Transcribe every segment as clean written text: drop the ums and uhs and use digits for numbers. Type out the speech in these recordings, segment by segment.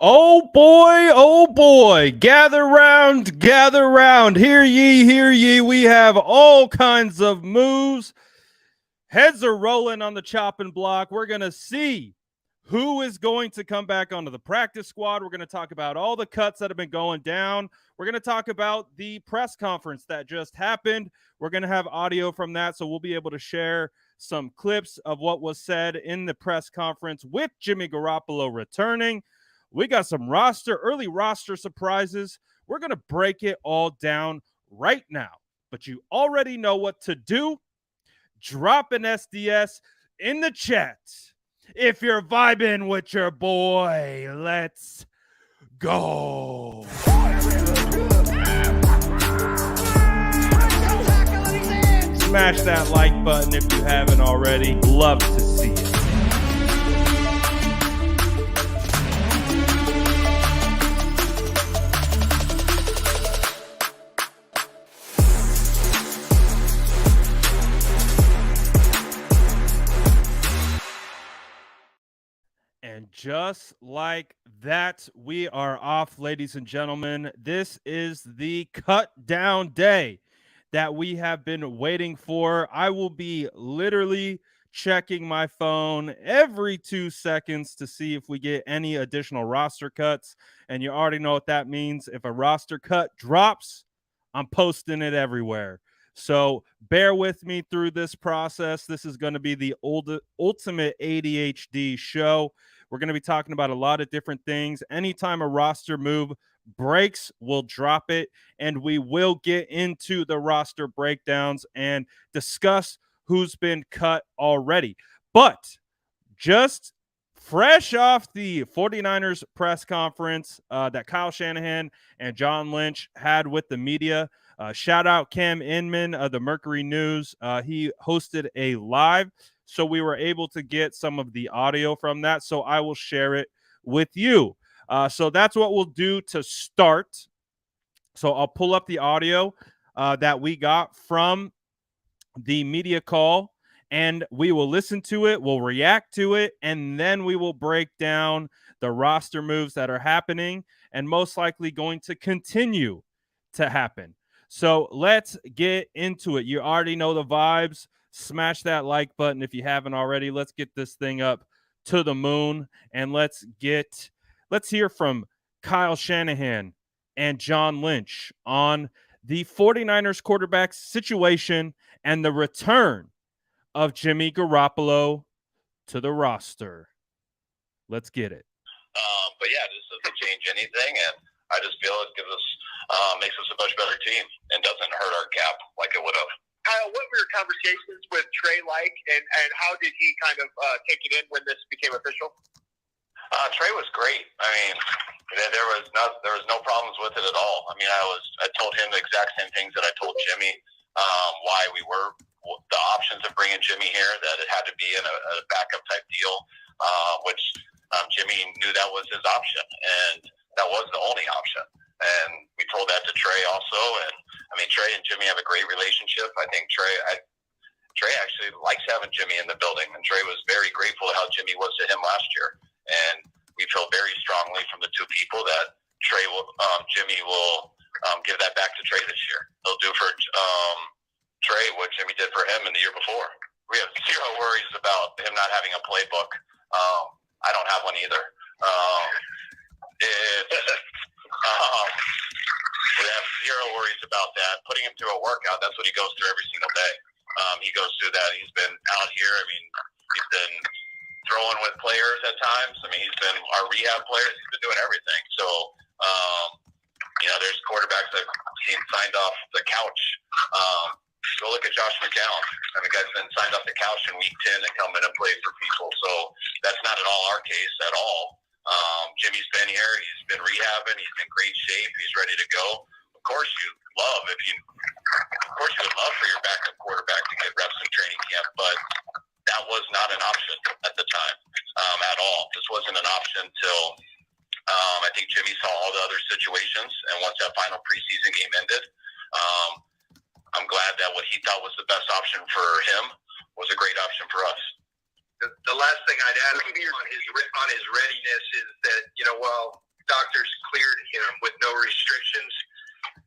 Oh boy, gather round, gather round. Hear ye, hear ye. We have all kinds of moves. Heads are rolling on the chopping block. We're going to see who is going to come back onto the practice squad. We're going to talk about all the cuts that have been going down. We're going to talk about the press conference that just happened. We're going to have audio from that, so we'll be able to share some clips of what was said in the press conference with Jimmy Garoppolo returning. We got some early roster surprises. We're going to break it all down right now. But you already know what to do. Drop an SDS in the chat if you're vibing with your boy. Let's go. Smash that like button if you haven't already. Love to see it. And just like that, we are off, ladies and gentlemen. This is the cut down day that we have been waiting for. I will be literally checking my phone every 2 seconds to see if we get any additional roster cuts. And you already know what that means. If a roster cut drops, I'm posting it everywhere. So bear with me through this process. This is going to be the ultimate ADHD show. We're going to be talking about a lot of different things. Anytime a roster move breaks, we'll drop it, and we will get into the roster breakdowns and discuss who's been cut already. But just fresh off the 49ers press conference that Kyle Shanahan and John Lynch had with the media, shout out Cam Inman of the Mercury News. He hosted a live, so we were able to get some of the audio from that. So I will share it with you. So that's what we'll do to start. So I'll pull up the audio that we got from the media call, and we will listen to it, we'll react to it, and then we will break down the roster moves that are happening and most likely going to continue to happen. So let's get into it. You already know the vibes. Smash that like button if you haven't already. Let's get this thing up to the moon, and let's hear from Kyle Shanahan and John Lynch on the 49ers quarterback situation and the return of Jimmy Garoppolo to the roster. Let's get it. But yeah, this doesn't change anything, and I just feel it gives us makes us a much better team and doesn't hurt our cap like it would have. Kyle, what were your conversations with Trey like, and how did he kind of take it in when this became official? Trey was great. I mean, there was no problems with it at all. I mean, I told him the exact same things that I told Jimmy. Why we were the options of bringing Jimmy here, that it had to be in a backup type deal, which Jimmy knew that was his option, and that was the only option. And we told that to Trey also. And I mean, Trey and Jimmy have a great relationship. I think Trey actually likes having Jimmy in the building, and Trey was very grateful how Jimmy was to him last year. And we feel very strongly from the two people that Jimmy will give that back to Trey this year. He'll do for Trey what Jimmy did for him in the year before. We have zero worries about him not having a playbook. I don't have one either. We have zero worries about that. Putting him through a workout, that's what he goes through every single day. He goes through that. He's been out here. I mean, he's been throwing with players at times. I mean, he's been our rehab players. He's been doing everything. So, there's quarterbacks that I've seen signed off the couch. Go look at Josh McCown. I mean, the guy's been signed off the couch in week 10 and come in and play for people. So that's not at all our case at all. Jimmy's been here. He's been rehabbing. He's in great shape. He's ready to go. Of course, you would love for your backup quarterback to get reps in training camp, but that was not an option at the time at all. This wasn't an option till I think Jimmy saw all the other situations, and once that final preseason game ended, I'm glad that what he thought was the best option for him was a great option for us. The last thing I'd add on his readiness is that, doctors cleared him with no restrictions.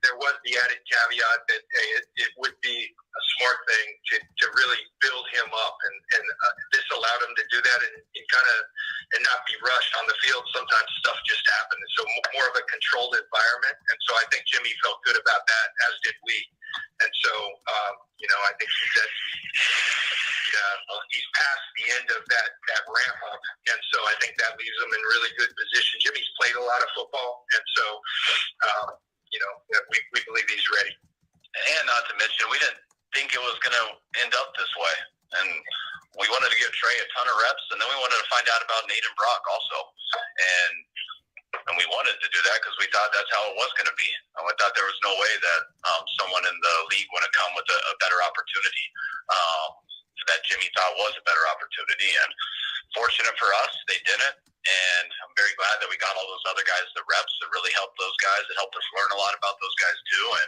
There was the added caveat that it would be a smart thing to really build him up, and this allowed him to do that and not be rushed on the field. Sometimes stuff just happens, so more of a controlled environment. And so I think Jimmy felt good about that, as did we. And so I think he's past the end of that ramp up, and so I think that leaves him in really good position. Jimmy's played a lot of football, and so we believe he's ready. And not to mention, we didn't think it was going to end up this way. And we wanted to give Trey a ton of reps, and then we wanted to find out about Nate and Brock also. And we wanted to do that because we thought that's how it was going to be. And we thought there was no way that someone in the league would have come with a better opportunity that Jimmy thought was a better opportunity. And fortunate for us, they didn't. And I'm very glad that we got all those other guys the reps. It really helped those guys. It helped us learn a lot about those guys too. And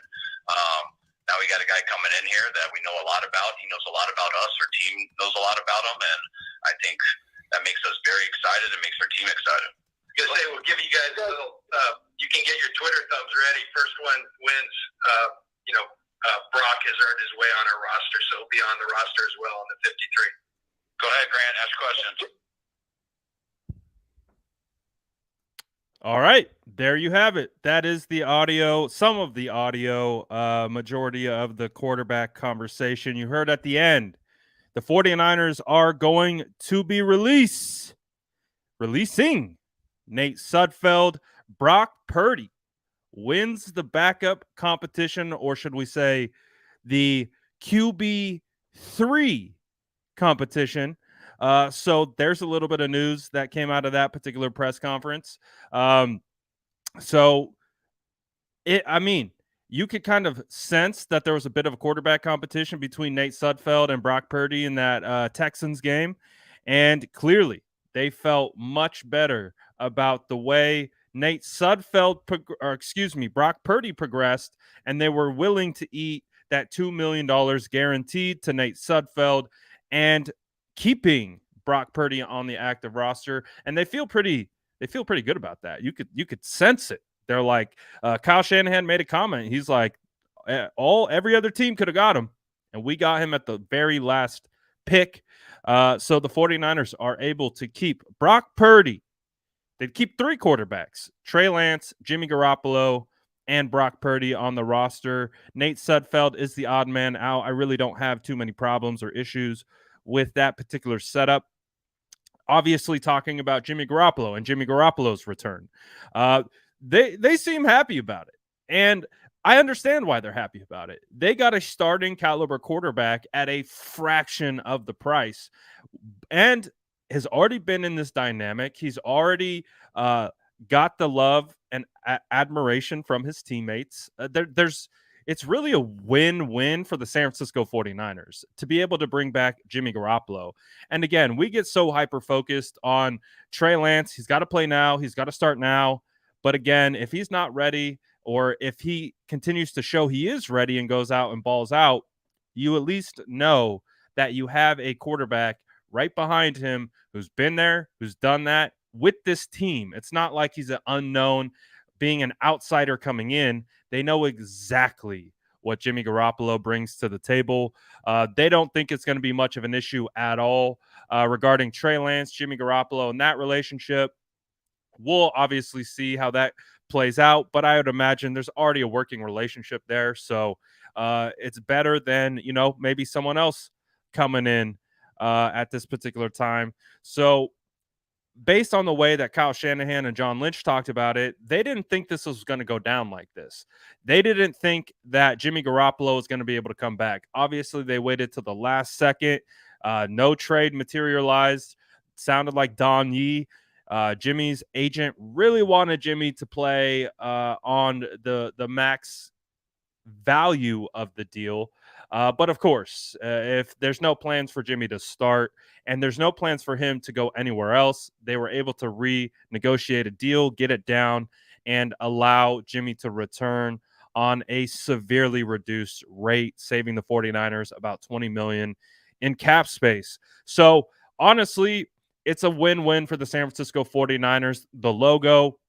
now we got a guy coming in here that we know a lot about. He knows a lot about us. Our team knows a lot about him. And I think that makes us very excited and makes our team excited. We'll give you guys a little, you can get your Twitter thumbs ready. First one wins. Brock has earned his way on our roster, so he'll be on the roster as well on the 53. Go ahead, Grant. Ask questions. All right, there you have it. That is the audio, some of the audio, majority of the quarterback conversation. You heard at the end, the 49ers are going to be releasing Nate Sudfeld. Brock Purdy wins the backup competition, or should we say the QB3 competition. So there's a little bit of news that came out of that particular press conference. You could kind of sense that there was a bit of a quarterback competition between Nate Sudfeld and Brock Purdy in that Texans game. And clearly they felt much better about the way Brock Purdy progressed, and they were willing to eat that $2 million guaranteed to Nate Sudfeld and keeping Brock Purdy on the active roster. And they feel pretty good about that. You could sense it. They're like, Kyle Shanahan made a comment. He's like, every other team could have got him, and we got him at the very last pick. So the 49ers are able to keep Brock Purdy. They'd keep three quarterbacks: Trey Lance, Jimmy Garoppolo, and Brock Purdy on the roster. Nate Sudfeld is the odd man out. I really don't have too many problems or issues with that particular setup. Obviously, talking about Jimmy Garoppolo and Jimmy Garoppolo's return. They seem happy about it. And I understand why they're happy about it. They got a starting caliber quarterback at a fraction of the price and has already been in this dynamic. He's already got the love and admiration from his teammates. It's really a win-win for the San Francisco 49ers to be able to bring back Jimmy Garoppolo. And again, we get so hyper-focused on Trey Lance. He's got to play now. He's got to start now. But again, if he's not ready, or if he continues to show he is ready and goes out and balls out, you at least know that you have a quarterback right behind him who's been there, who's done that with this team. It's not like he's an unknown, being an outsider coming in. They know exactly what Jimmy Garoppolo brings to the table. They don't think it's going to be much of an issue at all regarding Trey Lance, Jimmy Garoppolo, and that relationship. We'll obviously see how that plays out, but I would imagine there's already a working relationship there. So it's better than, maybe someone else coming in at this particular time. So based on the way that Kyle Shanahan and John Lynch talked about it, they didn't think this was going to go down like this. They didn't think that Jimmy Garoppolo was going to be able to come back. Obviously, they waited till the last second. No trade materialized. Sounded like Don Yee, Jimmy's agent, really wanted Jimmy to play on the max value of the deal. But of course, if there's no plans for Jimmy to start and there's no plans for him to go anywhere else, they were able to renegotiate a deal, get it down, and allow Jimmy to return on a severely reduced rate, saving the 49ers about $20 million in cap space. So honestly, it's a win-win for the San Francisco 49ers. The logo,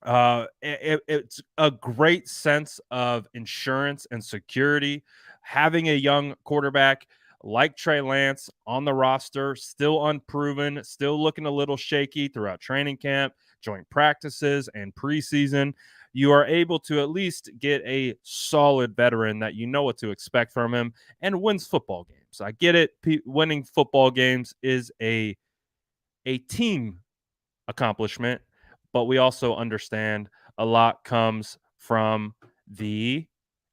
It's a great sense of insurance and security having a young quarterback like Trey Lance on the roster, still unproven, still looking a little shaky throughout training camp, joint practices, and preseason. You are able to at least get a solid veteran that you know what to expect from him and wins football games. I get it. Winning football games is a team accomplishment, but we also understand a lot comes from the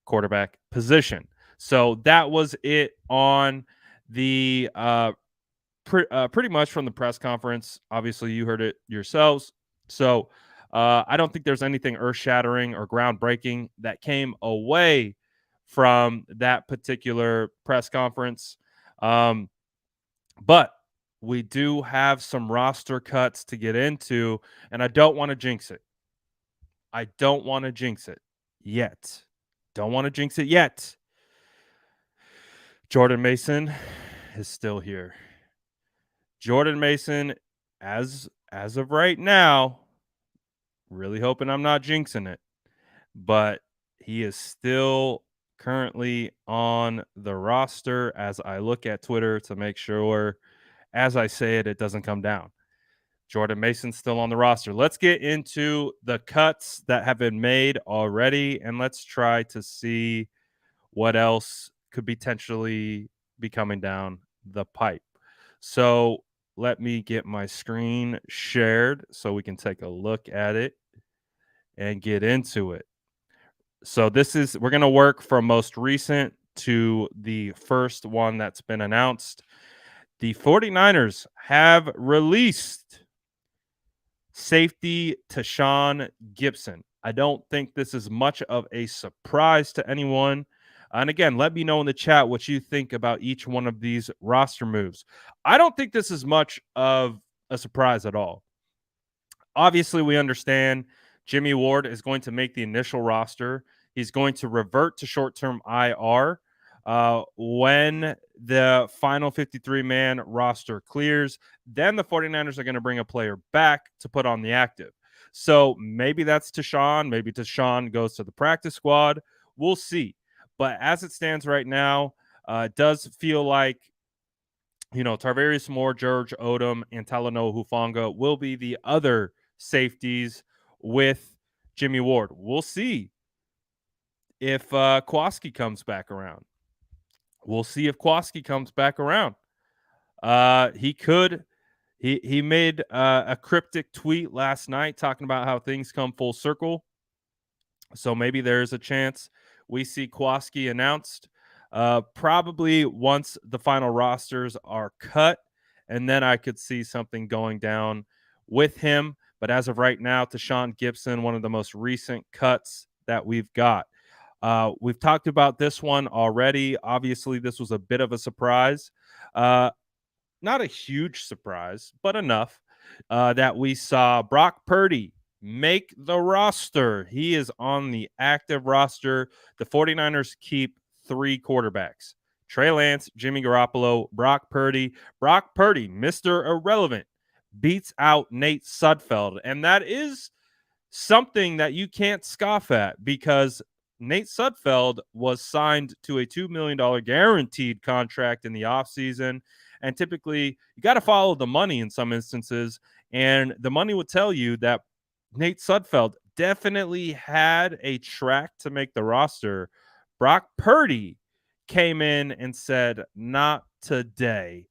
quarterback position. So that was it on the pretty much from the press conference. Obviously, you heard it yourselves. So I don't think there's anything earth shattering or groundbreaking that came away from that particular press conference. But we do have some roster cuts to get into, and I don't want to jinx it. I don't want to jinx it yet. Don't want to jinx it yet. Jordan Mason is still here. Jordan Mason, as of right now, really hoping I'm not jinxing it, but he is still currently on the roster as I look at Twitter to make sure, as I say it, it doesn't come down. Jordan Mason's still on the roster. Let's get into the cuts that have been made already, and let's try to see what else could potentially be coming down the pipe. So let me get my screen shared so we can take a look at it and get into it. So we're going to work from most recent to the first one that's been announced. The 49ers have released safety Tashawn Gibson. I don't think this is much of a surprise to anyone. And again, let me know in the chat what you think about each one of these roster moves. I don't think this is much of a surprise at all. Obviously, we understand Jimmy Ward is going to make the initial roster. He's going to revert to short-term IR when the final 53-man roster clears. Then the 49ers are going to bring a player back to put on the active. So maybe that's Tashawn. Maybe Tashawn goes to the practice squad. We'll see. But as it stands right now, it does feel like, Tarvarius Moore, George Odom, and Talanoa Hufanga will be the other safeties with Jimmy Ward. We'll see if Kowalski comes back around. He could. He made a cryptic tweet last night talking about how things come full circle. So maybe there's a chance we see Kowalski announced probably once the final rosters are cut. And then I could see something going down with him. But as of right now, Tashawn Gibson, one of the most recent cuts that we've got. We've talked about this one already. Obviously, this was a bit of a surprise. Not a huge surprise, but enough that we saw Brock Purdy make the roster. He is on the active roster. The 49ers keep 3 quarterbacks: Trey Lance, Jimmy Garoppolo, Brock Purdy. Brock Purdy, Mr. Irrelevant, beats out Nate Sudfeld. And that is something that you can't scoff at, because Nate Sudfeld was signed to a $2 million guaranteed contract in the offseason. And typically, you got to follow the money in some instances. And the money would tell you that Nate Sudfeld definitely had a track to make the roster. Brock Purdy came in and said, not today.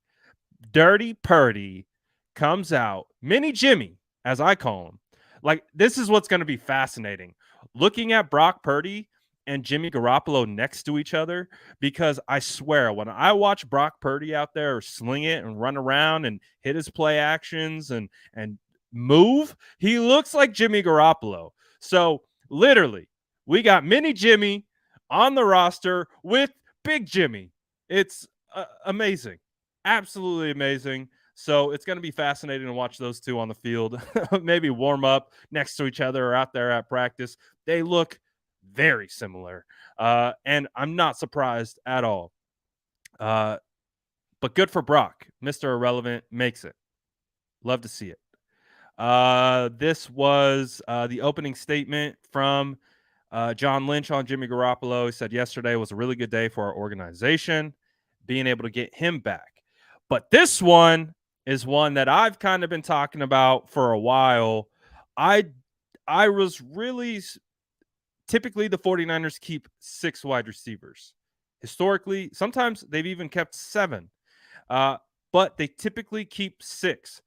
Dirty Purdy comes out. Mini Jimmy, as I call him. Like, this is what's going to be fascinating. Looking at Brock Purdy and Jimmy Garoppolo next to each other, because I swear, when I watch Brock Purdy out there sling it and run around and hit his play actions and move, he looks like Jimmy Garoppolo. So literally, we got Mini Jimmy on the roster with Big Jimmy. It's amazing. Absolutely amazing. So it's going to be fascinating to watch those two on the field, maybe warm up next to each other or out there at practice. They look very similar, and I'm not surprised at all. But good for Brock. Mr. Irrelevant makes it. Love to see it. This was the opening statement from John Lynch on Jimmy Garoppolo. He said yesterday was a really good day for our organization, being able to get him back. But this one is one that I've kind of been talking about for a while. I was really typically the 49ers keep 6 wide receivers. Historically, sometimes they've even kept 7. But they typically keep 6.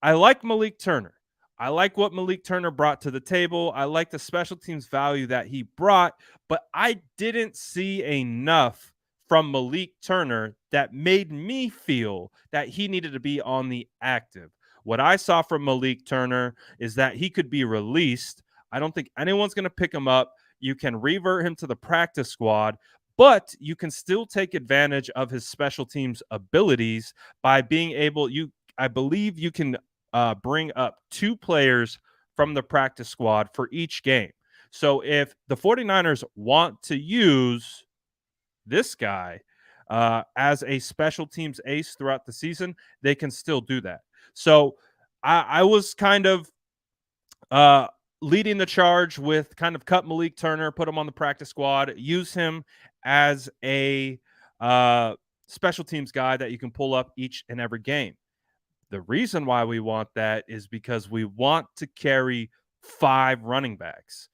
I like Malik Turner. I like what Malik Turner brought to the table. I like the special teams value that he brought, but I didn't see enough from Malik Turner that made me feel that he needed to be on the active. What I saw from Malik Turner is that he could be released. I don't think anyone's going to pick him up. You can revert him to the practice squad, but you can still take advantage of his special teams abilities by being able I believe you can bring up 2 players from the practice squad for each game. So if the 49ers want to use this guy as a special teams ace throughout the season, they can still do that. So I was kind of leading the charge with kind of cut Malik Turner, put him on the practice squad, use him as a special teams guy that you can pull up each and every game. The reason why we want that is because we want to carry 5 running backs.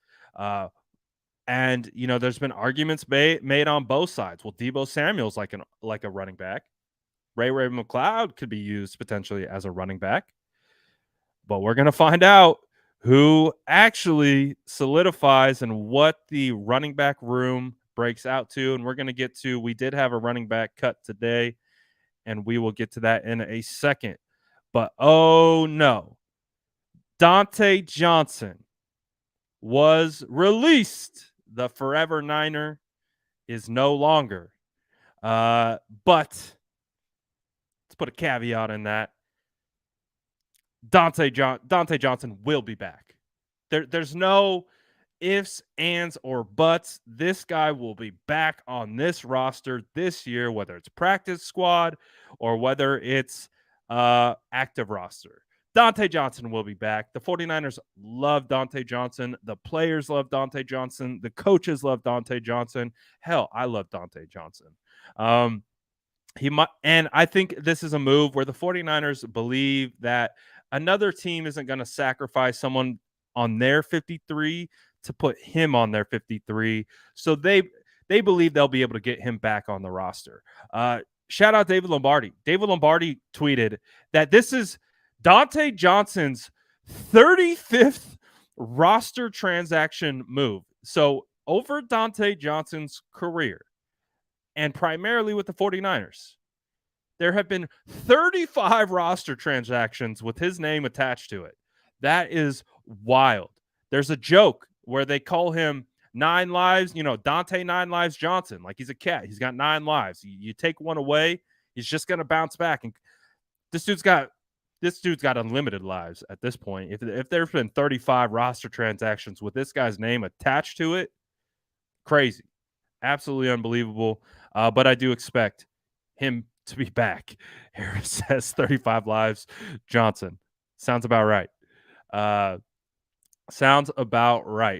And, there's been arguments made on both sides. Well, Deebo Samuel's like a running back. Ray McCloud could be used potentially as a running back. But we're going to find out who actually solidifies and what the running back room breaks out to. And we're going to get to, we did have a running back cut today, and we will get to that in a second. But, oh no, Dante Johnson was released. The Forever Niner is no longer. But let's put a caveat in that. Dante Johnson will be back. There's no ifs, ands, or buts. This guy will be back on this roster this year, whether it's practice squad or whether it's active roster. Dante Johnson will be back. The 49ers love Dante Johnson. The players love Dante Johnson. The coaches love Dante Johnson. Hell, I love Dante Johnson. He might, and I think this is a move where the 49ers believe that another team isn't going to sacrifice someone on their 53 to put him on their 53. So they believe they'll be able to get him back on the roster. Shout out David Lombardi. David Lombardi tweeted that this is Dante Johnson's 35th roster transaction move. So over Dante Johnson's career, and primarily with the 49ers, there have been 35 roster transactions with his name attached to it. That is wild. There's a joke where they call him 9 lives, Dante 9 lives Johnson, like he's a cat. He's got 9 lives. You take one away, he's just going to bounce back. And this dude's got unlimited lives at this point. If there's been 35 roster transactions with this guy's name attached to it, crazy. Absolutely unbelievable. But I do expect him to be back. Harris says 35 lives. Johnson. Sounds about right.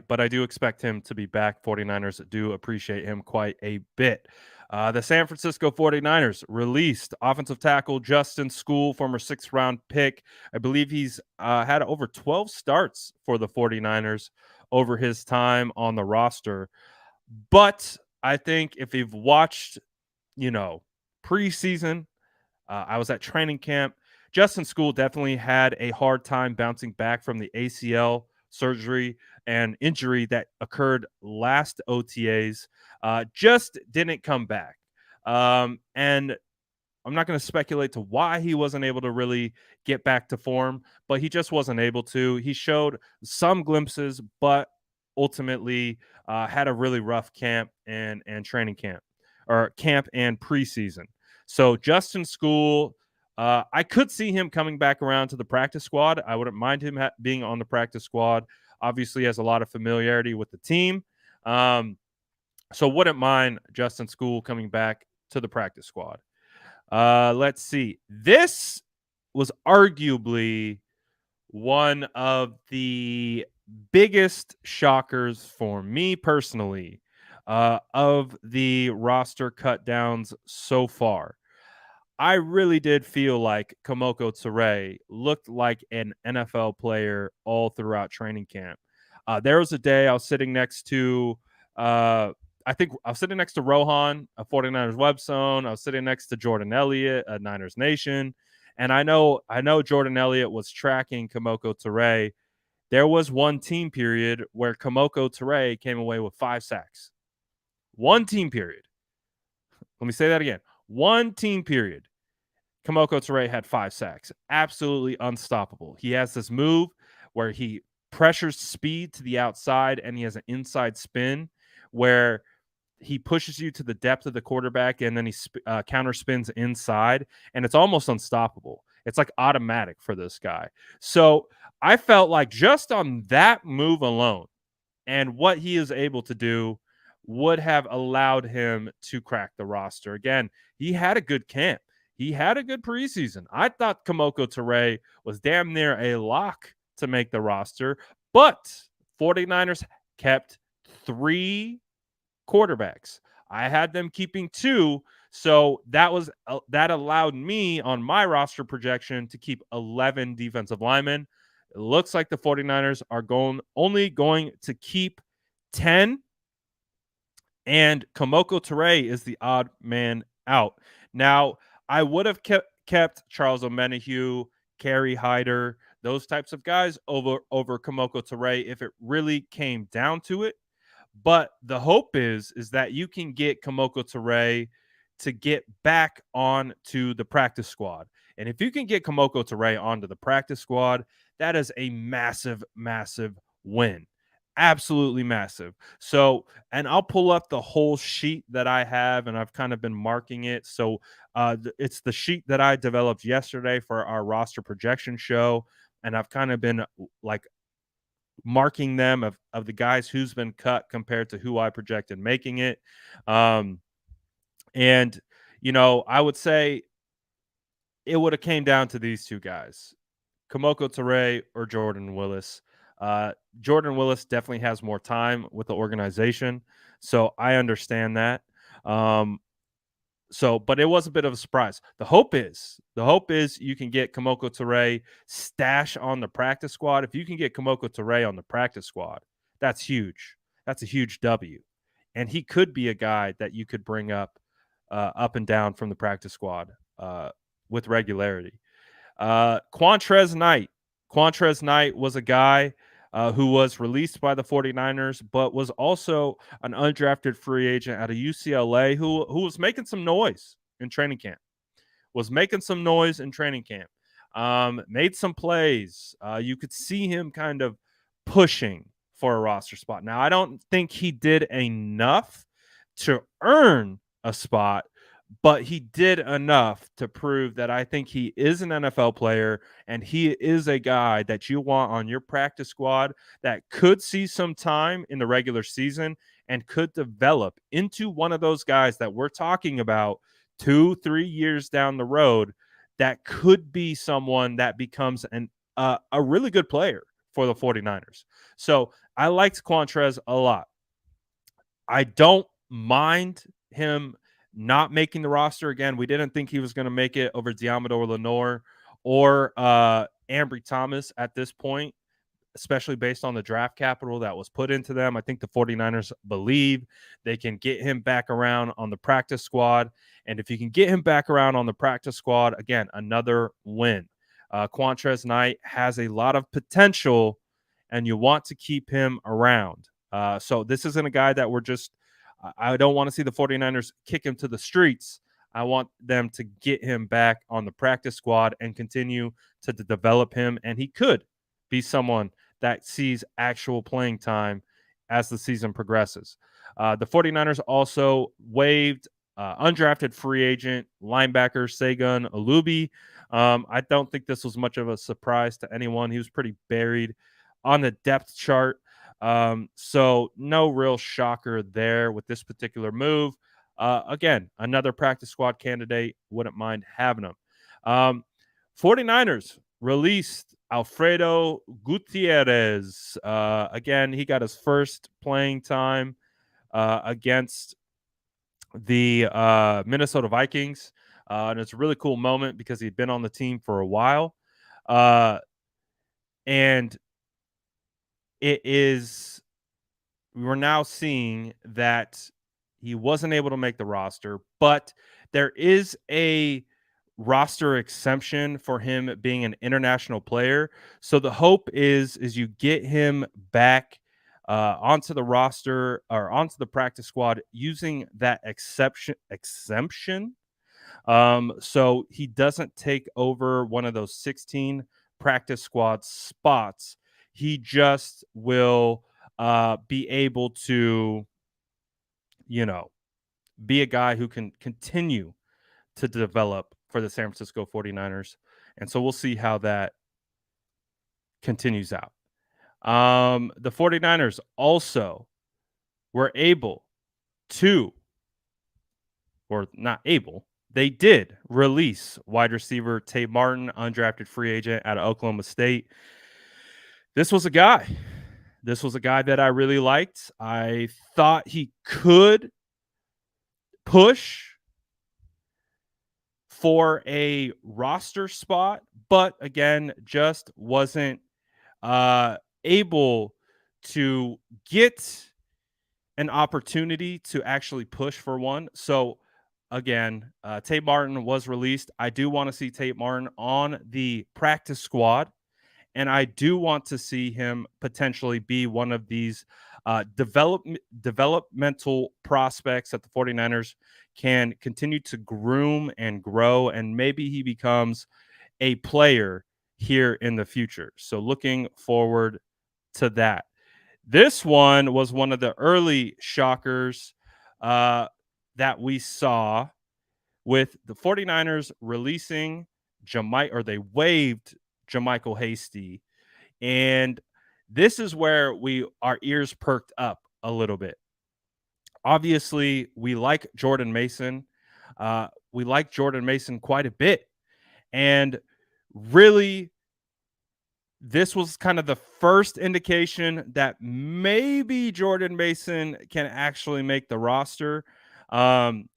But I do expect him to be back. 49ers do appreciate him quite a bit. The San Francisco 49ers released offensive tackle Justin Skule, former 6th-round pick. I believe he's had over 12 starts for the 49ers over his time on the roster. But I think if you've watched, preseason, I was at training camp. Justin Skule definitely had a hard time bouncing back from the ACL surgery and injury that occurred last OTAs. Just didn't come back. And I'm not going to speculate to why he wasn't able to really get back to form, but he just wasn't able to. He showed some glimpses, but ultimately had a really rough camp and training camp, or camp and preseason. So Justin Skule, I could see him coming back around to the practice squad. I wouldn't mind him being on the practice squad. Obviously has a lot of familiarity with the team. So wouldn't mind Justin Skule coming back to the practice squad. Let's see. This was arguably one of the biggest shockers for me personally of the roster cut downs so far. I really did feel like Kamoko Ture looked like an NFL player all throughout training camp. There was a day I was sitting next to, I think I was sitting next to Rohan, a 49ers Web Zone. I was sitting next to Jordan Elliott, a Niners Nation. And I know Jordan Elliott was tracking Kamoko Ture. There was one team period where Kamoko Ture came away with 5 sacks. One team period. Let me say that again. One team period. Kamoko Ture had 5 sacks. Absolutely unstoppable. He has this move where he pressures speed to the outside and he has an inside spin where he pushes you to the depth of the quarterback and then he counter spins inside, and it's almost unstoppable. It's like automatic for this guy. So I felt like just on that move alone and what he is able to do would have allowed him to crack the roster. Again, he had a good camp. He had a good preseason. I thought Kamoko Ture was damn near a lock to make the roster, but 49ers kept 3 quarterbacks. I had them keeping 2, so that allowed me on my roster projection to keep 11 defensive linemen. It looks like the 49ers are only going to keep 10, and Kamoko Ture is the odd man out. Now, I would have kept Charles Omenihu, Kerry Hyder, those types of guys over Kamoko Ture if it really came down to it. But the hope is that you can get Kamoko Ture to get back on to the practice squad. And if you can get Kamoko Ture onto the practice squad, that is a massive, massive win. Absolutely massive. So, and I'll pull up the whole sheet that I have, and I've kind of been marking it. So, it's the sheet that I developed yesterday for our roster projection show, and I've kind of been like marking them of the guys who's been cut compared to who I projected making it. And I would say it would have came down to these 2 guys, Kamoko Ture or Jordan Willis. Jordan Willis definitely has more time with the organization, so I understand that. But it was a bit of a surprise. The hope is you can get Kamoko Ture stash on the practice squad. If you can get Kamoko Ture on the practice squad, that's huge. That's a huge W. And he could be a guy that you could bring up and down from the practice squad with regularity. Quantrez Knight was a guy who was released by the 49ers, but was also an undrafted free agent out of UCLA who was making some noise in training camp. Made some plays. You could see him kind of pushing for a roster spot. Now, I don't think he did enough to earn a spot, but he did enough to prove that I think he is an NFL player and he is a guy that you want on your practice squad that could see some time in the regular season and could develop into one of those guys that we're talking about 2-3 years down the road that could be someone that becomes a really good player for the 49ers. So I liked Quantrez a lot. I don't mind him not making the roster. Again, we didn't think he was going to make it over Diamador Lenore or Ambry Thomas at this point, especially based on the draft capital that was put into them. I think the 49ers believe they can get him back around on the practice squad. And if you can get him back around on the practice squad, again, another win. Quantrez Knight has a lot of potential, and you want to keep him around. So this isn't a guy that I don't want to see the 49ers kick him to the streets. I want them to get him back on the practice squad and continue to develop him. And he could be someone that sees actual playing time as the season progresses. The 49ers also waived undrafted free agent linebacker Segun Olubi. I don't think this was much of a surprise to anyone. He was pretty buried on the depth chart. So no real shocker there with this particular move. Again, another practice squad candidate. Wouldn't mind having him. 49ers released Alfredo Gutierrez. Again, he got his first playing time against the Minnesota Vikings. And it's a really cool moment because he'd been on the team for a while. And we're now seeing that he wasn't able to make the roster, but there is a roster exemption for him being an international player. So the hope is you get him back onto the roster or onto the practice squad using that exemption. So he doesn't take over one of those 16 practice squad spots. He just will be able to, be a guy who can continue to develop for the San Francisco 49ers. And so we'll see how that continues out. The 49ers also were able to, or not able, they did release wide receiver Tate Martin, undrafted free agent out of Oklahoma State. This was a guy that I really liked. I thought he could push for a roster spot, but again, just wasn't able to get an opportunity to actually push for one. So again, Tate Martin was released. I do want to see Tate Martin on the practice squad. And I do want to see him potentially be one of these developmental prospects that the 49ers can continue to groom and grow. And maybe he becomes a player here in the future. So looking forward to that. This one was one of the early shockers that we saw with the 49ers releasing they waived JaMycal Hasty. And this is where our ears perked up a little bit. Obviously, we like Jordan Mason. We like Jordan Mason quite a bit. And really, this was kind of the first indication that maybe Jordan Mason can actually make the roster. When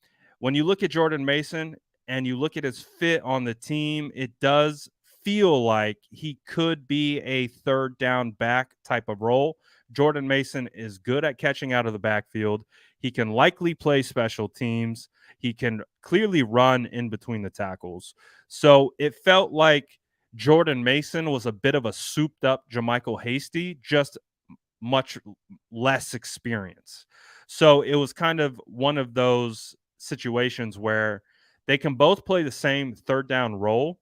you look at Jordan Mason and you look at his fit on the team, it does feel like he could be a third down back type of role. Jordan Mason is good at catching out of the backfield. He can likely play special teams. He can clearly run in between the tackles. So it felt like Jordan Mason was a bit of a souped up JaMycal Hasty, just much less experience. So it was kind of one of those situations where they can both play the same third down role,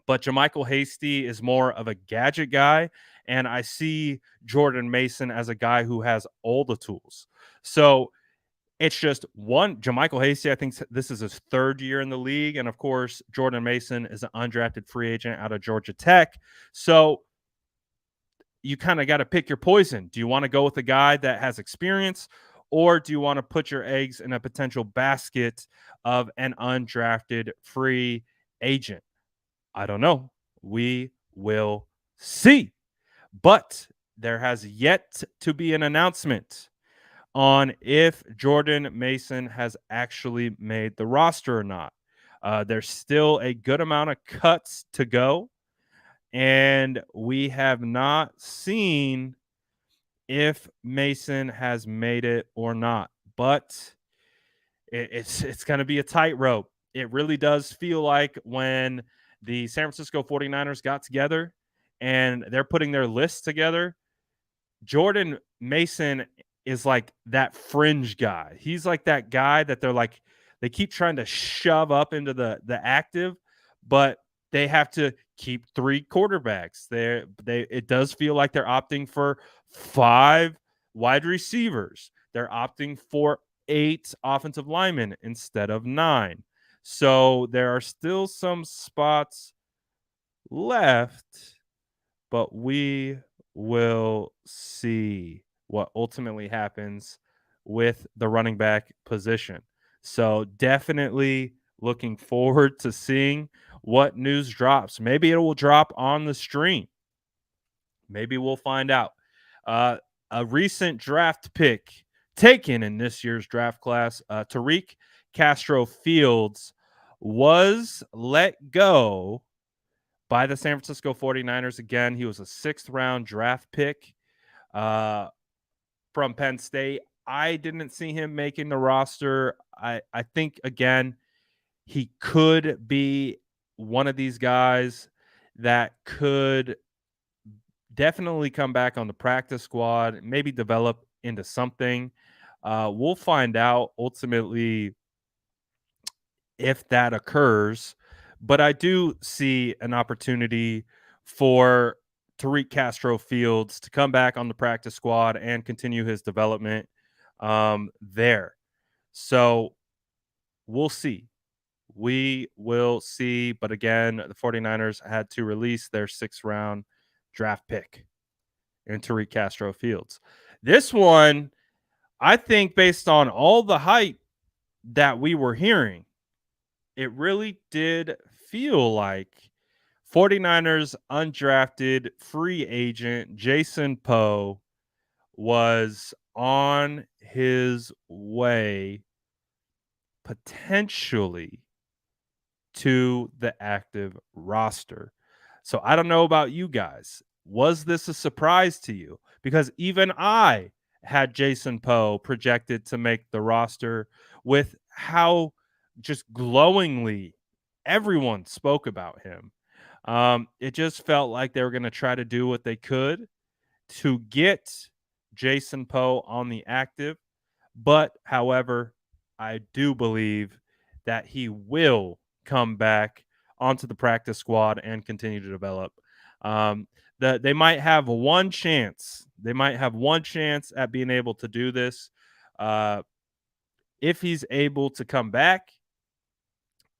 but JaMycal Hasty is more of a gadget guy, and I see Jordan Mason as a guy who has all the tools. So it's just one, JaMycal Hasty, I think this is his third year in the league. And of course, Jordan Mason is an undrafted free agent out of Georgia Tech. So you kind of got to pick your poison. Do you want to go with a guy that has experience, or do you want to put your eggs in a potential basket of an undrafted free agent? I don't know. We will see. But there has yet to be an announcement on if Jordan Mason has actually made the roster or not. There's still a good amount of cuts to go, and we have not seen if Mason has made it or not. But it's going to be a tightrope. It really does feel like when the San Francisco 49ers got together and they're putting their lists together, Jordan Mason is like that fringe guy. He's like that guy that they keep trying to shove up into the active, but they have to keep three quarterbacks. It does feel like they're opting for 5 wide receivers. They're opting for 8 offensive linemen instead of 9. So there are still some spots left, but we will see what ultimately happens with the running back position. So definitely looking forward to seeing what news drops. Maybe it will drop on the stream. Maybe we'll find out. A recent draft pick taken in this year's draft class, Tariq Castro Fields, was let go by the San Francisco 49ers. Again, he was a 6th round draft pick from Penn State. I didn't see him making the roster. I think, again, he could be one of these guys that could definitely come back on the practice squad, maybe develop into something. We'll find out ultimately if that occurs. But I do see an opportunity for Tariq Castro Fields to come back on the practice squad and continue his development there. So we'll see. We will see. But again, the 49ers had to release their 6th round draft pick in Tariq Castro Fields. This one, I think, based on all the hype that we were hearing, it really did feel like 49ers undrafted free agent Jason Poe was on his way potentially to the active roster. So I don't know about you guys. Was this a surprise to you? Because even I had Jason Poe projected to make the roster with how just glowingly everyone spoke about him. It just felt like they were going to try to do what they could to get Jason Poe on the active. But, however, I do believe that he will come back onto the practice squad and continue to develop. They might have one chance. They might have one chance at being able to do this. If he's able to come back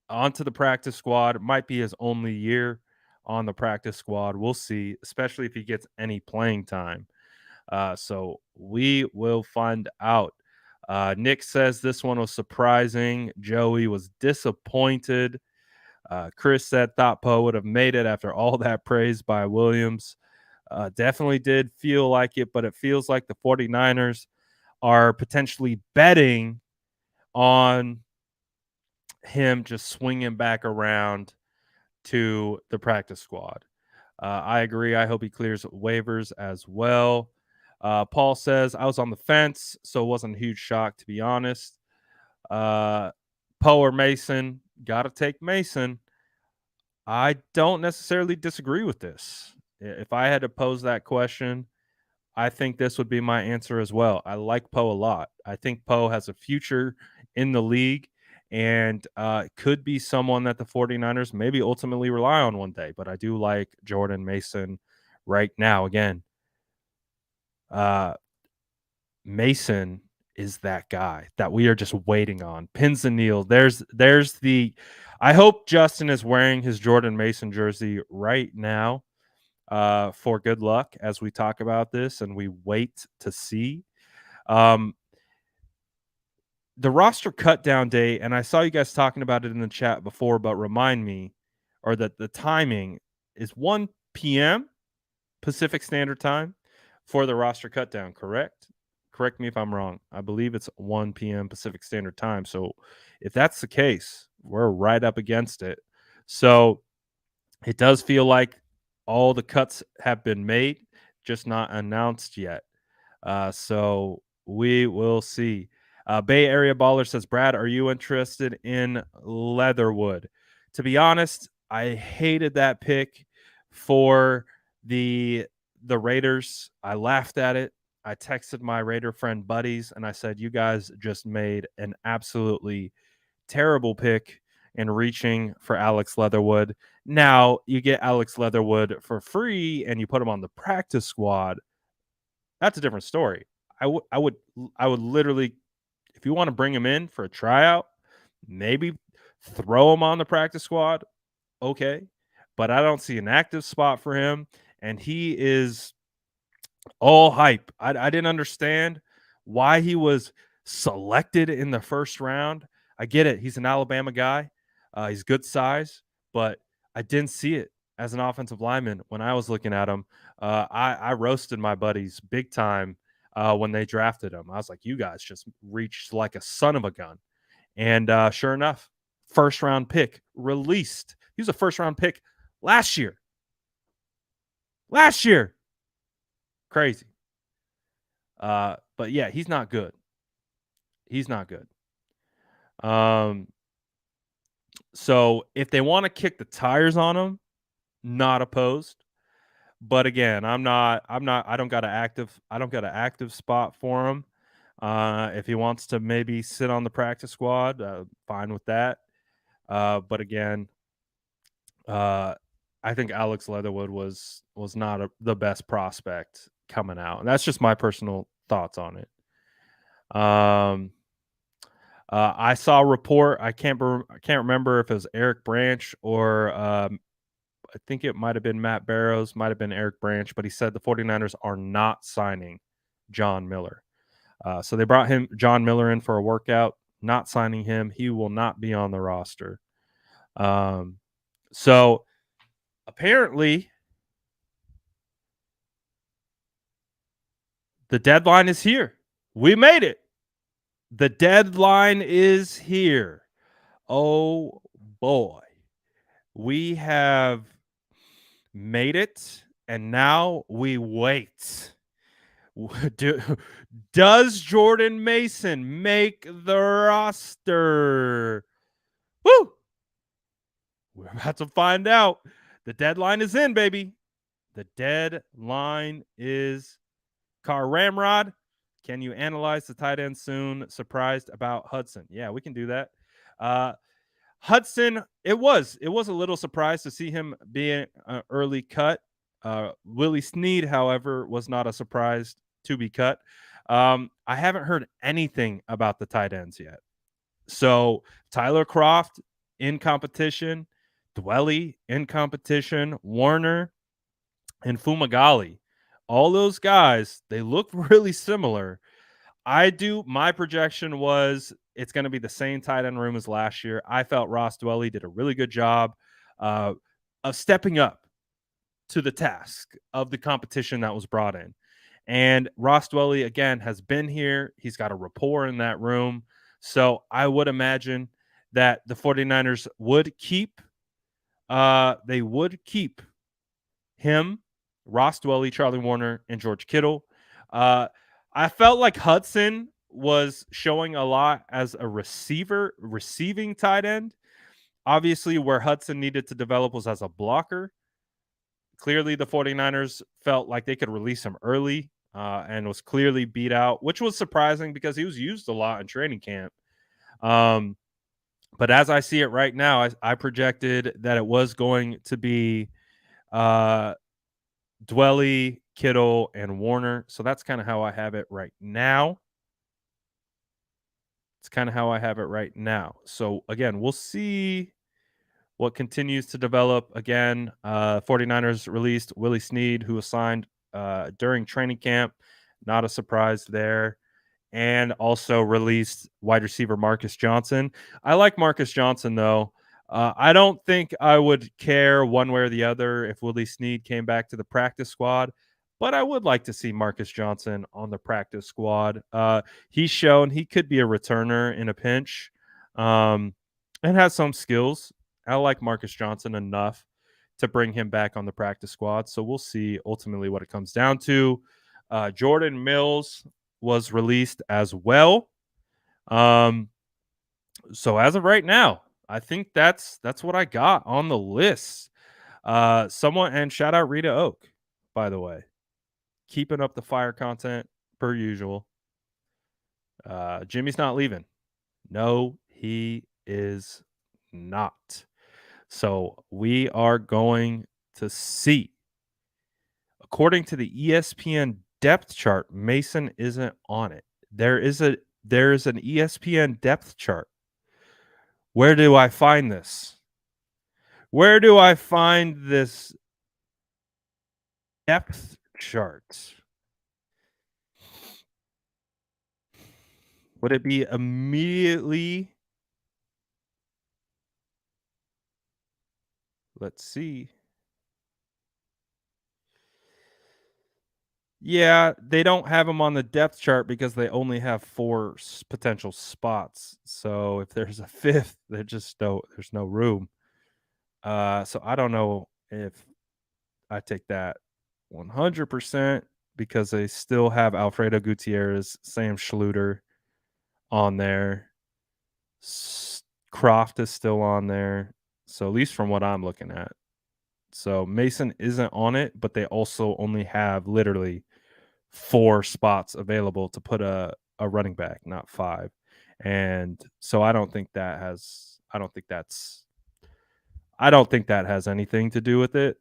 onto the practice squad, it might be his only year on the practice squad. We'll see, especially if he gets any playing time. So we will find out. Nick says this one was surprising. Joey was disappointed. Chris said thought Poe would have made it after all that praise by Williams. Definitely did feel like it, but it feels like the 49ers are potentially betting on him just swinging back around to the practice squad. I agree. I hope he clears waivers as well. Paul says, I was on the fence, so it wasn't a huge shock, to be honest. Poe or Mason, got to take Mason. I don't necessarily disagree with this. If I had to pose that question, I think this would be my answer as well. I like Poe a lot. I think Poe has a future in the league and could be someone that the 49ers maybe ultimately rely on one day. But I do like Jordan Mason right now. Again, Mason is that guy that we are just waiting on. Pins and needles. There's the. I hope Justin is wearing his Jordan Mason jersey right now for good luck as we talk about this and we wait to see. The roster cut down day, and I saw you guys talking about it in the chat before, but remind me, or that the timing is 1 p.m. Pacific Standard Time for the roster cut down, correct? Correct me if I'm wrong. I believe it's 1 p.m. Pacific Standard Time. So if that's the case, we're right up against it. So it does feel like all the cuts have been made, just not announced yet. So we will see. Bay Area Baller says, Brad, are you interested in Leatherwood? To be honest, I hated that pick for the Raiders. I laughed at it. I texted my Raider friend buddies and I said, you guys just made an absolutely terrible pick in reaching for Alex Leatherwood. Now you get Alex Leatherwood for free and you put him on the practice squad. That's a different story. I would literally, if you want to bring him in for a tryout, maybe throw him on the practice squad. Okay. But I don't see an active spot for him. And he is all hype. I didn't understand why he was selected in the first round. I get it. He's an Alabama guy. He's good size, but I didn't see it as an offensive lineman when I was looking at him. I roasted my buddies big time when they drafted him. I was like, you guys just reached like a son of a gun. And sure enough, first round pick released. He was a first round pick last year. Crazy. But yeah, he's not good. So if they want to kick the tires on him, not opposed. But again, I don't got an active spot for him. If he wants to maybe sit on the practice squad, fine with that. But again, I think Alex Leatherwood was not the best prospect coming out. And that's just my personal thoughts on it. I saw a report. I can't remember if it was Eric Branch or I think it might have been Matt Barrows, might have been Eric Branch, but he said the 49ers are not signing John Miller. So they brought John Miller in for a workout, not signing him. He will not be on the roster. So apparently the deadline is here. We made it. The deadline is here. Oh boy. We have made it, and now we wait. Does Jordan Mason make the roster? Woo! We're about to find out. The deadline is in, baby. The deadline is Car Ramrod. Can you analyze the tight end soon? Surprised about Hudson. Yeah, we can do that. Hudson, it was a little surprised to see him being an early cut. Willie Snead, however, was not a surprise to be cut. I haven't heard anything about the tight ends yet. So Tyler Kroft in competition, Dwelly in competition, Warner and Fumagalli. All those guys, they look really similar. My projection was it's going to be the same tight end room as last year. I felt Ross Dwelly did a really good job of stepping up to the task of the competition that was brought in. And Ross Dwelly, again, has been here. He's got a rapport in that room. So I would imagine that the 49ers would keep him, Ross Dwelly, Charlie Warner, and George Kittle. I felt like Hudson was showing a lot as a receiving tight end. Obviously, where Hudson needed to develop was as a blocker. Clearly, the 49ers felt like they could release him early and was clearly beat out, which was surprising because he was used a lot in training camp. But as I see it right now, I projected that it was going to be Dwelly, Kittle, and Warner. So that's kind of how I have it right now. So again, we'll see what continues to develop. Again, 49ers released Willie Snead, who was signed during training camp. Not a surprise there. And also released wide receiver Marcus Johnson. I like Marcus Johnson, though. I don't think I would care one way or the other if Willie Snead came back to the practice squad, but I would like to see Marcus Johnson on the practice squad. He's shown he could be a returner in a pinch and has some skills. I like Marcus Johnson enough to bring him back on the practice squad. So we'll see ultimately what it comes down to. Jordan Mills was released as well. So as of right now, I think that's what I got on the list. Someone, and shout out Rita Oak, by the way, keeping up the fire content per usual. Jimmy's not leaving. No, he is not. So we are going to see. According to the ESPN depth chart, Mason isn't on it. There is an ESPN depth chart. Where do I find this? Where do I find this depth chart? Would it be immediately? Let's see. Yeah, they don't have him on the depth chart because they only have 4 potential spots. So if there's a 5th, there's no room. So I don't know if I take that 100% because they still have Alfredo Gutierrez, Sam Schluter on there. Croft is still on there. So at least from what I'm looking at. So Mason isn't on it, but they also only have literally 4 spots available to put a running back, not 5. And so I don't think that has anything to do with it.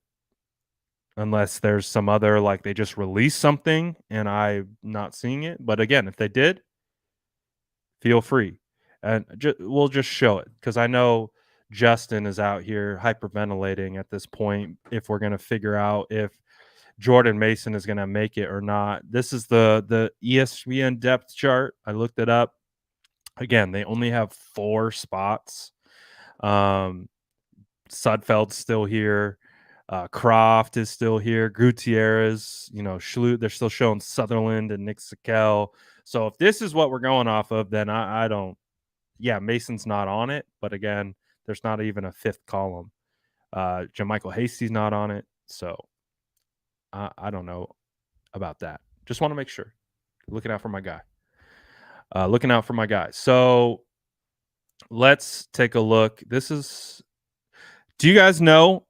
Unless there's some other, like, they just released something and I'm not seeing it. But again, if they did, feel free. And we'll just show it because I know Justin is out here hyperventilating at this point if we're going to figure out if Jordan Mason is going to make it or not. This is the ESPN depth chart. I looked it up. Again, they only have 4 spots. Sudfeld's still here. Croft is still here. Gutierrez, they're still showing Sutherland and Nick Sikel. So if this is what we're going off of, then I don't. Yeah, Mason's not on it, but again, there's not even a 5th column. Jermichael Hasty's not on it, so I don't know about that. Just want to make sure. Looking out for my guy. So let's take a look. Do you guys know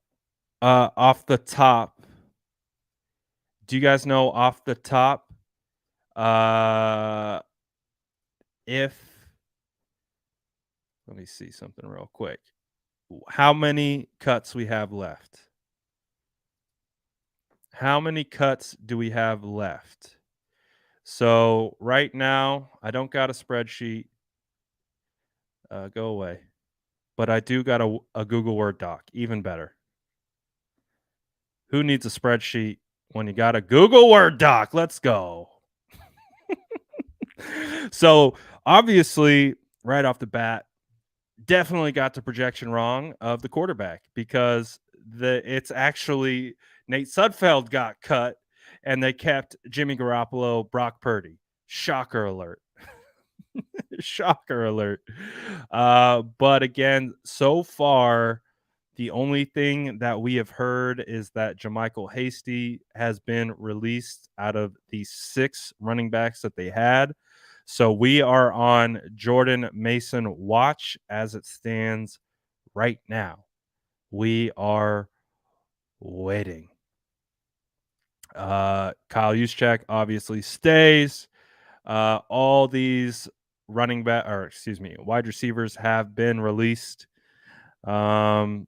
off the top? If let me see something real quick. How many cuts we have left? How many cuts do we have left? So right now, I don't got a spreadsheet. Go away. But I do got a Google Word doc. Even better. Who needs a spreadsheet when you got a Google Word doc? Let's go. So obviously, right off the bat, definitely got the projection wrong of the quarterback because it's actually Nate Sudfeld got cut and they kept Jimmy Garoppolo, Brock Purdy. Shocker alert. Shocker alert. But again, so far, the only thing that we have heard is that Jermichael Hasty has been released out of the 6 running backs that they had. So we are on Jordan Mason watch as it stands right now. We are waiting. Kyle Juszczyk obviously stays. All these wide receivers have been released. No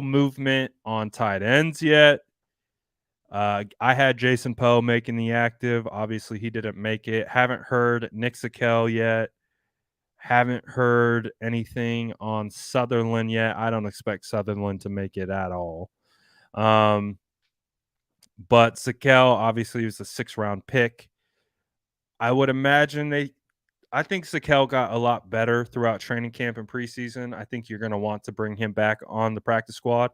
movement on tight ends yet. I had Jason Poe making the active. Obviously, he didn't make it. Haven't heard Nick Sikel yet. Haven't heard anything on Sutherland yet. I don't expect Sutherland to make it at all. But Sikel obviously was a 6th-round pick. I would imagine I think Sikel got a lot better throughout training camp and preseason. I think you're going to want to bring him back on the practice squad.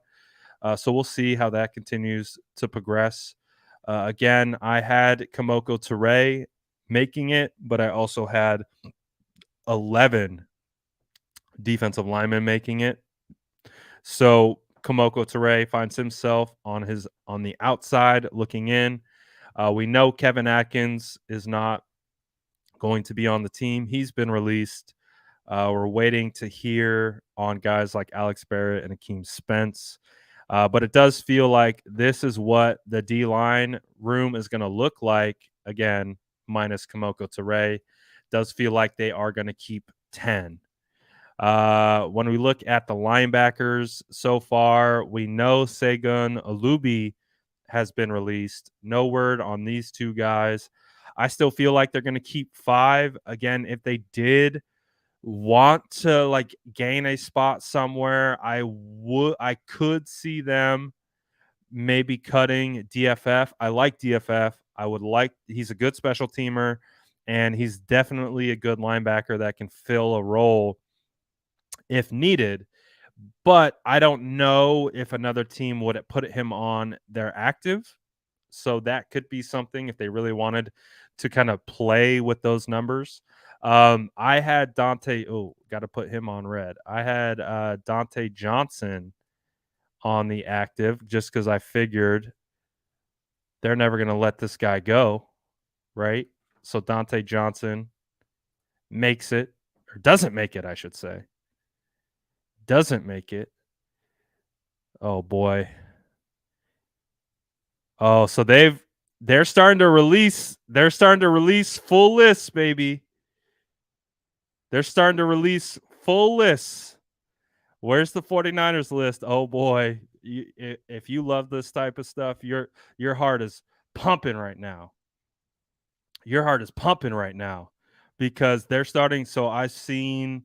So we'll see how that continues to progress. Again, I had Kamoko Trey making it, but I also had 11 defensive linemen making it. So Kamoko Trey finds himself on the outside looking in. We know Kevin Atkins is not going to be on the team. He's been released. We're waiting to hear on guys like Alex Barrett and Akeem Spence. But it does feel like this is what the D-line room is going to look like. Again, minus Kamoko Trey. Does feel like they are going to keep 10. When we look at the linebackers so far, we know Segun Alubi has been released. No word on these 2 guys. I still feel like they're going to keep 5. Again, if they did want to gain a spot somewhere, I could see them maybe cutting DFF. I like DFF. He's a good special teamer and he's definitely a good linebacker that can fill a role if needed. But I don't know if another team would have put him on their active. So that could be something if they really wanted to kind of play with those numbers. I had Dante. Oh, got to put him on red. I had Dante Johnson on the active just because I figured they're never going to let this guy go, right? So Dante Johnson makes it, or doesn't make it, I should say. Doesn't make it. Oh boy. Oh, so they're starting to release full lists, baby. They're starting to release full lists. Where's the 49ers list? Oh boy. If you love this type of stuff, your heart is pumping right now. Your heart is pumping right now because they're starting. So I've seen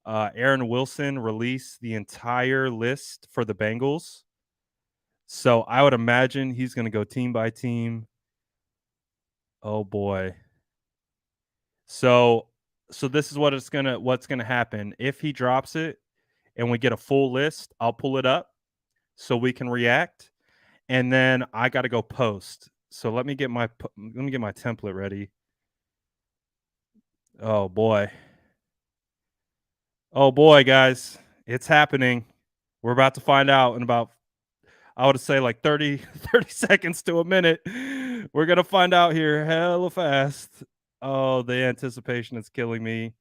Aaron Wilson release the entire list for the Bengals. So I would imagine he's going to go team by team. Oh boy. So this is what's gonna happen. If he drops it and we get a full list, I'll pull it up so we can react. And then I got to go post. So let me get my template ready. Oh boy. Oh boy, guys. It's happening. We're about to find out in about, I would say, like 30 seconds to a minute. We're going to find out here hella fast. Oh, the anticipation is killing me.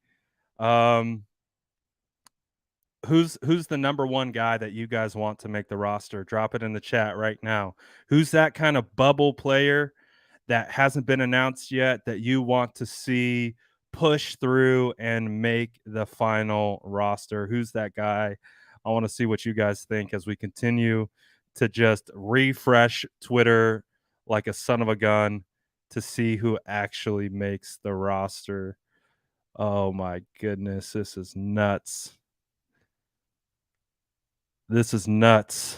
Who's the number one guy that you guys want to make the roster? Drop it in the chat right now. Who's that kind of bubble player that hasn't been announced yet that you want to see push through and make the final roster? Who's that guy? I want to see what you guys think as we continue to just refresh Twitter like a son of a gun to see who actually makes the roster. Oh my goodness, this is nuts. This is nuts.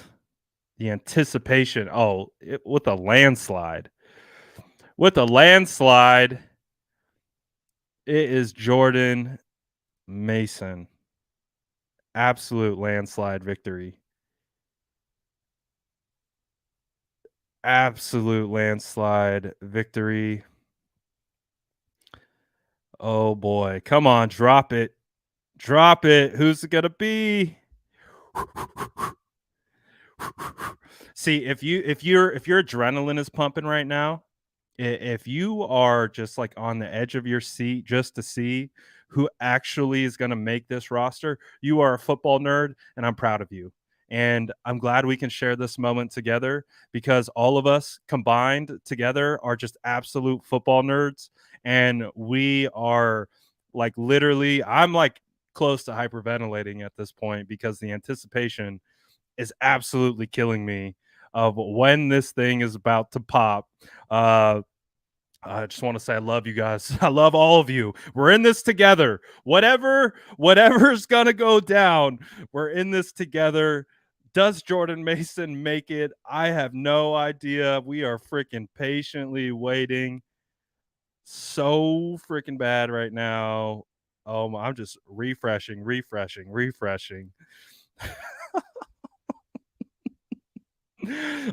The anticipation. Oh, with a landslide. With a landslide, it is Jordan Mason. Absolute landslide victory. Absolute landslide victory. Oh boy. Come on, drop it. Drop it. Who's it gonna be? See, if your adrenaline is pumping right now, if you are just like on the edge of your seat just to see who actually is going to make this roster, you are a football nerd, and I'm proud of you. And I'm glad we can share this moment together because all of us combined together are just absolute football nerds. And we are like literally, I'm like close to hyperventilating at this point because the anticipation is absolutely killing me of when this thing is about to pop. I just want to say I love you guys. I love all of you. We're in this together. Whatever's gonna go down, we're in this together. Does Jordan Mason make it? I have no idea. We are freaking patiently waiting. So freaking bad right now. Oh, I'm just refreshing.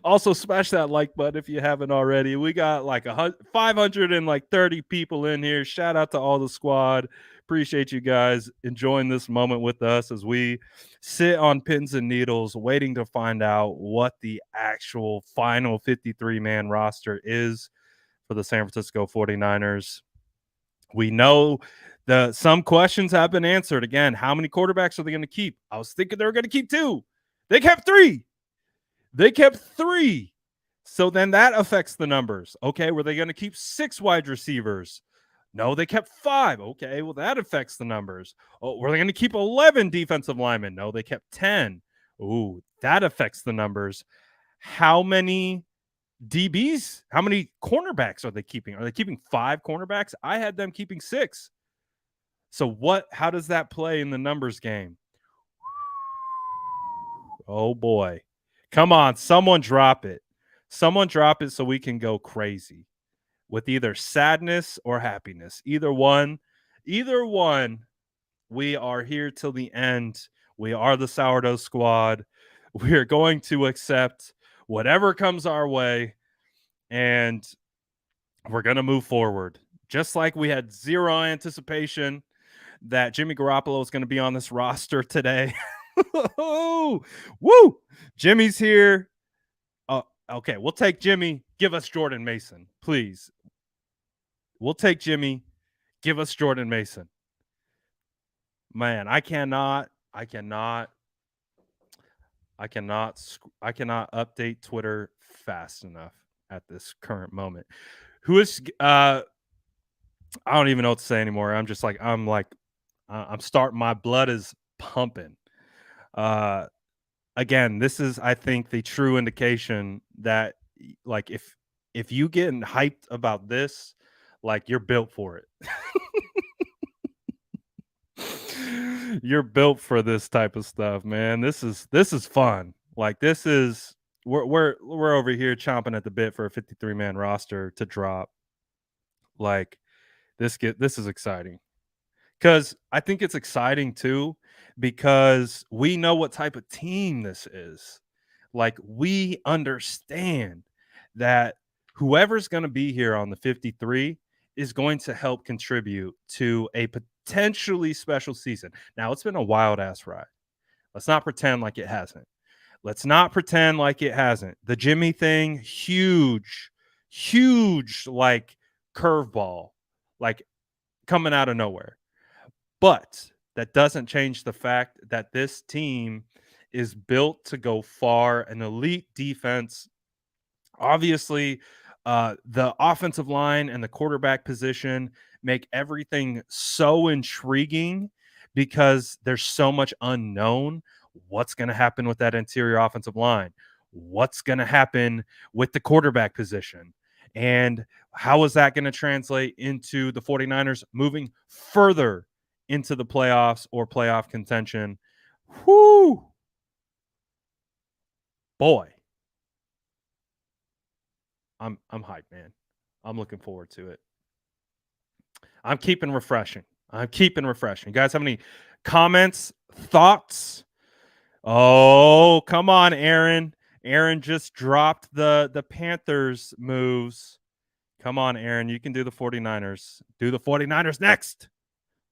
Also, smash that like button if you haven't already. We got like 530 people in here. Shout out to all the squad. Appreciate you guys enjoying this moment with us as we sit on pins and needles waiting to find out what the actual final 53-man roster is for the San Francisco 49ers. We know some questions have been answered. Again, how many quarterbacks are they going to keep? I was thinking they were going to keep 2. They kept 3. They kept 3. So then that affects the numbers. Okay, were they going to keep 6 wide receivers? No, they kept 5. Okay, well, that affects the numbers. Oh, were they going to keep 11 defensive linemen? No, they kept 10. Ooh, that affects the numbers. How many DBs? How many cornerbacks are they keeping? Are they keeping 5 cornerbacks? I had them keeping 6. So how does that play in the numbers game? Oh boy. Come on, someone drop it. Someone drop it so we can go crazy with either sadness or happiness. Either one. We are here till the end. We are the Sourdough Squad. We are going to accept whatever comes our way, and we're going to move forward. Just like we had zero anticipation that Jimmy Garoppolo is going to be on this roster today. Woo! Jimmy's here. Okay, we'll take Jimmy. Give us Jordan Mason, please. We'll take Jimmy. Give us Jordan Mason. Man, I cannot update Twitter fast enough at this current moment. Who is I don't even know what to say anymore. I'm starting, my blood is pumping. Again, this is, I think, the true indication that, like, if you getting hyped about this, like, you're built for it. You're built for this type of stuff, man. This is fun. Like, this is, we're over here chomping at the bit for a 53-man roster to drop. Like, this is exciting. Because I think it's exciting too, because we know what type of team this is. Like, we understand that whoever's going to be here on the 53 is going to help contribute to a potentially special season. Now, it's been a wild ass ride. Let's not pretend like it hasn't. The Jimmy thing, huge, like, curveball, like, coming out of nowhere. But that doesn't change the fact that this team is built to go far, an elite defense. Obviously, the offensive line and the quarterback position make everything so intriguing because there's so much unknown. What's going to happen with that interior offensive line? What's going to happen with the quarterback position? And how is that going to translate into the 49ers moving further into the playoffs or playoff contention? Whoo! Boy. I'm hyped, man. I'm looking forward to it. I'm keeping refreshing. You guys have any comments, thoughts? Oh, come on, Aaron. Aaron just dropped the Panthers moves. Come on, Aaron. You can do the 49ers. Do the 49ers next.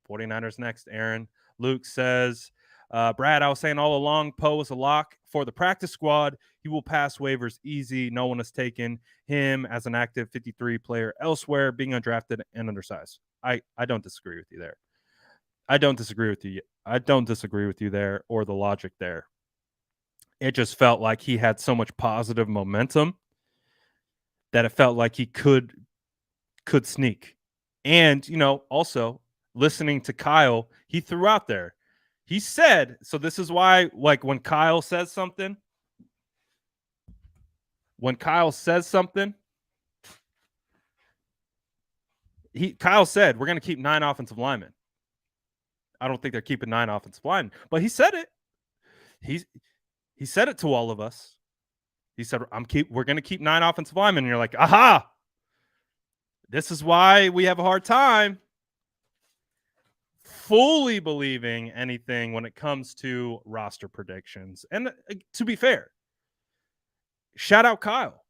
49ers next, Aaron. Luke says, Brad, I was saying all along, Poe is a lock for the practice squad. He will pass waivers easy. No one has taken him as an active 53 player elsewhere, being undrafted and undersized. I don't disagree with you there. I don't disagree with you there, or the logic there. It just felt like he had so much positive momentum that it felt like he could sneak. And, also listening to Kyle, he threw out there. He said, so this is why, like, when Kyle says something, Kyle said, we're going to keep 9 offensive linemen. I don't think they're keeping 9 offensive linemen, but he said it. He said it to all of us. He said, we're going to keep 9 offensive linemen. And you're like, aha, this is why we have a hard time fully believing anything when it comes to roster predictions. And to be fair, shout out Kyle.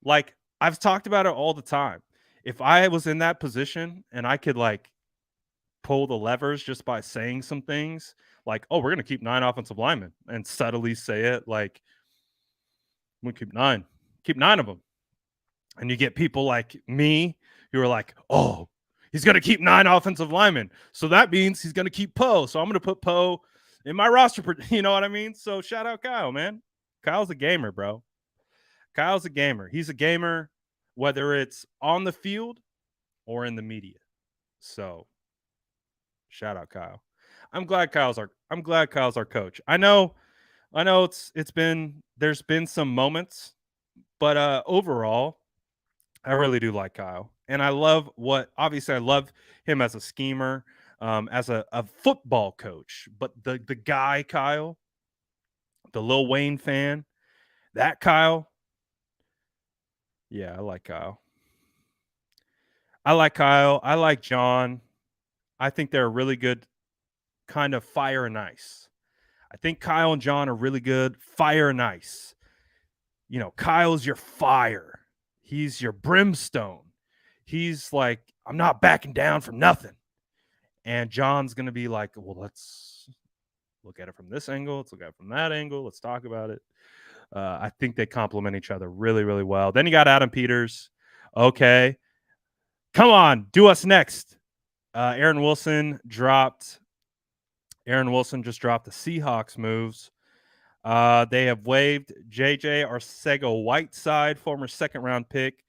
Like, I've talked about it all the time. If I was in that position and I could, like, pull the levers just by saying some things like, oh, we're going to keep 9 offensive linemen, and subtly say it like, we keep 9 of them. And you get people like me who are like, oh, he's going to keep 9 offensive linemen, so that means he's going to keep Poe. So I'm going to put Poe in my roster. You know what I mean? So shout out Kyle, man. Kyle's a gamer, bro. Kyle's a gamer. He's a gamer, whether it's on the field or in the media. So shout out Kyle. I'm glad Kyle's our coach. I know there's been some moments, but overall, I really do like Kyle. And I love him as a schemer, as a football coach. But the guy Kyle, the Lil Wayne fan, that Kyle, yeah, I like Kyle. I like John. I think they're a really good kind of fire and ice. I think Kyle and John are really good. Fire and ice. You know, Kyle's your fire. He's your brimstone. He's like, I'm not backing down from nothing. And John's going to be like, well, let's look at it from this angle. Let's look at it from that angle. Let's talk about it. I think they complement each other really, really well. Then you got Adam Peters. Okay. Come on. Do us next. Aaron Wilson just dropped the Seahawks moves. They have waived J.J. Arcega-Whiteside, former second-round pick.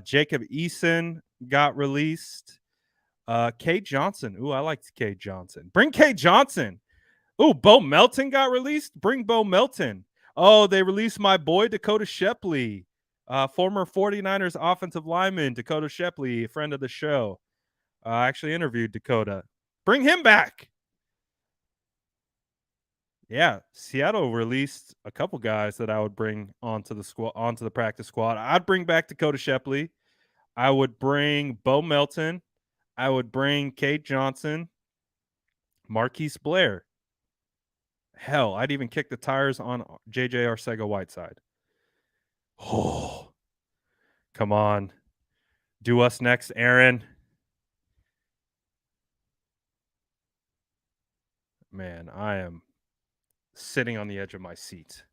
Jacob Eason got released. Kate Johnson. Ooh, I liked Kate Johnson. Bring Kate Johnson. Ooh, Bo Melton got released. Bring Bo Melton. Oh, they released my boy, Dakota Shepley, former 49ers offensive lineman, Dakota Shepley, a friend of the show. I actually interviewed Dakota. Bring him back. Yeah, Seattle released a couple guys that I would bring onto the practice squad. I'd bring back Dakota Shepley. I would bring Bo Melton. I would bring Kate Johnson, Marquise Blair. Hell, I'd even kick the tires on J.J. Arcega-Whiteside. Oh, come on. Do us next, Aaron. Man, I am sitting on the edge of my seat.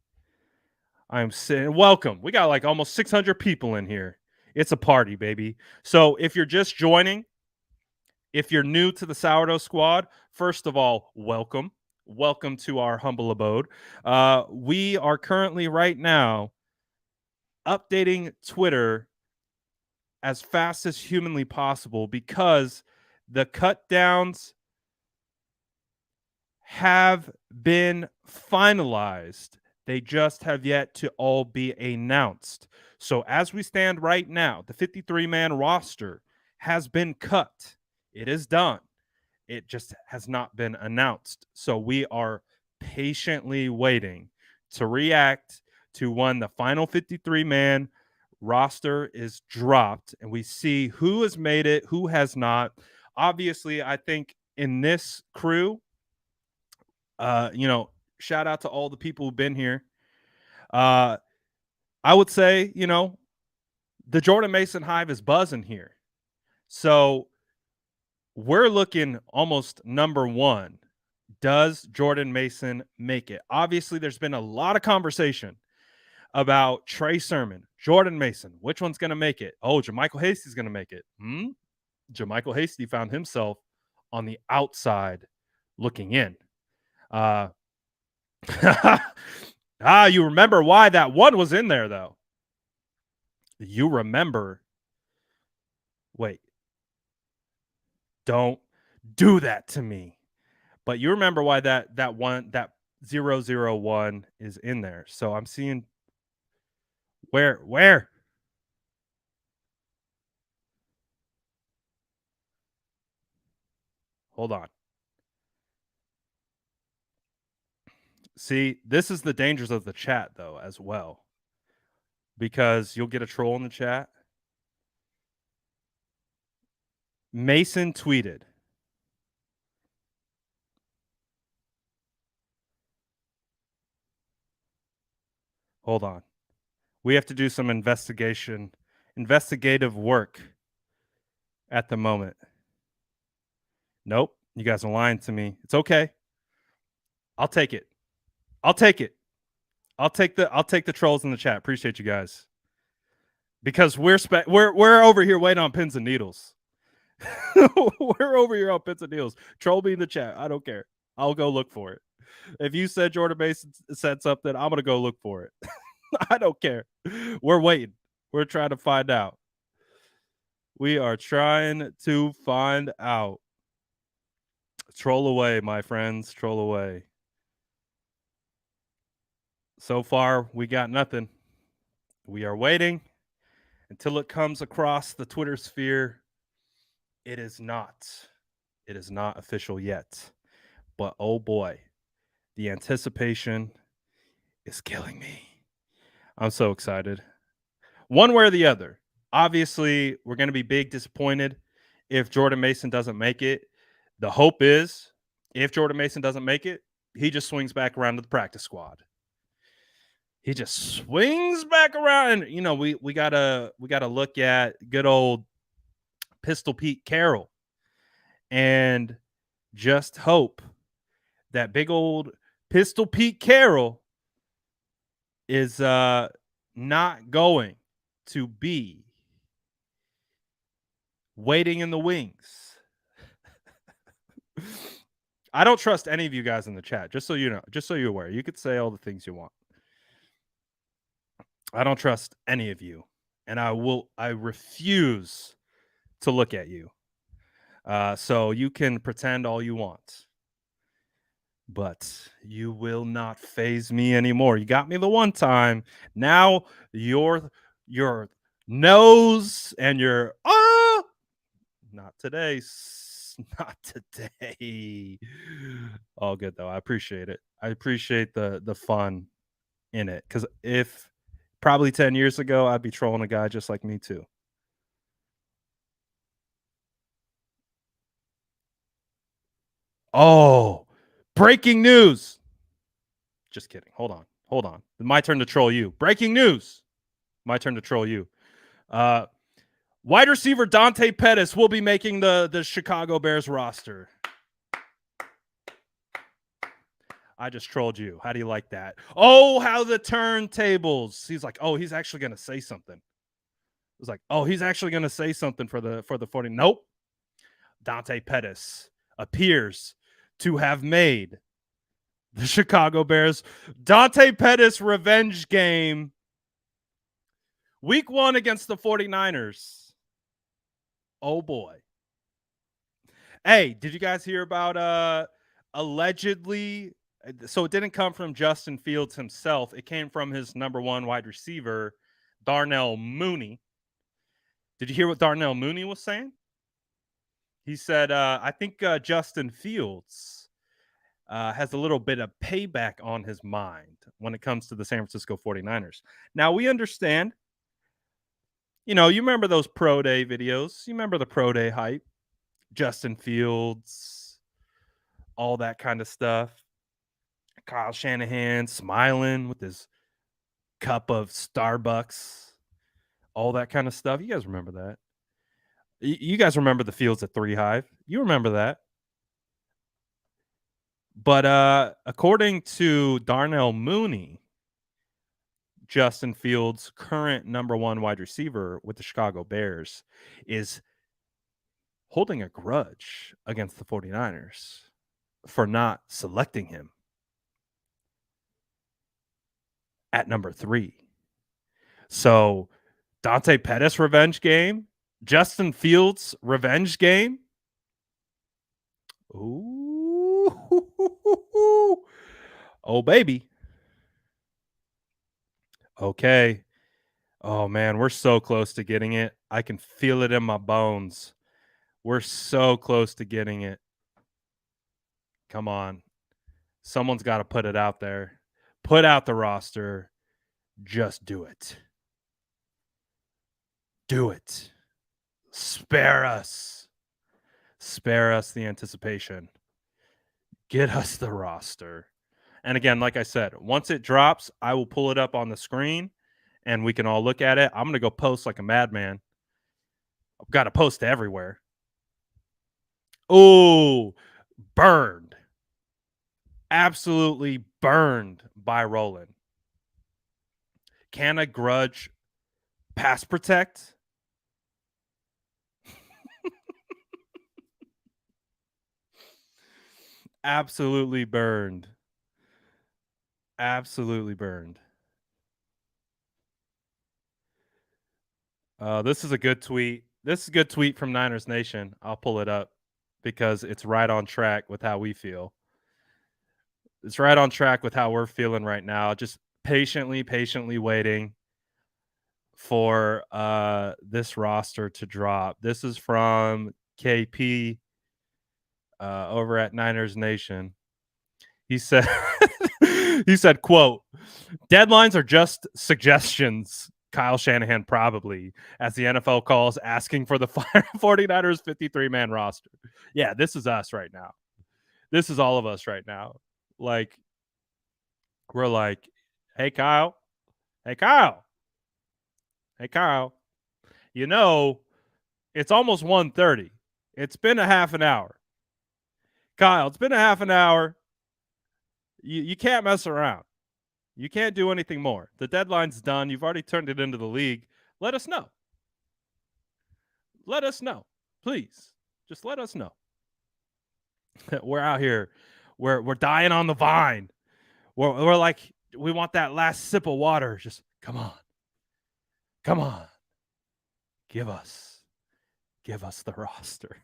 I am sitting. Welcome. We got like almost 600 people in here. It's a party, baby. So if you're just joining, if you're new to the Sourdough Squad, first of all, welcome. Welcome to our humble abode. We are currently right now updating Twitter as fast as humanly possible because the cut downs have been finalized. They just have yet to all be announced. So as we stand right now, the 53-man roster has been cut. It is done. It just has not been announced. So we are patiently waiting to react to when the final 53-man roster is dropped and we see who has made it, who has not. Obviously, I think in this crew, shout out to all the people who've been here. I would say, the Jordan Mason hive is buzzing here. So we're looking almost number one. Does Jordan Mason make it? Obviously, there's been a lot of conversation about Trey Sermon, Jordan Mason. Which one's going to make it? Oh, JaMychal Hasty's going to make it. JaMychal Hasty found himself on the outside looking in. You remember why that one was in there, though. You remember. Wait. Don't do that to me. But you remember why that 001 is in there. So I'm seeing where? Hold on. See, this is the dangers of the chat, though, as well. Because you'll get a troll in the chat. Mason tweeted. Hold on. We have to do some investigative work at the moment. Nope. You guys are lying to me. It's okay. I'll take it. I'll take the trolls in the chat. Appreciate you guys. Because we're over here waiting on pins and needles. We're over here on pins and needles. Troll me in the chat. I don't care. I'll go look for it. If you said Jordan Mason said something, I'm gonna go look for it. I don't care. We're waiting. We're trying to find out. We are trying to find out. Troll away, my friends. Troll away. So far, we got nothing. We are waiting until it comes across the Twitter sphere. It is not official yet. But oh boy, the anticipation is killing me. I'm so excited. One way or the other. Obviously, we're going to be big disappointed if Jordan Mason doesn't make it. The hope is if Jordan Mason doesn't make it, he just swings back around to the practice squad. He just swings back around, and we gotta look at good old Pistol Pete Carroll, and just hope that big old Pistol Pete Carroll is not going to be waiting in the wings. I don't trust any of you guys in the chat, just so you know, just so you're aware. You could say all the things you want. I don't trust any of you, and I refuse to look at you. So you can pretend all you want, but you will not faze me anymore. You got me the one time. Now your nose and your not today. Not today. All good though. I appreciate it. I appreciate the fun in it, because if probably 10 years ago, I'd be trolling a guy just like me too. Oh, breaking news. Just kidding. Hold on. My turn to troll you. Breaking news. My turn to troll you. Wide receiver Dante Pettis will be making the Chicago Bears roster. I just trolled you. How do you like that? Oh, how the turntables. He's like, oh, he's actually going to say something. It was like, oh, he's actually going to say something for the 40. Nope. Dante Pettis appears to have made the Chicago Bears Dante Pettis revenge game. Week 1 against the 49ers. Oh boy. Hey, did you guys hear about allegedly? So it didn't come from Justin Fields himself. It came from his number 1 wide receiver, Darnell Mooney. Did you hear what Darnell Mooney was saying? He said, I think Justin Fields has a little bit of payback on his mind when it comes to the San Francisco 49ers. Now, we understand. You remember those pro day videos. You remember the pro day hype. Justin Fields, all that kind of stuff. Kyle Shanahan smiling with his cup of Starbucks. All that kind of stuff. You guys remember that. You guys remember the Fields at 3 Hive. You remember that. But according to Darnell Mooney, Justin Fields' current number 1 wide receiver with the Chicago Bears is holding a grudge against the 49ers for not selecting him at number 3. So Dante Pettis revenge game, Justin Fields revenge game. Ooh. Oh, baby. Okay. Oh, man, we're so close to getting it. I can feel it in my bones. We're so close to getting it. Come on. Someone's got to put it out there. Put out the roster. Just do it. Do it. Spare us. Spare us the anticipation. Get us the roster. And again, like I said, once it drops, I will pull it up on the screen and we can all look at it. I'm going to go post like a madman. I've got to post everywhere. Oh, burned. Absolutely burned by Roland. Can a grudge pass protect? Absolutely burned. Absolutely burned. This is a good tweet. This is a good tweet from Niners Nation. I'll pull it up because it's right on track with how we feel. It's right on track with how we're feeling right now. Just patiently waiting for this roster to drop. This is from KP over at Niners Nation. He said, quote, deadlines are just suggestions. Kyle Shanahan probably, as the NFL calls, asking for the 49ers 53-man roster. Yeah, this is us right now. This is all of us right now. Like, we're like, hey, Kyle. Hey, Kyle. Hey, Kyle. You know, it's almost 1:30. It's been a half an hour. Kyle, it's been a half an hour. You can't mess around. You can't do anything more. The deadline's done. You've already turned it into the league. Let us know. Let us know. Please. Just let us know. We're out here. We're dying on the vine. We're like, we want that last sip of water. Just come on. Come on. Give us the roster.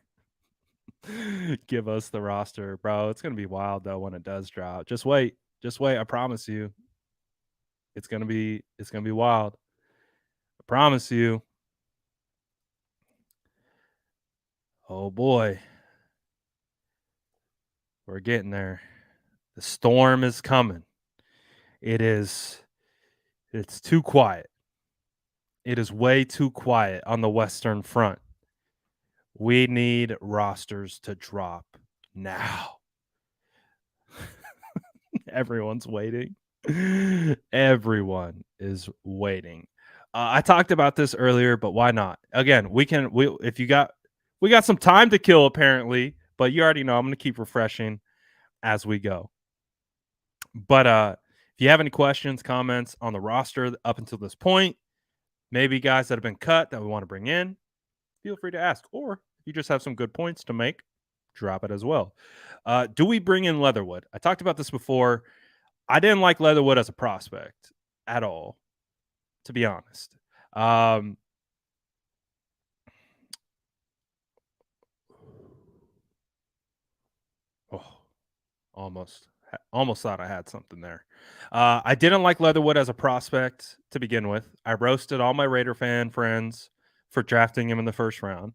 Give us the roster, bro. It's gonna be wild though when it does drop. Just wait. I promise you. It's gonna be wild. I promise you. Oh boy. We're getting there. The storm is coming. It's too quiet. It is way too quiet on the Western Front. We need rosters to drop now. Everyone's waiting. Everyone is waiting. I talked about this earlier, but why not? Again, we got some time to kill apparently, but you already know I'm going to keep refreshing as we go. But if you have any questions, comments on the roster up until this point, maybe guys that have been cut that we want to bring in, feel free to ask. Or if you just have some good points to make, drop it as well. Do we bring in Leatherwood? I talked about this before. I didn't like Leatherwood as a prospect at all, to be honest. Almost thought I had something there. I didn't like Leatherwood as a prospect to begin with. I roasted all my Raider fan friends for drafting him in the first round.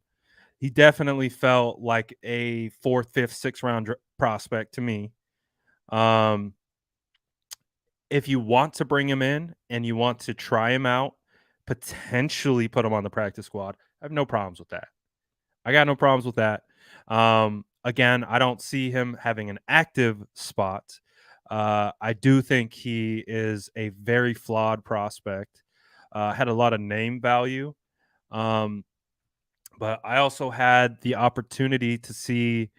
He definitely felt like a 4th, 5th, 6th round prospect to me. If you want to bring him in and you want to try him out, potentially put him on the practice squad, I have no problems with that. I got no problems with that. Again, I don't see him having an active spot. I do think he is a very flawed prospect. Had a lot of name value. But I also had the opportunity to see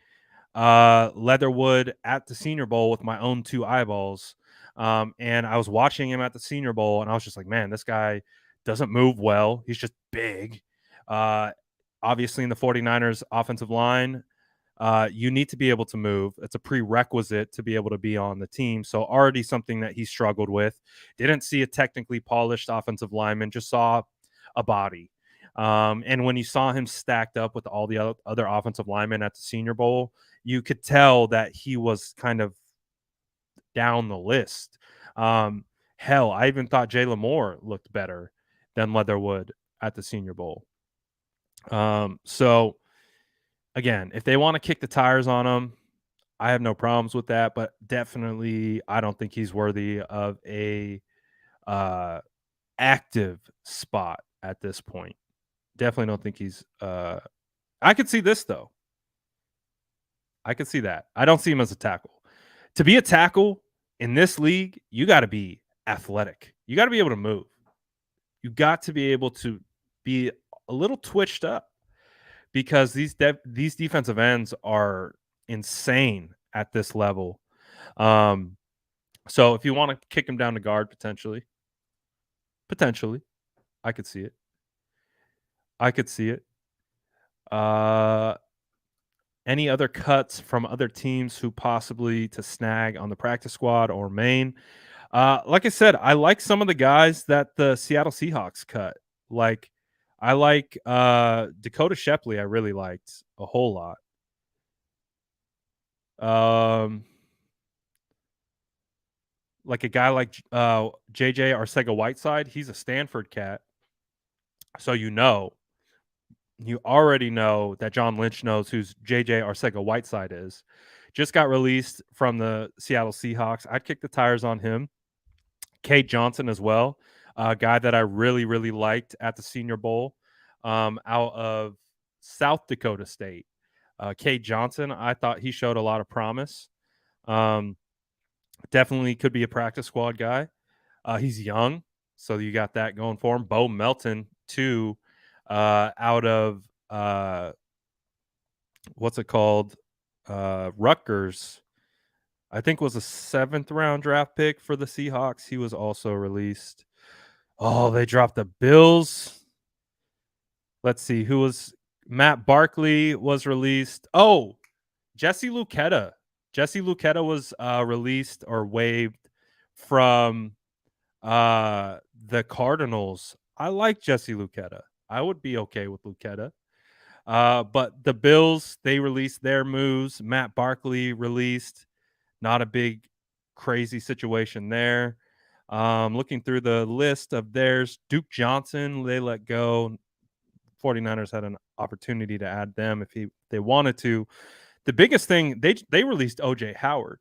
Leatherwood at the Senior Bowl with my own 2 eyeballs. And I was watching him at the Senior Bowl, and I was just like, man, this guy doesn't move well. He's just big. Obviously, in the 49ers offensive line, you need to be able to move. It's a prerequisite to be able to be on the team. So already something that he struggled with. Didn't see a technically polished offensive lineman, just saw a body. And when you saw him stacked up with all the other offensive linemen at the Senior Bowl, you could tell that he was kind of down the list. Hell, I even thought Jalen Moore looked better than Leatherwood at the Senior Bowl. So again, if they want to kick the tires on him, I have no problems with that, but definitely I don't think he's worthy of a active spot at this point. Definitely don't think he's I could see this though. I could see that. I don't see him as a tackle. To be a tackle in this league, you got to be athletic. You got to be able to move. You got to be able to be a little twitched up because these defensive ends are insane at this level. So if you want to kick him down to guard, potentially, I could see it. Any other cuts from other teams who possibly to snag on the practice squad or main? Like I said, I like some of the guys that the Seattle Seahawks cut. Like, I like Dakota Shepley. I really liked a whole lot. Like a guy like JJ Arcega-Whiteside. He's a Stanford cat, so you already know that John Lynch knows who JJ Arcega-Whiteside is. Just got released from the Seattle Seahawks. I'd kick the tires on him. Cade Johnson as well, a guy that I really, really liked at the Senior Bowl out of South Dakota State. Cade Johnson, I thought he showed a lot of promise. Definitely could be a practice squad guy. He's young, so you got that going for him. Bo Melton, too, out of what's it called? Rutgers. I think was a 7th round draft pick for the Seahawks. He was also released. Oh, they dropped the Bills. Let's see who was Matt Barkley was released. Oh, Jesse Luketa. Jesse Luketa was released or waived from the Cardinals. I like Jesse Luketa. I would be okay with Luketa. But the Bills, they released their moves. Matt Barkley released. Not a big, crazy situation there. Looking through the list of theirs, Duke Johnson, they let go. 49ers had an opportunity to add them if they wanted to. The biggest thing, they released O.J. Howard.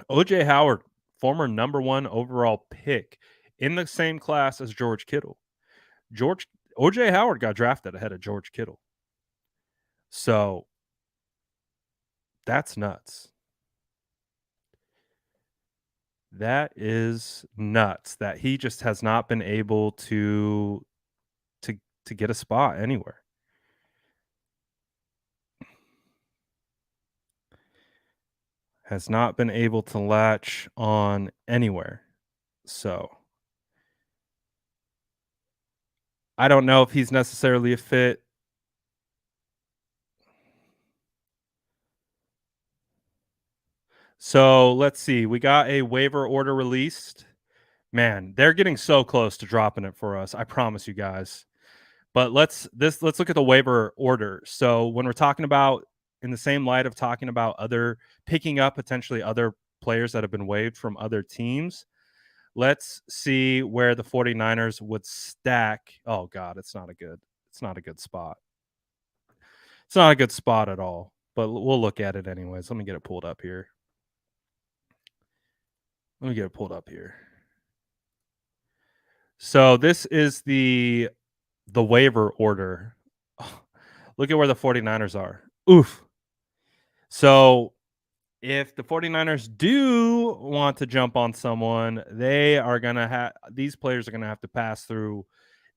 O.J. Howard, former number 1 overall pick in the same class as George Kittle. O.J. Howard got drafted ahead of George Kittle. So that's nuts. That is nuts that he just has not been able to get a spot anywhere. Has not been able to latch on anywhere. So I don't know if he's necessarily a fit. So let's see. We got a waiver order released. Man, they're getting so close to dropping it for us. I promise you guys. But let's look at the waiver order. So when we're talking about in the same light of talking about picking up potentially other players that have been waived from other teams, let's see where the 49ers would stack. Oh God, it's not a good spot. It's not a good spot at all, but we'll look at it anyways. Let me get it pulled up here. So this is the waiver order. Look at where the 49ers are. Oof. So if the 49ers do want to jump on someone, they are going to have these players are going to have to pass through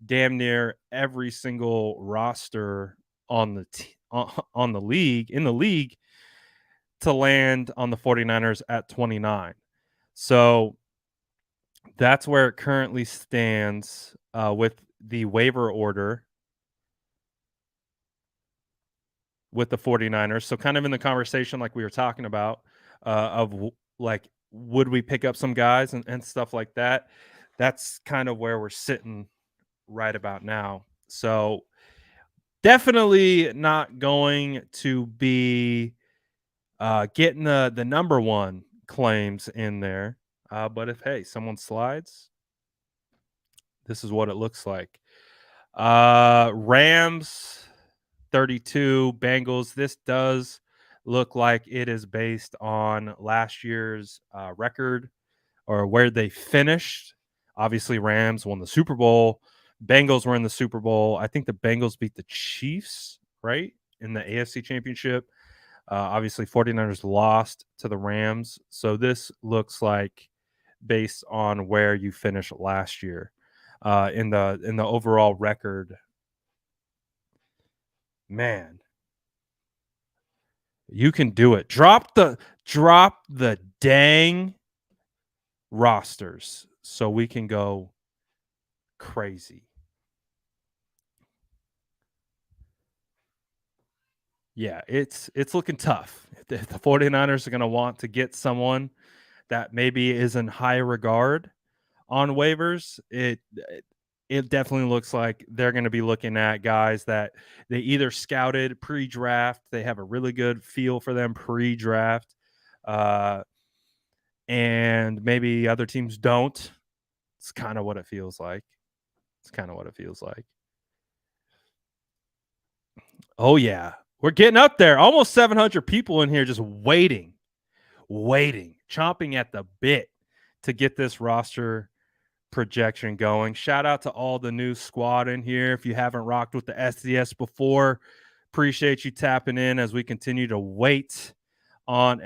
damn near every single roster on the league to land on the 49ers at 29. So that's where it currently stands with the waiver order with the 49ers. So kind of in the conversation like we were talking about like, would we pick up some guys and stuff like that? That's kind of where we're sitting right about now. So definitely not going to be getting the number 1 claims in there. But if someone slides, this is what it looks like. Rams 32, Bengals. This does look like it is based on last year's record or where they finished. Obviously, Rams won the Super Bowl. Bengals were in the Super Bowl. I think the Bengals beat the Chiefs, right, in the AFC Championship. Obviously, 49ers lost to the Rams. So this looks like based on where you finished last year in the overall record. Man, you can do it. Drop the dang rosters so we can go crazy. Yeah, it's looking tough. If the 49ers are going to want to get someone that maybe is in high regard on waivers, it definitely looks like they're going to be looking at guys that they either scouted pre-draft, they have a really good feel for them pre-draft, and maybe other teams don't. It's kind of what it feels like. Oh, yeah. We're getting up there. Almost 700 people in here just waiting, chomping at the bit to get this roster projection going. Shout out to all the new squad in here. If you haven't rocked with the SDS before, appreciate you tapping in as we continue to wait on,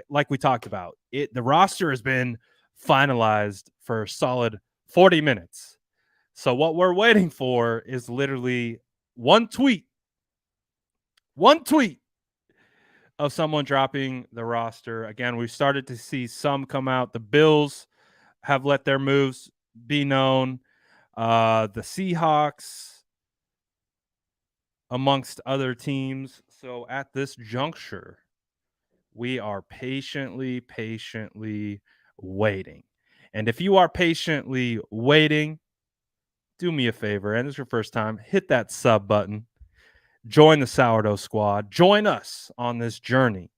like we talked about, the roster has been finalized for a solid 40 minutes. So what we're waiting for is literally one tweet of someone dropping the roster. Again, we've started to see some come out. The Bills have let their moves be known. The Seahawks, amongst other teams. So at this juncture, we are patiently waiting. And if you are patiently waiting, do me a favor, and it's your first time, hit that sub button. Join the Sourdough Squad. Join us on this journey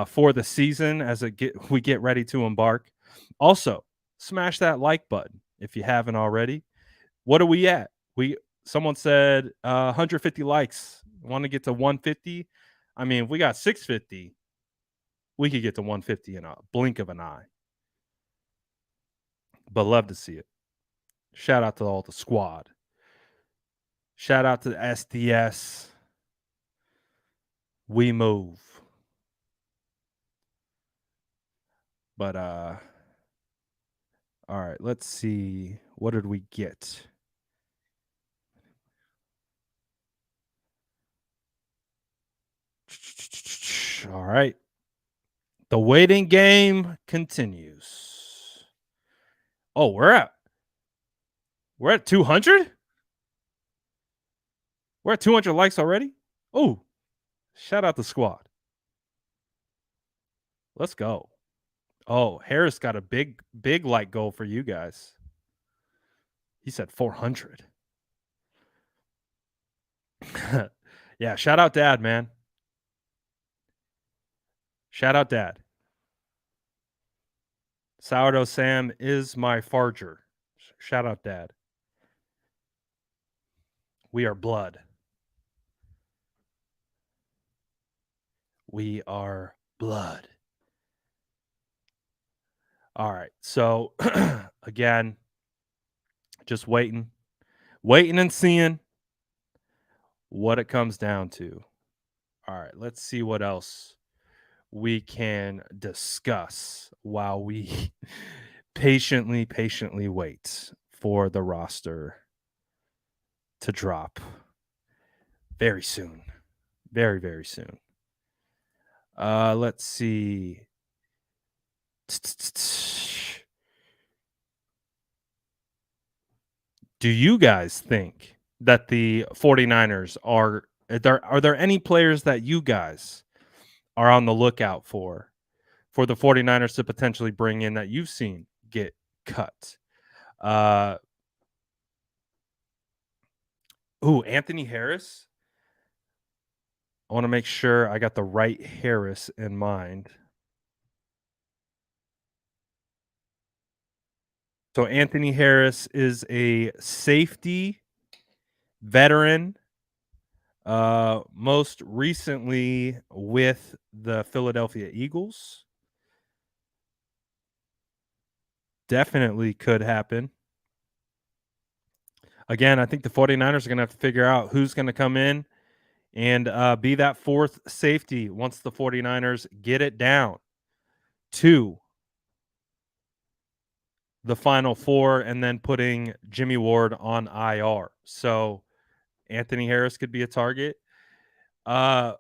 for the season as we get ready to embark. Also, smash that like button if you haven't already. What are we at? Someone said 150 likes. Want to get to 150? I mean, if we got 650, we could get to 150 in a blink of an eye. But love to see it. Shout out to all the squad. Shout out to the SDS. We move. But all right, let's see. What did we get? All right. The waiting game continues. Oh, we're at 200? We're at 200 likes already? Oh, shout out the squad. Let's go. Oh, Harris got a big like goal for you guys. He said 400. Yeah, shout out Dad, man. Shout out Dad. Sourdough Sam is my farger. Shout out Dad. We are blood. We are blood. All right. So, again, just waiting and seeing what it comes down to. All right. Let's see what else we can discuss while we patiently wait for the roster to drop very soon. Very, very soon. Let's see. Do you guys think that the 49ers are there any players that you guys are on the lookout for the 49ers to potentially bring in that you've seen get cut? Anthony Harris. I want to make sure I got the right Harris in mind. So Anthony Harris is a safety veteran, most recently with the Philadelphia Eagles. Definitely could happen. Again, I think the 49ers are going to have to figure out who's going to come in and be that fourth safety once the 49ers get it down to the final four and then putting Jimmy Ward on IR. So Anthony Harris could be a target. Tart,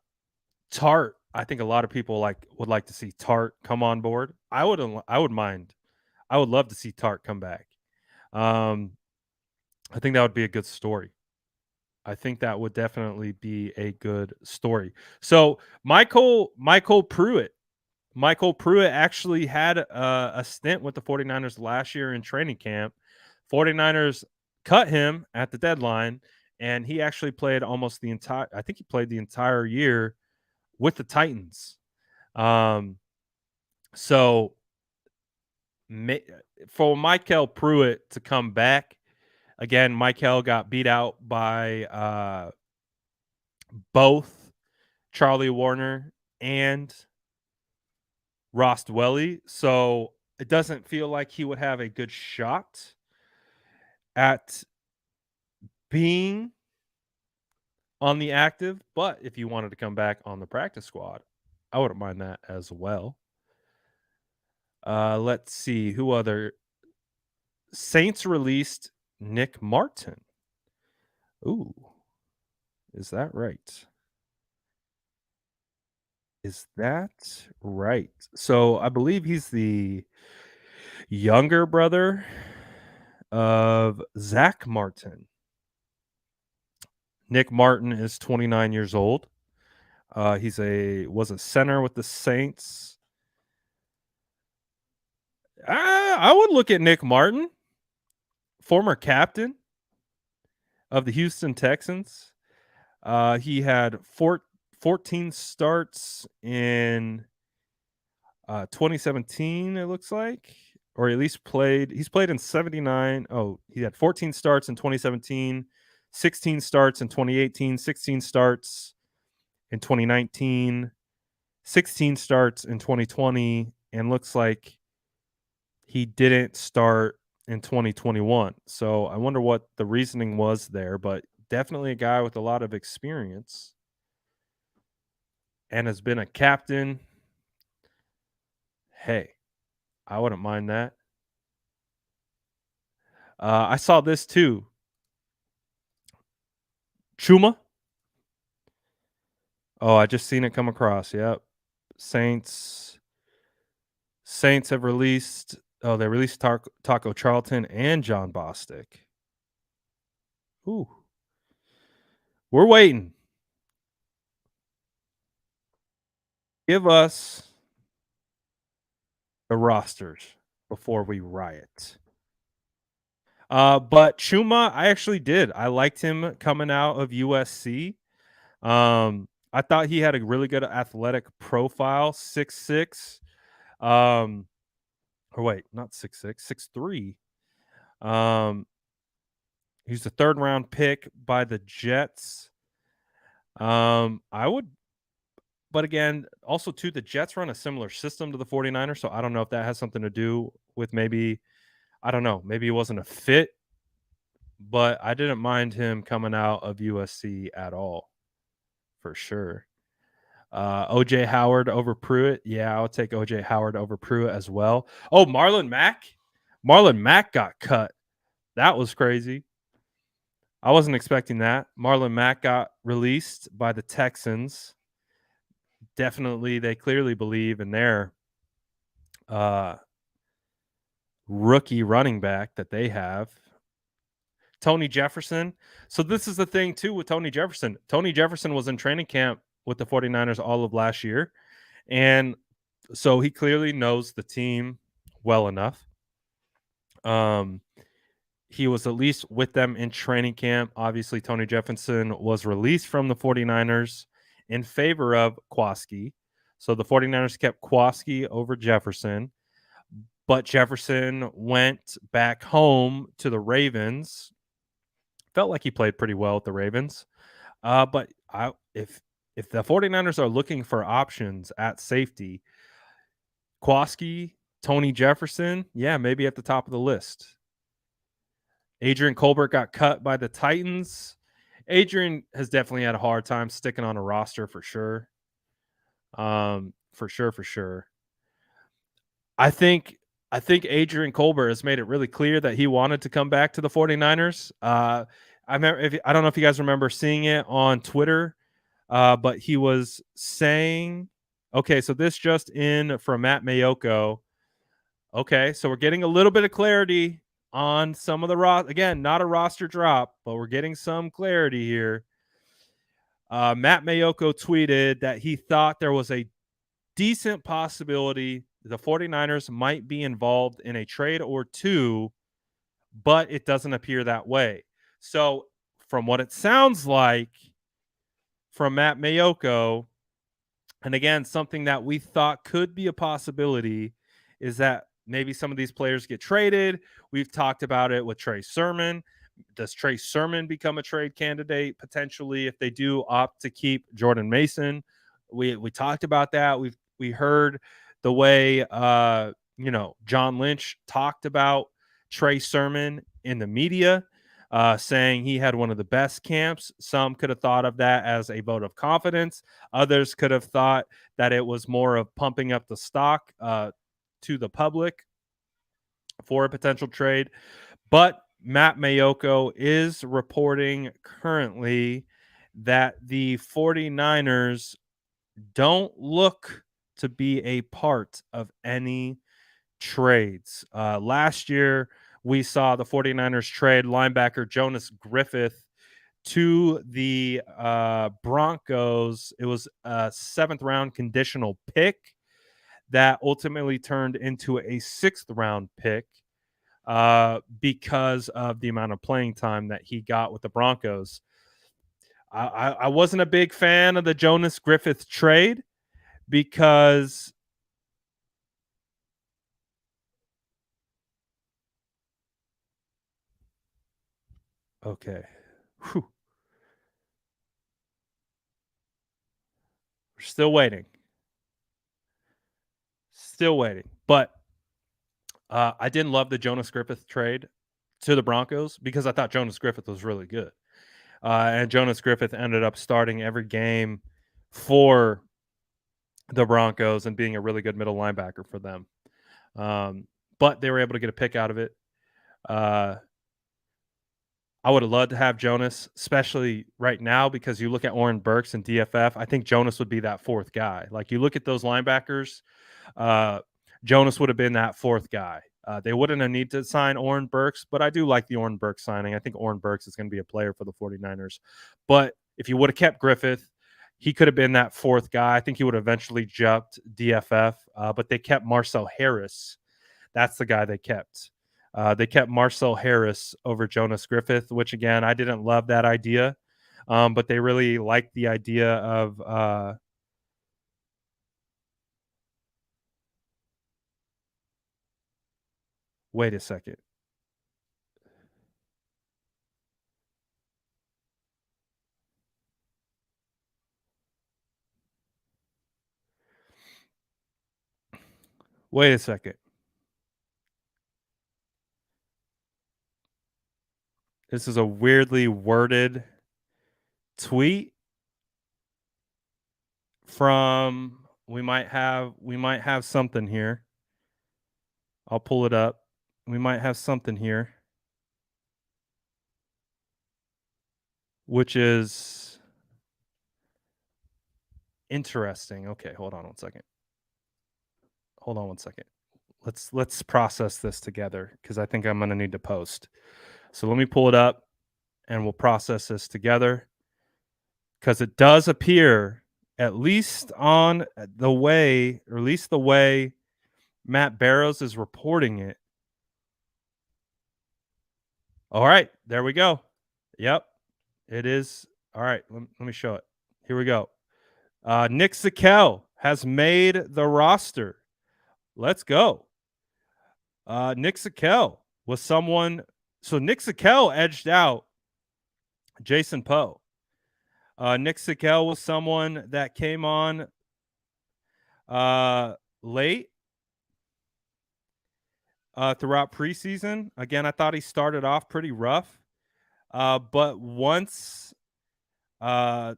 I think a lot of people would like to see Tart come on board. I would mind. I would love to see Tart come back. I think that would be a good story. I think that would definitely be a good story. So Michael Pruitt actually had a stint with the 49ers last year in training camp. 49ers cut him at the deadline, and he actually played almost the entire year with the Titans. So for Michael Pruitt to come back, again, Michael got beat out by both Charlie Warner and Ross Dwelly, so it doesn't feel like he would have a good shot at being on the active. But if you wanted to come back on the practice squad, I wouldn't mind that as well. Let's see who other Saints released Nick Martin. Ooh, is that right? Is that right? So I believe he's the younger brother of Zach Martin. Nick Martin is 29 years old. Was a center with the Saints. I would look at Nick Martin, former captain of the Houston Texans. He had 14 starts in 2017, it looks like, or at least he's played in 79. Oh, he had 14 starts in 2017, 16 starts in 2018, 16 starts in 2019, 16 starts in 2020, and looks like he didn't start in 2021. So I wonder what the reasoning was there, but definitely a guy with a lot of experience and has been a captain. Hey, I wouldn't mind that. I saw this too. Chuma. Oh, I just seen it come across. Yep. Saints have released. Oh, they released Taco Charlton and John Bostic. Ooh. We're waiting. Give us the rosters before we riot. But Chuma, I actually did. I liked him coming out of USC. I thought he had a really good athletic profile, 6'6". Or wait, not 6'6", 6'3". He's the 3rd round pick by the Jets. I would, but again, also too, the Jets run a similar system to the 49ers, so I don't know if that has something to do with maybe, I don't know, maybe he wasn't a fit, but I didn't mind him coming out of USC at all, for sure. OJ Howard over Pruitt. Yeah, I'll take OJ Howard over Pruitt as well. Oh, Marlon Mack. Marlon Mack got cut. That was crazy. I wasn't expecting that. Marlon Mack got released by the Texans. Definitely, they clearly believe in their rookie running back that they have. Tony Jefferson. So this is the thing, too, with Tony Jefferson. Tony Jefferson was in training camp with the 49ers all of last year. And so he clearly knows the team well enough. He was at least with them in training camp. Obviously, Tony Jefferson was released from the 49ers in favor of Kwaski. So the 49ers kept Kwaski over Jefferson. But Jefferson went back home to the Ravens. Felt like he played pretty well with the Ravens. But if the 49ers are looking for options at safety, Kwaski, Tony Jefferson, yeah, maybe at the top of the list. Adrian Colbert got cut by the Titans. Adrian has definitely had a hard time sticking on a roster for sure. For sure. I think Adrian Colbert has made it really clear that he wanted to come back to the 49ers. I don't know if you guys remember seeing it on Twitter, but he was saying, okay, so this just in from Matt Mayoko. Okay, so we're getting a little bit of clarity on some of the again, not a roster drop, but we're getting some clarity here. Matt Mayoko tweeted that he thought there was a decent possibility the 49ers might be involved in a trade or two, but it doesn't appear that way. So from what it sounds like from Matt Mayoko, and again, something that we thought could be a possibility is that maybe some of these players get traded. We've talked about it with Trey Sermon. Does Trey Sermon become a trade candidate potentially if they do opt to keep Jordan Mason? We talked about that. We heard the way John Lynch talked about Trey Sermon in the media. saying he had one of the best camps. Some could have thought of that as a vote of confidence. Others could have thought that it was more of pumping up the stock to the public for a potential trade. But Matt Mayoko is reporting currently that the 49ers don't look to be a part of any trades. Last year, we saw the 49ers trade linebacker Jonas Griffith to the Broncos. It was a 7th round conditional pick that ultimately turned into a 6th round pick because of the amount of playing time that he got with the Broncos. I wasn't a big fan of the Jonas Griffith trade because okay. Whew. We're still waiting. Still waiting. But I didn't love the Jonas Griffith trade to the Broncos because I thought Jonas Griffith was really good. And Jonas Griffith ended up starting every game for the Broncos and being a really good middle linebacker for them. But they were able to get a pick out of it. I would have loved to have Jonas, especially right now, because you look at Oren Burks and DFF. I think Jonas would be that 4th guy. Like you look at those linebackers, Jonas would have been that 4th guy. They wouldn't have needed to sign Oren Burks, but I do like the Oren Burks signing. I think Oren Burks is going to be a player for the 49ers. But if you would have kept Griffith, he could have been that 4th guy. I think he would have eventually jumped DFF, but they kept Marcel Harris. That's the guy they kept. They kept Marcel Harris over Jonas Griffith, which, again, I didn't love that idea. But they really liked the idea of wait a second. Wait a second. This is a weirdly worded tweet from we might have something here. I'll pull it up. We might have something here, which is interesting. Okay, hold on one second. Let's process this together because I think I'm going to need to post. So let me pull it up and we'll process this together because it does appear, at least on the way, or at least the way Matt Barrows is reporting it. All right, there we go. Yep, it is. All right, let me show it. Here we go. Nick Zakel has made the roster. Let's go. Nick Zakel was someone. So Nick Zakel edged out Jason Poe. Nick Zakel was someone that came on late throughout preseason. Again, I thought he started off pretty rough. But once, training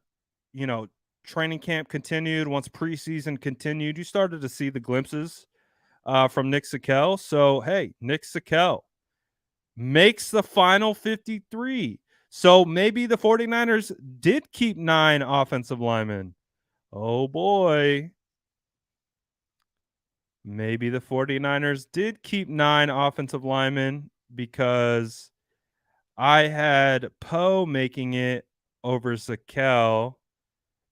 camp continued, once preseason continued, you started to see the glimpses from Nick Zakel. So, hey, Nick Zakel makes the final 53. So maybe the 49ers did keep 9 offensive linemen. Oh, boy. Maybe the 49ers did keep 9 offensive linemen because I had Poe making it over Zakel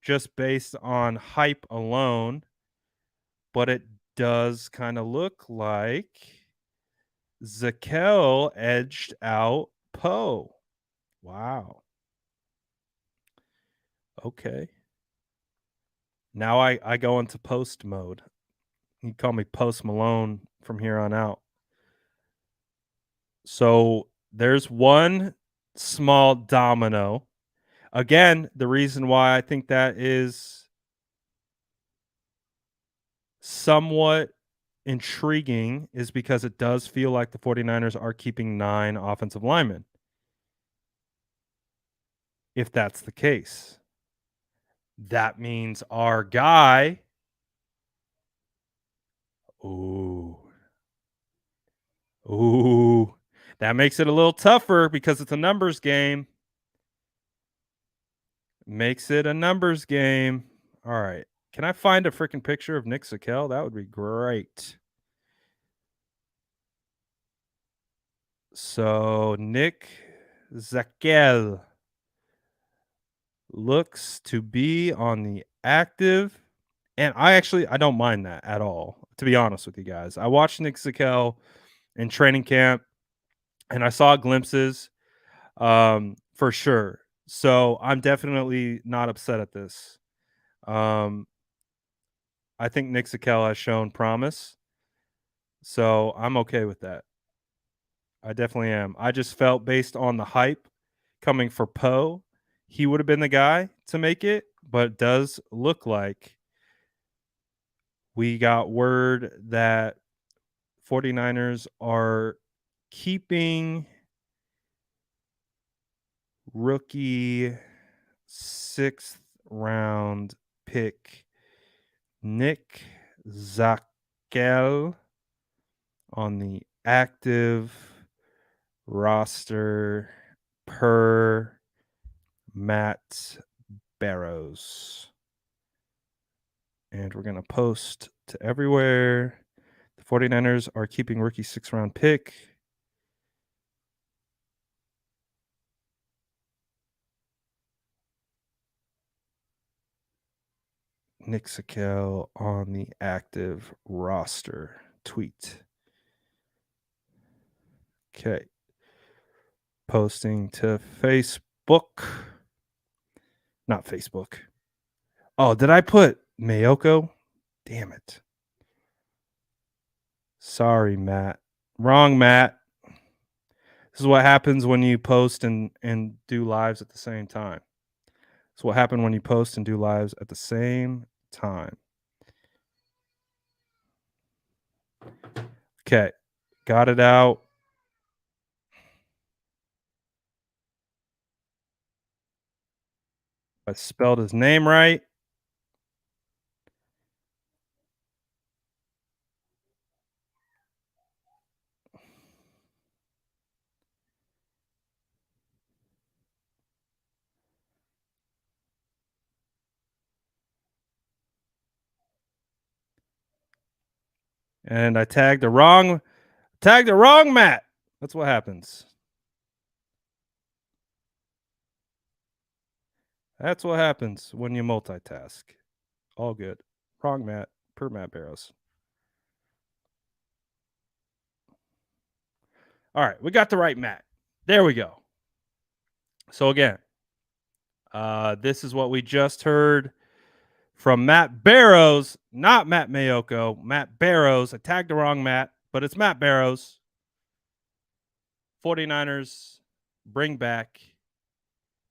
just based on hype alone. But it does kind of look like Zakel edged out Poe. Wow. Okay. Now I go into post mode. You can call me Post Malone from here on out. So there's one small domino. Again, the reason why I think that is somewhat intriguing is because it does feel like the 49ers are keeping 9 offensive linemen. if that's the case. That means our guy. Ooh. That makes it a little tougher because it's a numbers game. Makes it a numbers game. All right. Can I find a freaking picture of Nick Zakelj? That would be great. So Nick Zakelj looks to be on the active. And I don't mind that at all, to be honest with you guys. I watched Nick Zakelj in training camp and I saw glimpses for sure. So I'm definitely not upset at this. I think Nick Zakelj has shown promise. So I'm okay with that. I definitely am. I just felt based on the hype coming for Poe, he would have been the guy to make it, but it does look like we got word that 49ers are keeping rookie 6th round pick Nick Zakelj on the active roster per Matt Barrows. And we're going to post to everywhere. The 49ers are keeping rookie 6th round pick. Nick Zakelj on the active roster. Tweet. Okay. Posting to Facebook. Not Facebook. Oh, did I put Mayoko? Damn it. Sorry, Matt. Wrong, Matt. This is what happens when you post and do lives at the same time. This is what happened when you post and do lives at the same time. Okay. Got it out. I spelled his name right. And I tagged the wrong Matt. That's what happens. That's what happens when you multitask. All good. Wrong Matt per Matt Barrows. All right, we got the right Matt. There we go. So again, this is what we just heard from Matt Barrows, not Matt Mayoko. Matt Barrows. I tagged the wrong Matt, but it's Matt Barrows. 49ers bring back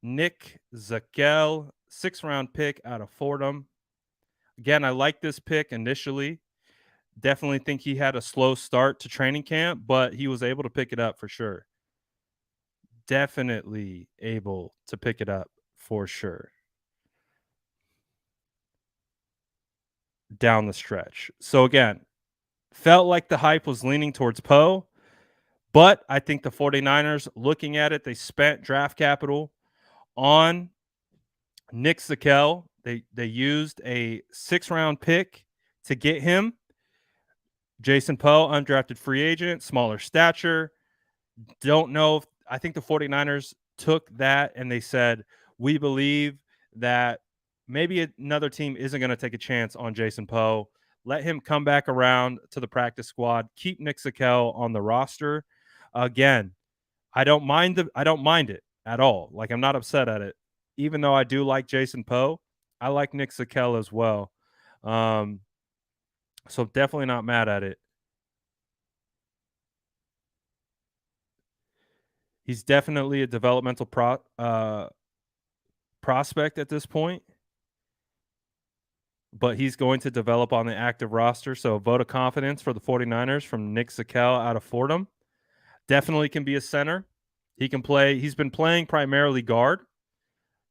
Nick Zakelj, 6th round pick out of Fordham. Again, I like this pick initially. Definitely think he had a slow start to training camp, but he was able to pick it up for sure. Definitely able to pick it up for sure. Down the stretch. So again, felt like the hype was leaning towards Poe, but I think the 49ers, looking at it, they spent draft capital on Nick Zakelj. They used a 6th round pick to get him. Jason Poe, undrafted free agent, smaller stature. Don't know. I think the 49ers took that and they said, we believe that maybe another team isn't going to take a chance on Jason Poe. Let him come back around to the practice squad. Keep Nick Zakelj on the roster. Again, I don't mind it at all. Like, I'm not upset at it. Even though I do like Jason Poe, I like Nick Zakelj as well. So definitely not mad at it. He's definitely a developmental prospect at this point, but he's going to develop on the active roster. So a vote of confidence for the 49ers from Nick Zakelj out of Fordham. Definitely can be a center. He can play. He's been playing primarily guard.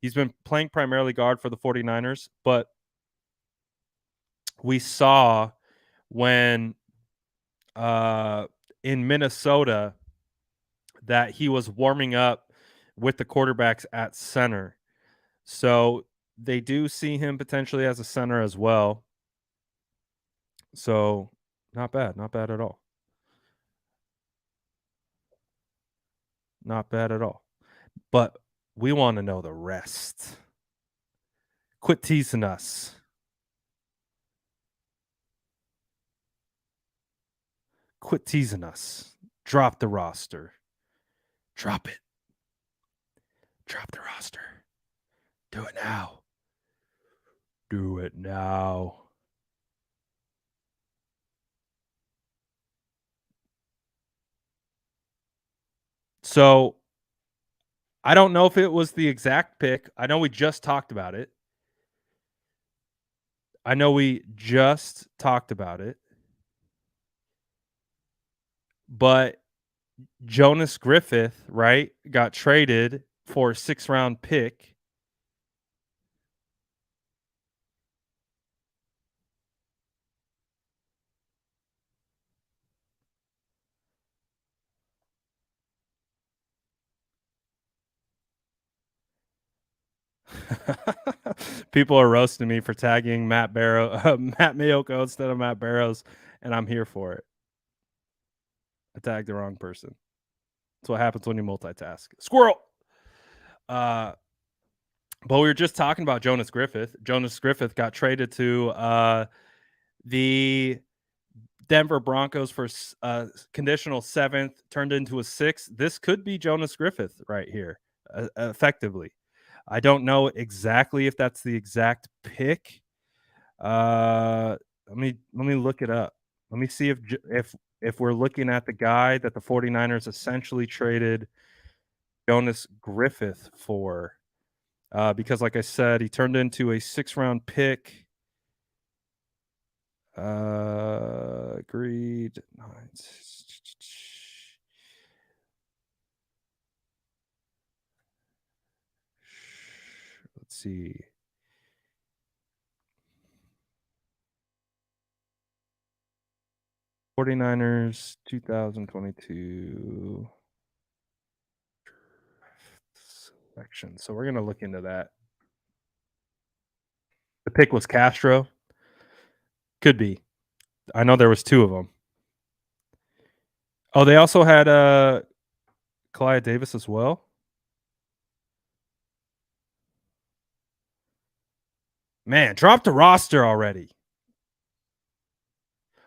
He's been playing primarily guard for the 49ers, but we saw when in Minnesota that he was warming up with the quarterbacks at center. So they do see him potentially as a center as well. So not bad at all. Not bad at all. But we want to know the rest. Quit teasing us. Quit teasing us. Drop the roster. Drop it. Drop the roster. Do it now. Do it now. So I don't know if it was the exact pick. I know we just talked about it. But Jonas Griffith, right, got traded for a 6th-round pick. People are roasting me for tagging Matt Mayoko instead of Matt Barrows, and I'm here for it. I tagged the wrong person. That's what happens when you multitask. Squirrel. But we were just talking about Jonas Griffith. Jonas Griffith got traded to the Denver Broncos for conditional 7th, turned into a 6th. This could be Jonas Griffith right here, effectively. I don't know exactly if that's the exact pick. Let me look it up. Let me see if we're looking at the guy that the 49ers essentially traded Jonas Griffith for. Because like I said, he turned into a 6th-round pick. Agreed. Let's see. '49ers 2022 selection. So we're gonna look into that. The pick was Castro. Could be. I know there was 2 of them. Oh, they also had Clyde Davis as well. Man, drop the roster already.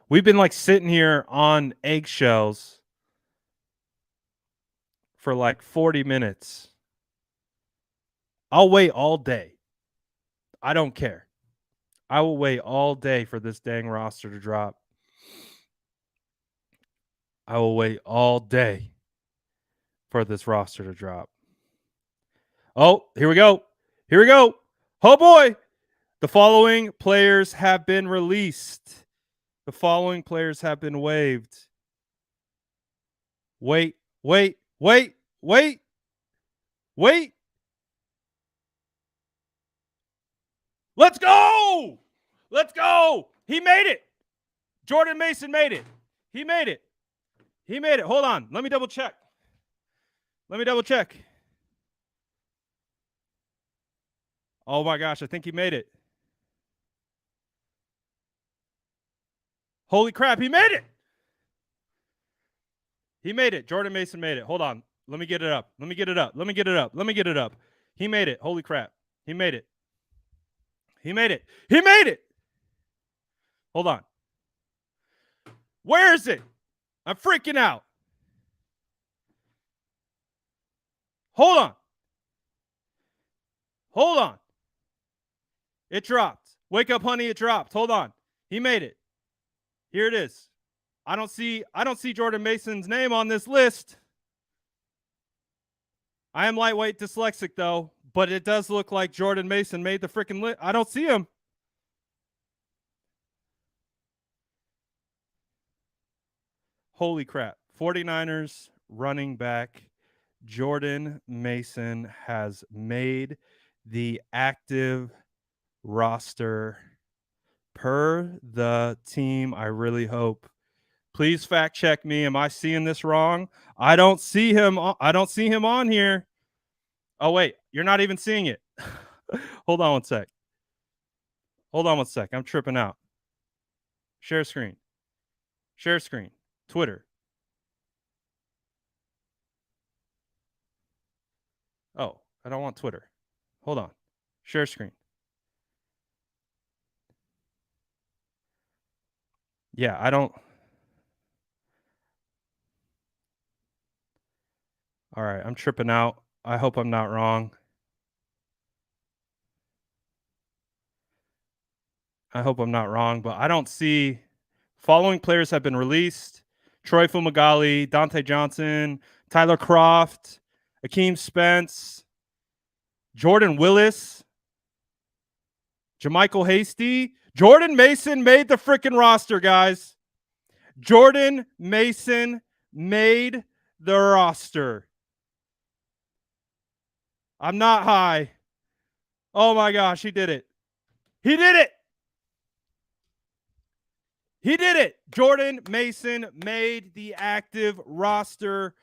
We've been like sitting here on eggshells for like 40 minutes. I'll wait all day. I don't care. I will wait all day for this dang roster to drop. I will wait all day for this roster to drop. Oh, here we go. Here we go. Oh boy. The following players have been released. The following players have been waived. Wait. Let's go. Let's go. He made it. Jordan Mason made it. He made it. He made it. Hold on. Let me double check. Oh my gosh, I think he made it. Holy crap, he made it. He made it. Jordan Mason made it. Hold on. Let me get it up. He made it. Holy crap. He made it. Hold on. Where is it? I'm freaking out. Hold on. It dropped. Wake up, honey. It dropped. Hold on. He made it. Here it is. I don't see Jordan Mason's name on this list. I am lightweight dyslexic though, but it does look like Jordan Mason made the freaking list. I don't see him. Holy crap. 49ers running back Jordan Mason has made the active roster per the team. I really hope. Please fact check me. Am I seeing this wrong? I don't see him. I don't see him on here. Oh, wait. You're not even seeing it. Hold on one sec. Hold on one sec. I'm tripping out. Share screen. Share screen. Twitter. Oh, I don't want Twitter. Hold on. Share screen. Yeah, I don't. All right, I'm tripping out. I hope I'm not wrong. I hope I'm not wrong, but I don't see. Following players have been released: Troy Fumagalli, Dante Johnson, Tyler Croft, Akeem Spence, Jordan Willis, Jermichael Hasty. Jordan Mason made the freaking roster, guys. Jordan Mason made the roster. I'm not high. Oh my gosh, he did it. He did it. He did it. Jordan Mason made the active roster.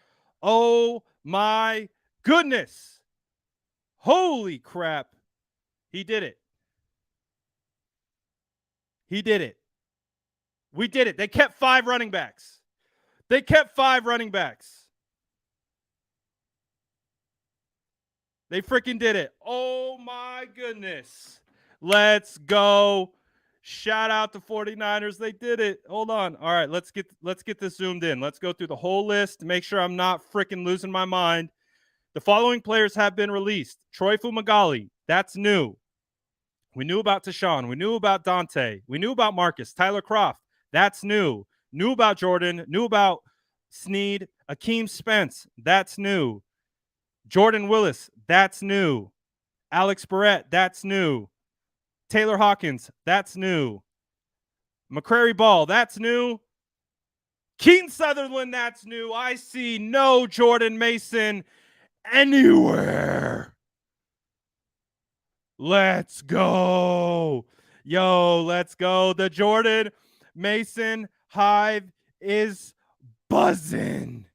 Oh my goodness. Holy crap. He did it. He did it. We did it. They kept 5 running backs. They kept 5 running backs. They freaking did it. Oh my goodness. Let's go. Shout out to 49ers. They did it. Hold on. All right, let's get this zoomed in. Let's go through the whole list to make sure I'm not freaking losing my mind. The following players have been released: Troy Fumagalli. That's new. We knew about Tashawn. We knew about Dante. We knew about Marcus. Tyler Croft. That's new. Knew about Jordan. Knew about Sneed. Akeem Spence. That's new. Jordan Willis. That's new. Alex Barrett. That's new. Taylor Hawkins. That's new. McCrary Ball. That's new. Keaton Sutherland. That's new. I see no Jordan Mason anywhere. Let's go. Yo, let's go. The Jordan Mason hive is buzzing.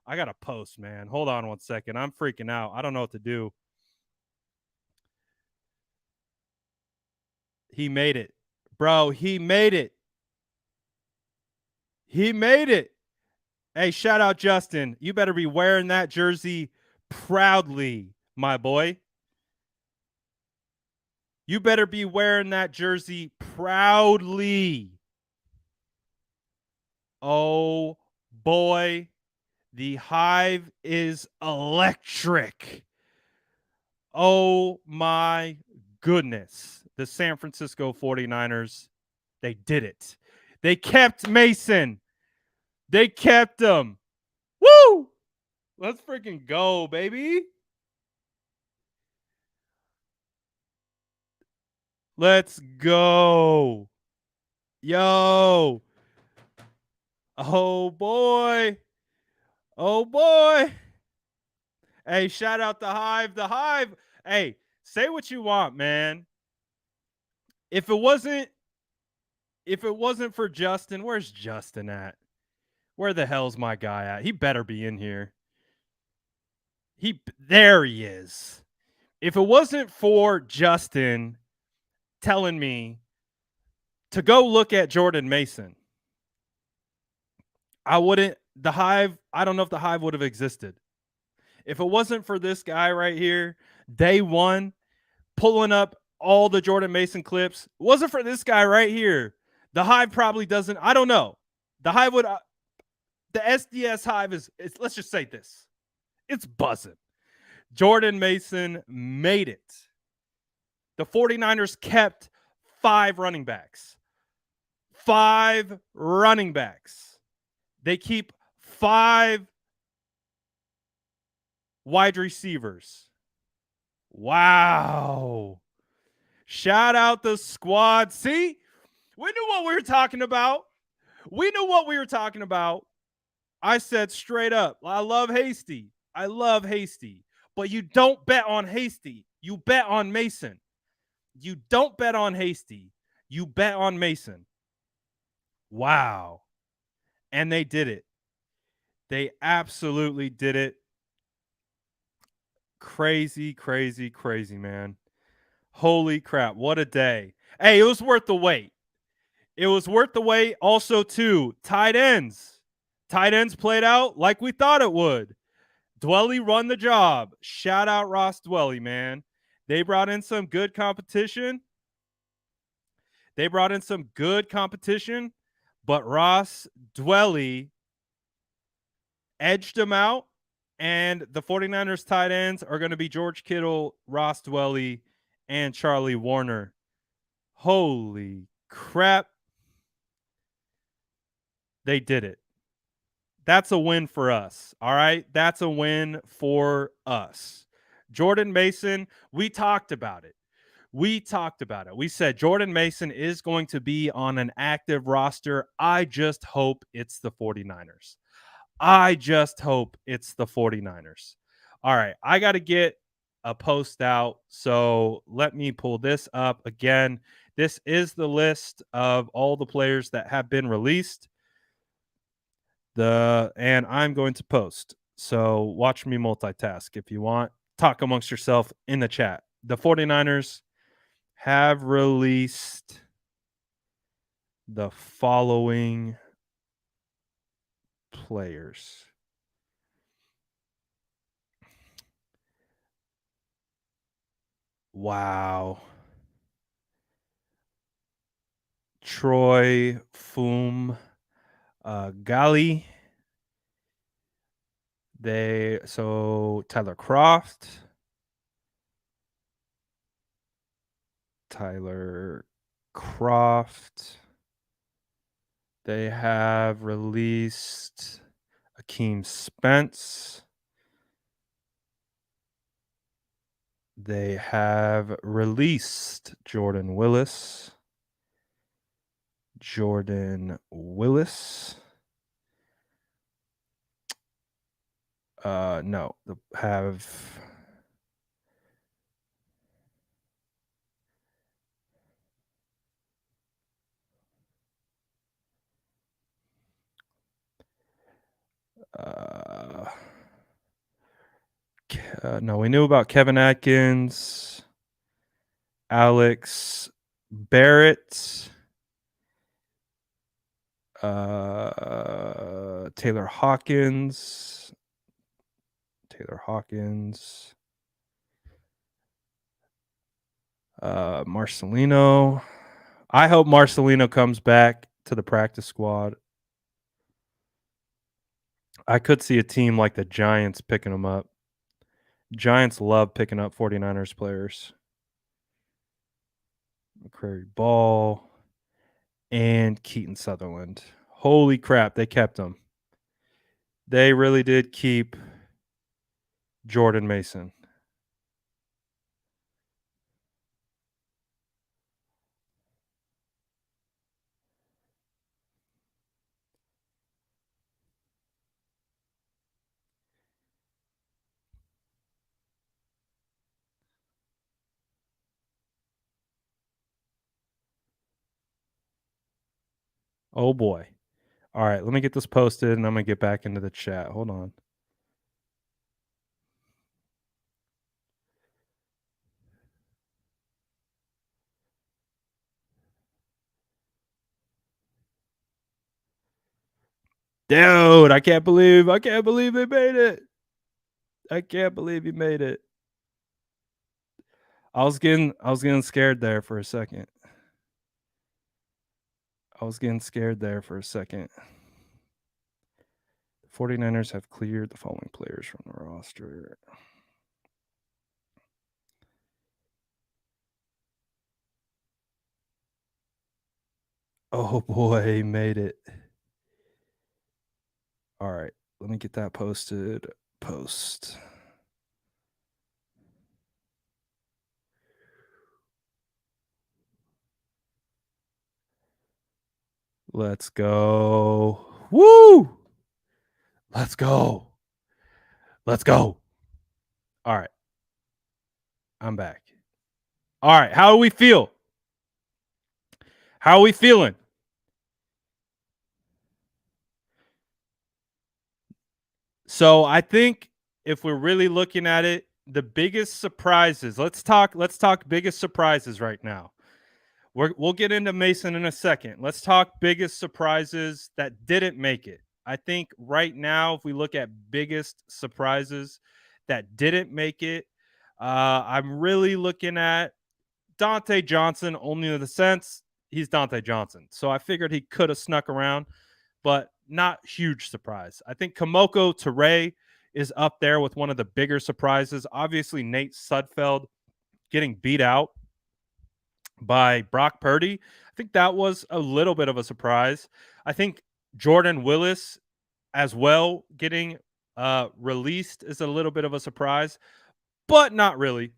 I got to post, man. Hold on one second. I'm freaking out. I don't know what to do. He made it. Bro, he made it. He made it. Hey, shout out Justin. You better be wearing that jersey proudly, my boy. You better be wearing that jersey proudly. Oh, boy. The hive is electric. Oh, my goodness. The San Francisco 49ers, they did it. They kept Mason. They kept him. Woo! Let's freaking go, baby. Let's go. Yo. Oh, boy. Oh, boy. Hey, shout out the Hive. The Hive. Hey, say what you want, man. If it wasn't for Justin, where's Justin at? Where the hell's my guy at? He better be in here. There he is. If it wasn't for Justin telling me to go look at Jordan Mason, I don't know if the Hive would have existed. If it wasn't for this guy right here, day one, pulling up all the Jordan Mason clips, it wasn't for this guy right here, the Hive probably doesn't. I don't know. The Hive would. The SDS Hive is. Let's just say this. It's buzzing. Jordan Mason made it. The 49ers kept 5 running backs. 5 running backs. They keep 5 wide receivers. Wow. Shout out the squad. See, we knew what we were talking about. I said straight up, I love Hasty. But you don't bet on Hasty You bet on Mason. You don't bet on Hasty. You bet on Mason. Wow. And they did it. They absolutely did it. Crazy, crazy, crazy, man. Holy crap. What a day. Hey, it was worth the wait. It was worth the wait. Also, too, tight ends. Tight ends played out like we thought it would. Dwelly run the job. Shout out Ross Dwelly, man. They brought in some good competition. But Ross Dwelly edged them out. And the 49ers tight ends are going to be George Kittle, Ross Dwelly, and Charlie Warner. Holy crap. They did it. That's a win for us. All right. That's a win for us. Jordan Mason, we talked about it. We said Jordan Mason is going to be on an active roster. I just hope it's the 49ers. All right. I got to get a post out. So let me pull this up again. This is the list of all the players that have been released. And I'm going to post. So watch me multitask if you want. Talk amongst yourself in the chat. The 49ers have released the following players. Wow. Troy Fum Gali. Tyler Croft. They have released Akeem Spence. They have released Jordan Willis. No, have no, we knew about Kevin Atkins, Alex Barrett, Taylor Hawkins, Marcelino. I hope Marcelino comes back to the practice squad. I could see a team like the Giants picking him up. Giants love picking up 49ers players. McCrary Ball and Keaton Sutherland. Holy crap, they kept him. They really did keep Jordan Mason. Oh boy. All right, let me get this posted and I'm going to get back into the chat. Hold on. Dude, I can't believe they made it. I can't believe he made it. I was getting scared there for a second. The 49ers have cleared the following players from the roster. Oh boy, he made it. All right, let me get that posted. Post. Let's go. Woo! Let's go. All right. I'm back. All right. How do we feel? How are we feeling? So I think if we're really looking at it, the biggest surprises. Let's talk biggest surprises right now. We'll get into Mason in a second. Let's talk biggest surprises that didn't make it. I think right now, if we look at biggest surprises that didn't make it, I'm really looking at Dante Johnson, only in the sense he's Dante Johnson. So I figured he could have snuck around, but not huge surprise. I think Kamoko Trey is up there with one of the bigger surprises. Obviously, Nate Sudfeld getting beat out by Brock Purdy. I think that was a little bit of a surprise. I think Jordan Willis as well getting released is a little bit of a surprise, but not really.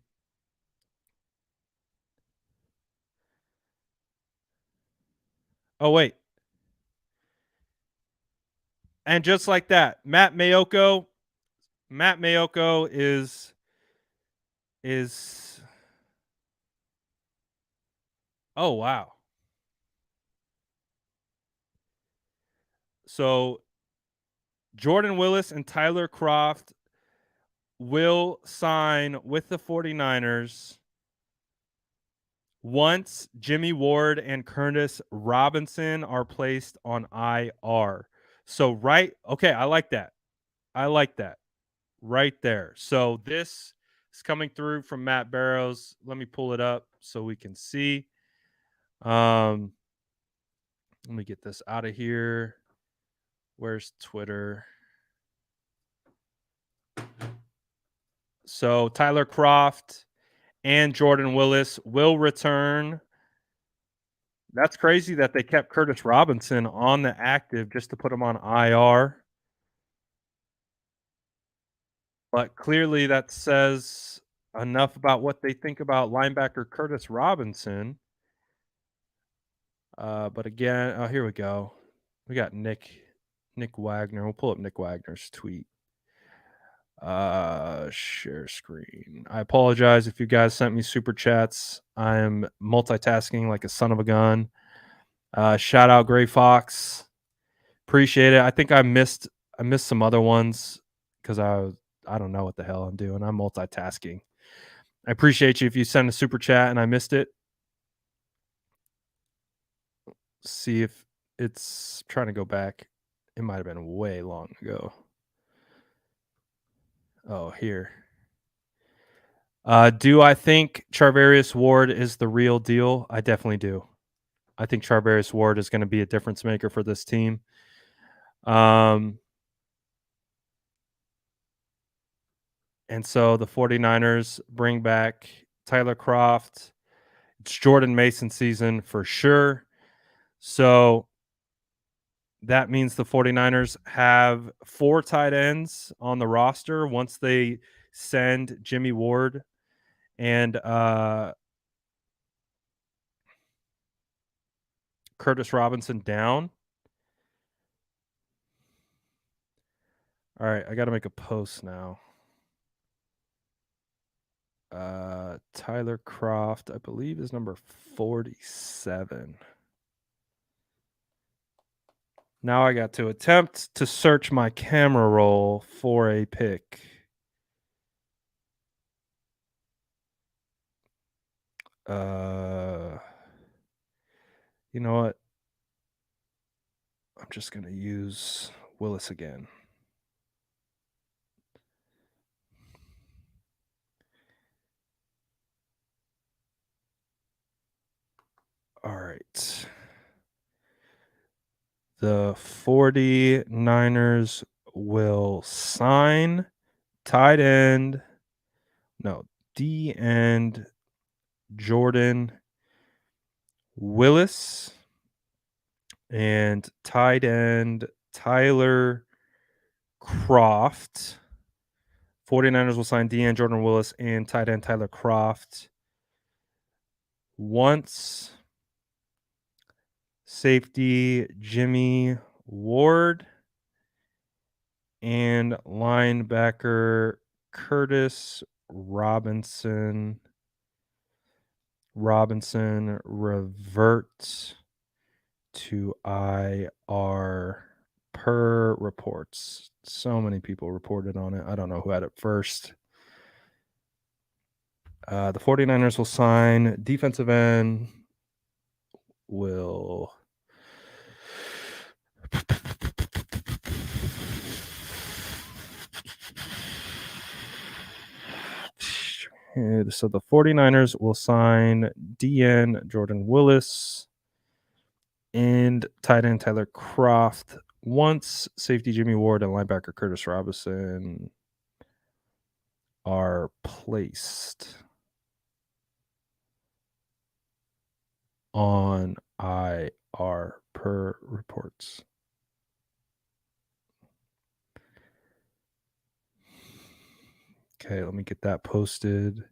Oh, wait. And just like that, Matt Mayoko is oh wow. So Jordan Willis and Tyler Kroft will sign with the 49ers once Jimmy Ward and Curtis Robinson are placed on IR. So okay, I like that. I like that. Right there. So this is coming through from Matt Barrows. Let me pull it up so we can see. Let me get this out of here. Where's Twitter? So Tyler Kroft and Jordan Willis will return. That's crazy that they kept Curtis Robinson on the active just to put him on IR. But clearly that says enough about what they think about linebacker Curtis Robinson. But again, oh, here we go. We got Nick Wagner. We'll pull up Nick Wagner's tweet. Share screen. I apologize if you guys sent me super chats. I am multitasking like a son of a gun. Shout out Gray Fox. Appreciate it. I think I missed some other ones because I don't know what the hell I'm doing. I'm multitasking. I appreciate you if you send a super chat and I missed it. See if it's trying to go back. It might have been way long ago. Oh, here. Do I think Charvarius Ward is the real deal? I definitely do. I think Charvarius Ward is going to be a difference maker for this team. And so the 49ers bring back Tyler Kroft. It's Jordan Mason season for sure. So that means the 49ers have 4 tight ends on the roster once they send Jimmy Ward and Curtis Robinson down. All right, I got to make a post now. Tyler Kroft, I believe, is number 47. Now I got to attempt to search my camera roll for a pick. You know what? I'm just going to use Willis again. All right. The 49ers will sign tight end, no, D end Jordan Willis and tight end Tyler Kroft. 49ers will sign D end Jordan Willis and tight end Tyler Kroft once safety Jimmy Ward and linebacker Curtis Robinson Robinson reverts to IR per reports. So many people reported on it. I don't know who had it first. The 49ers will sign defensive end. Will so the 49ers will sign DN Jordan Willis and tight end Tyler Kroft once safety Jimmy Ward and linebacker Curtis Robinson are placed on IR per reports. Okay, let me get that posted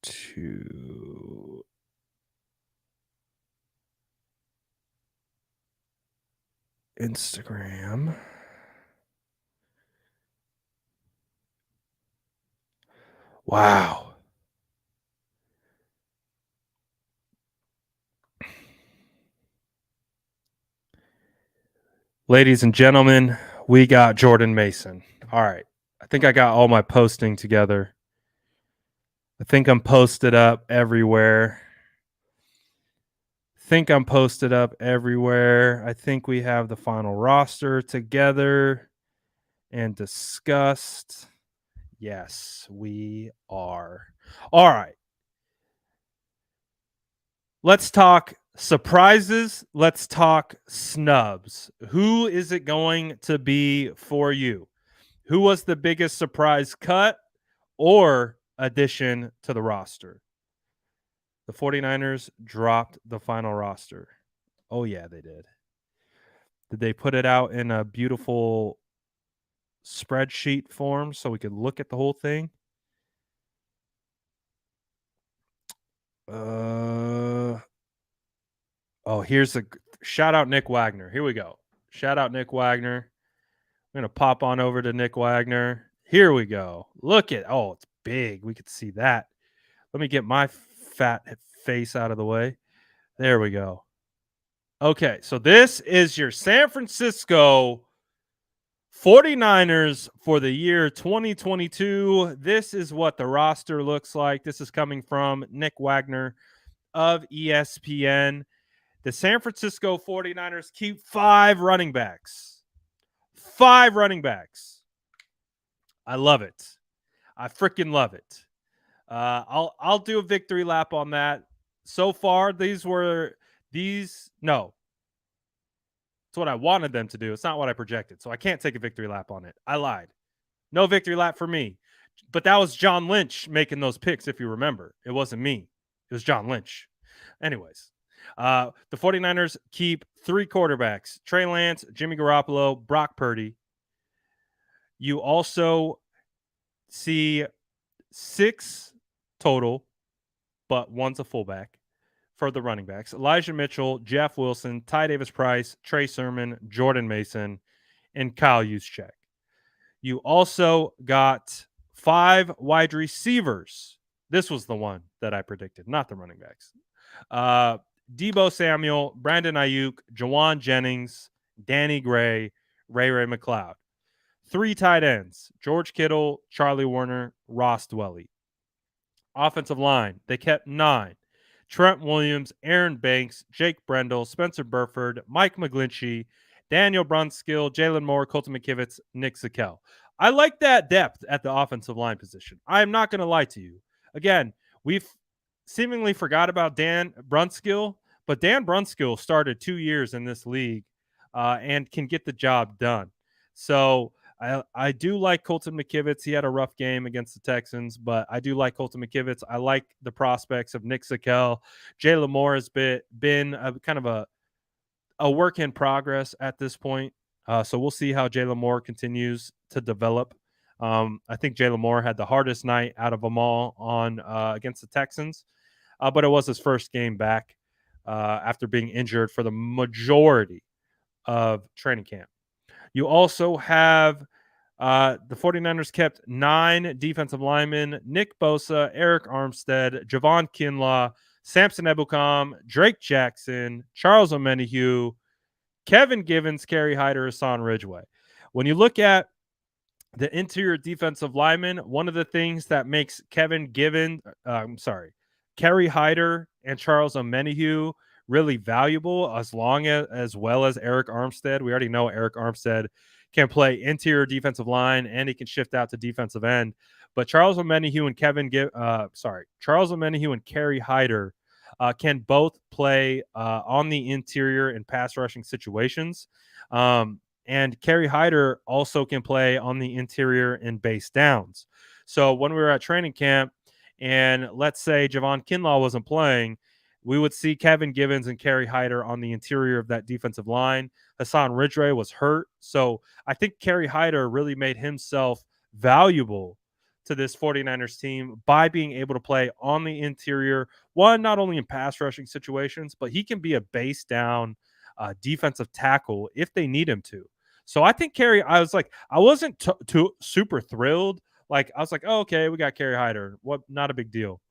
to Instagram. Wow. Ladies and gentlemen, we got Jordan Mason. All right. I think I got all my posting together. I think I'm posted up everywhere. I think we have the final roster together and discussed. Yes, we are. All right. Let's talk surprises. Let's talk snubs. Who is it going to be for you? Who was the biggest surprise cut or addition to the roster? The 49ers dropped the final roster. Oh, yeah, they did. Did they put it out in a beautiful spreadsheet form so we could look at the whole thing? Here's a shout out Nick Wagner. Here we go. Shout out Nick Wagner. I'm going to pop on over to Nick Wagner. Here we go. Look at, it's big. We could see that. Let me get my fat face out of the way. There we go. Okay, so this is your San Francisco 49ers for the year 2022. This is what the roster looks like. This is coming from Nick Wagner of ESPN. The San Francisco 49ers keep 5 running backs. 5 running backs. I love it. I freaking love it. I'll do a victory lap on that. So far, it's what I wanted them to do. It's not what I projected. So I can't take a victory lap on it. I lied. No victory lap for me. But that was John Lynch making those picks, if you remember. It wasn't me. It was John Lynch. Anyways, the 49ers keep 3 quarterbacks. Trey Lance, Jimmy Garoppolo, Brock Purdy. You also see 6 total, but one's a fullback for the running backs. Elijah Mitchell, Jeff Wilson, Ty Davis-Price, Trey Sermon, Jordan Mason, and Kyle Juszczyk. You also got 5 wide receivers. This was the one that I predicted, not the running backs. Deebo Samuel, Brandon Ayuk, Jawan Jennings, Danny Gray, Ray McLeod. 3 tight ends, George Kittle, Charlie Warner, Ross Dwelly. Offensive line, they kept 9. Trent Williams, Aaron Banks, Jake Brendel, Spencer Burford, Mike McGlinchey, Daniel Brunskill, Jalen Moore, Colton McKivitz, Nick Zakel. I like that depth at the offensive line position. I am not going to lie to you. Again, we've seemingly forgot about Dan Brunskill, but Dan Brunskill started 2 years in this league and can get the job done. So I do like Colton McKivitz. He had a rough game against the Texans, but I do like Colton McKivitz. I like the prospects of Nick Zakel. Jalen Moore has been a kind of a work in progress at this point. So we'll see how Jalen Moore continues to develop. I think Jalen Moore had the hardest night out of them all on against the Texans, but it was his first game back after being injured for the majority of training camp. You also have The 49ers kept 9 defensive linemen: Nick Bosa, Eric Armstead, Javon Kinlaw, Samson Ebukam, Drake Jackson, Charles Omenihu, Kevin Givens, Kerry Hyder, Hassan Ridgeway. When you look at the interior defensive lineman, one of the things that makes Kerry Hyder and Charles Omenihu really valuable, as well as Eric Armstead. We already know Eric Armstead can play interior defensive line and he can shift out to defensive end. But Charles Omenihu and Kerry Hyder can both play on the interior in pass rushing situations. And Kerry Hyder also can play on the interior in base downs. So when we were at training camp, and let's say Javon Kinlaw wasn't playing, we would see Kevin Givens and Kerry Hyder on the interior of that defensive line. Hassan Ridgeway was hurt. So I think Kerry Hyder really made himself valuable to this 49ers team by being able to play on the interior, not only in pass rushing situations, but he can be a base down defensive tackle if they need him to. So I think I wasn't too super thrilled. Like, I was like, oh, okay, we got Kerry Hyder. Not a big deal.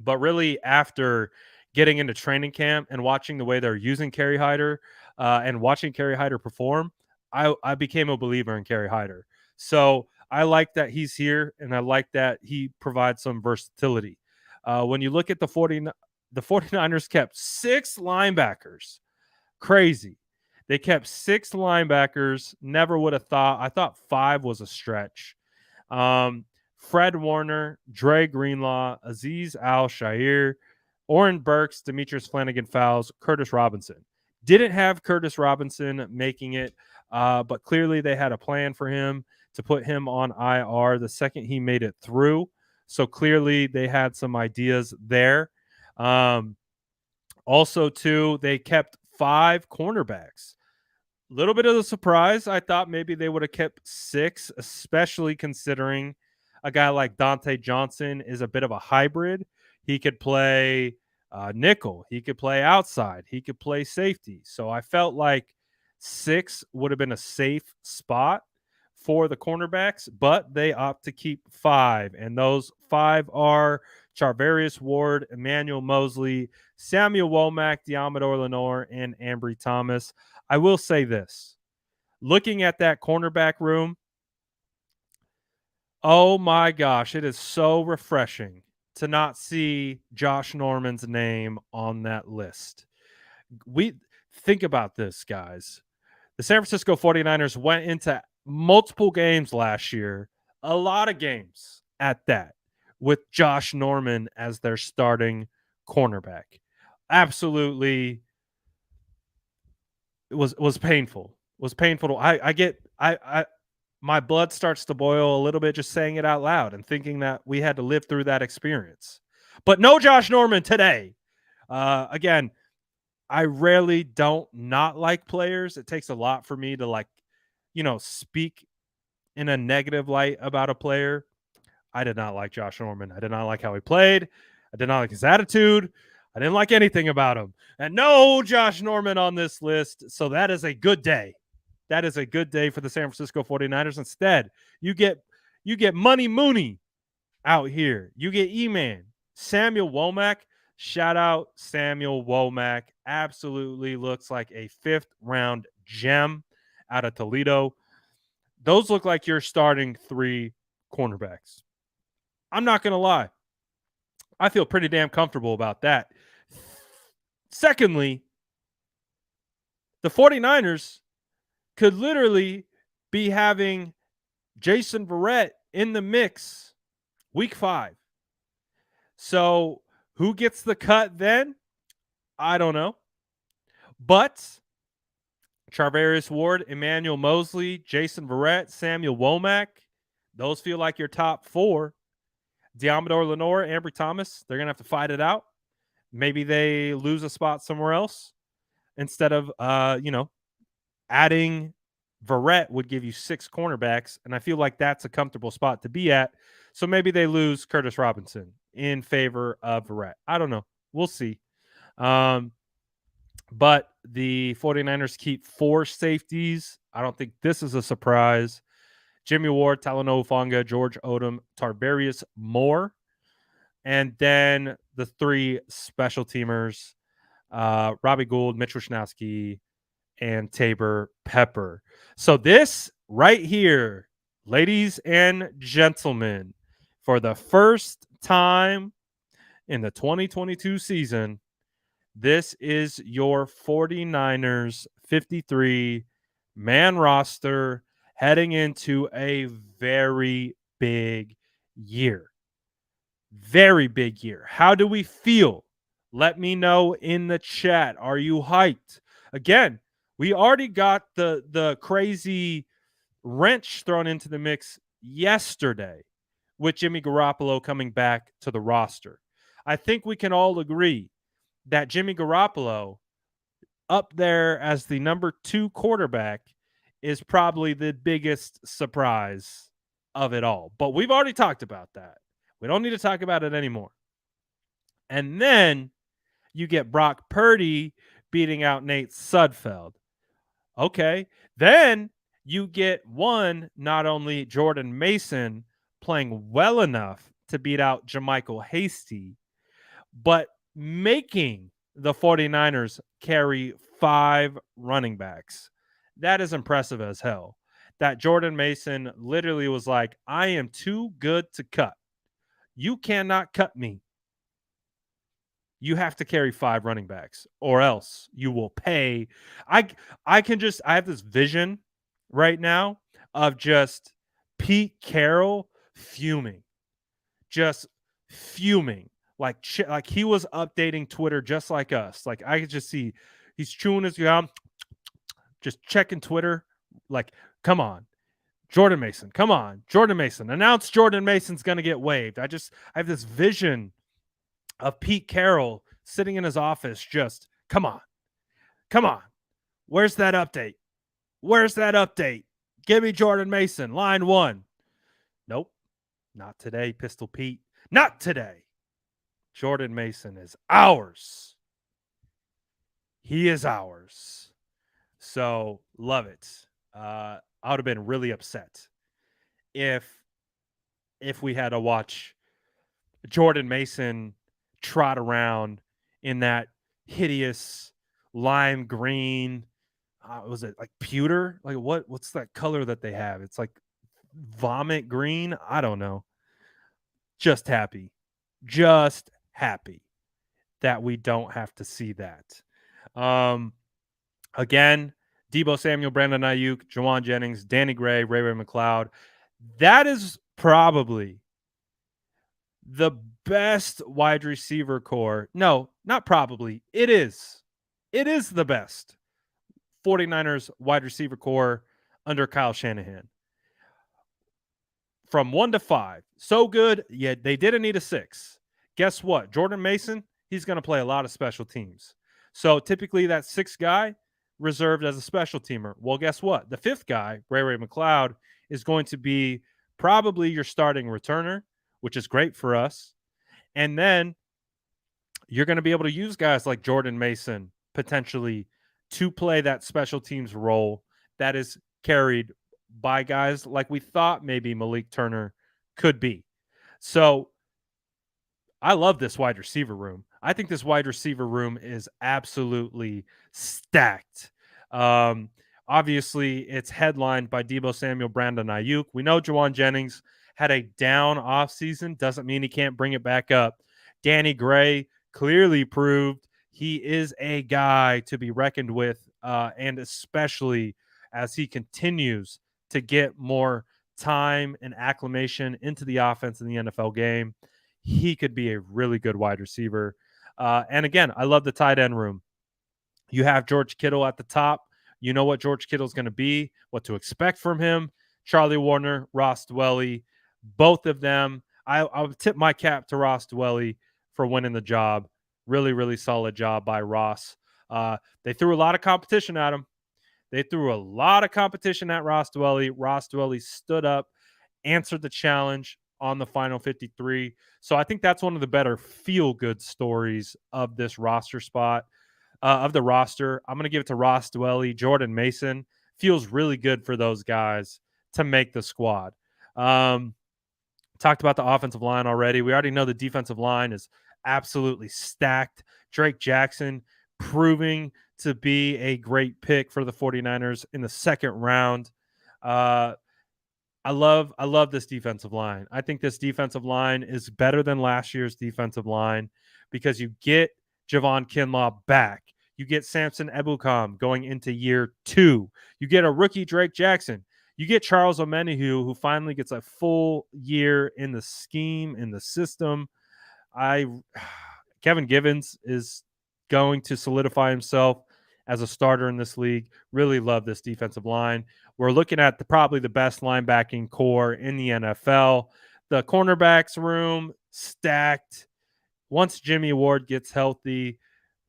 But really, after getting into training camp and watching the way they're using Kerry Hyder and watching Kerry Hyder perform, I became a believer in Kerry Hyder. So I like that he's here, and I like that he provides some versatility. When you look at the 49ers kept 6 linebackers. Crazy. They kept 6 linebackers. Never would have thought. I thought 5 was a stretch. Fred Warner, Dre Greenlaw, Aziz Al-Shaair, Oren Burks, Demetrius Flanagan-Fowles, Curtis Robinson. Didn't have Curtis Robinson making it, but clearly they had a plan for him to put him on IR the second he made it through. So clearly they had some ideas there. Also, too, they kept 5 cornerbacks. Little bit of a surprise. I thought maybe they would have kept 6, especially considering a guy like Dante Johnson is a bit of a hybrid. He could play nickel. He could play outside. He could play safety. So I felt like 6 would have been a safe spot for the cornerbacks, but they opt to keep 5. And those 5 are Charvarius Ward, Emmanuel Mosley, Samuel Womack, Diamador Lenore, and Ambry Thomas. I will say this. Looking at that cornerback room, oh my gosh, it is so refreshing to not see Josh Norman's name on that list. We think about this, guys. The San Francisco 49ers went into multiple games last year, a lot of games at that, with Josh Norman as their starting cornerback. Absolutely, it was painful. It was painful. My blood starts to boil a little bit just saying it out loud and thinking that we had to live through that experience. But no Josh Norman today. Again, I rarely don't not like players. It takes a lot for me to speak in a negative light about a player. I did not like Josh Norman. I did not like how he played. I did not like his attitude. I didn't like anything about him. And no Josh Norman on this list. So that is a good day. That is a good day for the San Francisco 49ers. Instead, you get Money Mooney out here. You get E-Man. Samuel Womack. Shout out Samuel Womack. Absolutely looks like a 5th-round gem out of Toledo. Those look like your starting 3 cornerbacks. I'm not going to lie. I feel pretty damn comfortable about that. Secondly, the 49ers could literally be having Jason Verrett in the mix week 5. So who gets the cut then? I don't know. But Charvarius Ward, Emmanuel Mosley, Jason Verrett, Samuel Womack, those feel like your top 4. Diamador Lenore, Ambry Thomas, they're going to have to fight it out. Maybe they lose a spot somewhere else. Instead of, adding Verrett would give you 6 cornerbacks, and I feel like that's a comfortable spot to be at. So maybe they lose Curtis Robinson in favor of Verrett. I don't know. We'll see. But the 49ers keep 4 safeties. I don't think this is a surprise. Jimmy Ward, Talanoa Hufanga, George Odom, Tarberius Moore. And then the 3 special teamers, Robbie Gould, Mitch Wishnowsky, and Tabor Pepper. So this right here, ladies and gentlemen, for the first time in the 2022 season, this is your 49ers 53-man roster heading into a very big year. Very big year. How do we feel? Let me know in the chat. Are you hyped? Again, we already got the crazy wrench thrown into the mix yesterday with Jimmy Garoppolo coming back to the roster. I think we can all agree that Jimmy Garoppolo up there as the number 2 quarterback is probably the biggest surprise of it all. But we've already talked about that. We don't need to talk about it anymore. And then you get Brock Purdy beating out Nate Sudfeld. Okay. Then you get not only Jordan Mason playing well enough to beat out JaMychal Hasty, but making the 49ers carry 5 running backs. That is impressive as hell. That Jordan Mason literally was like, I am too good to cut. You cannot cut me. You have to carry 5 running backs or else you will pay. I have this vision right now of just Pete Carroll fuming. Just fuming. Like he was updating Twitter just like us. Like I could just see he's chewing his gum, just checking Twitter. Like, come on. Jordan Mason, come on. Jordan Mason. Announce Jordan Mason's going to get waived. I have this vision of Pete Carroll sitting in his office just, come on. Come on. Where's that update? Where's that update? Give me Jordan Mason, line 1. Nope. Not today, Pistol Pete. Not today. Jordan Mason is ours. He is ours. So, love it. I would have been really upset if we had to watch Jordan Mason trot around in that hideous lime green. Was it like pewter? Like what's that color that they have? It's like vomit green. I don't know. Just happy that we don't have to see that. Again, Deebo Samuel, Brandon Ayuk, Jawan Jennings, Danny Gray, Ray McLeod. That is probably the best wide receiver core. No, not probably. It is. It is the best 49ers wide receiver core under Kyle Shanahan. From 1 to 5. So good, yet they didn't need a 6. Guess what? Jordan Mason, he's going to play a lot of special teams. So typically that 6th guy reserved as a special teamer. Well, guess what? The 5th guy, Ray McLeod, is going to be probably your starting returner, which is great for us. And then you're going to be able to use guys like Jordan Mason potentially to play that special teams role that is carried by guys like we thought maybe Malik Turner could be. So I love this wide receiver room. I think this wide receiver room is absolutely stacked. Obviously, it's headlined by Deebo Samuel, Brandon Ayuk. We know Jawan Jennings had a down offseason. Doesn't mean he can't bring it back up. Danny Gray clearly proved he is a guy to be reckoned with, and especially as he continues to get more time and acclimation into the offense in the NFL game, he could be a really good wide receiver. And again, I love the tight end room. You have George Kittle at the top. You know what George Kittle is going to be, what to expect from him. Charlie Warner, Ross Dwelly, both of them. I would tip my cap to Ross Dwelly for winning the job. Really, really solid job by Ross. They threw a lot of competition at him. They threw a lot of competition at Ross Dwelly. Ross Dwelly stood up, answered the challenge on the final 53. So I think that's one of the better feel-good stories of this roster spot, of the roster. I'm going to give it to Ross Dwelly. Jordan Mason feels really good for those guys to make the squad. Talked about the offensive line already. We already know the defensive line is absolutely stacked. Drake Jackson proving to be a great pick for the 49ers in the second round. I love this defensive line. I think this defensive line is better than last year's defensive line because you get Javon Kinlaw back. You get Samson Ebukam going into year 2. You get a rookie Drake Jackson. You get Charles Omenihu, who finally gets a full year in the scheme, in the system. Kevin Givens is going to solidify himself as a starter in this league. Really love this defensive line. We're looking at probably the best linebacking core in the NFL. The cornerbacks room stacked. Once Jimmy Ward gets healthy,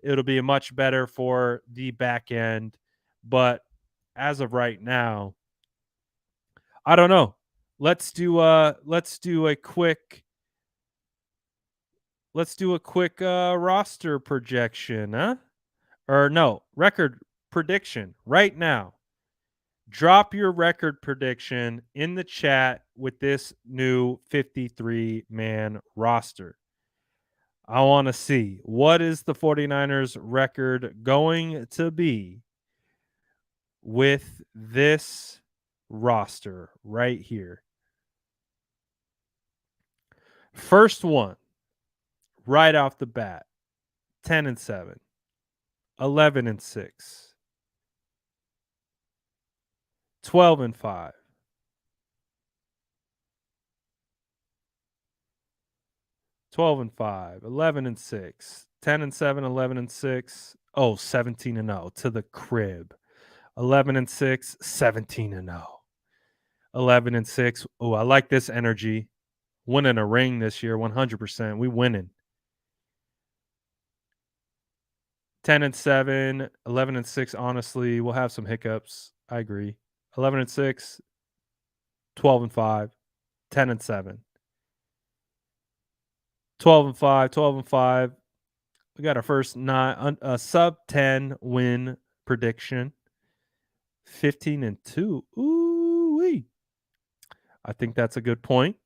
it'll be much better for the back end. But as of right now, I don't know. Let's do a quick roster projection, huh? Or no, record prediction right now. Drop your record prediction in the chat with this new 53-man roster. I want to see, what is the 49ers record going to be with this roster right here? First one, right off the bat, 10-7, 11-6, 12-5, 12-5, 11-6, 10-7, 11-6. Oh, 17-0 to the crib. 11-6, 17-0, 11-6. Oh, I like this energy. Winning a ring this year, 100%. We winning. 10-7, 11-6. Honestly, we'll have some hiccups. I agree. 11-6, 12-5, 10-7. 12-5, 12-5. We got our first sub 10 win prediction. 15-2. Ooh-wee. I think that's a good point.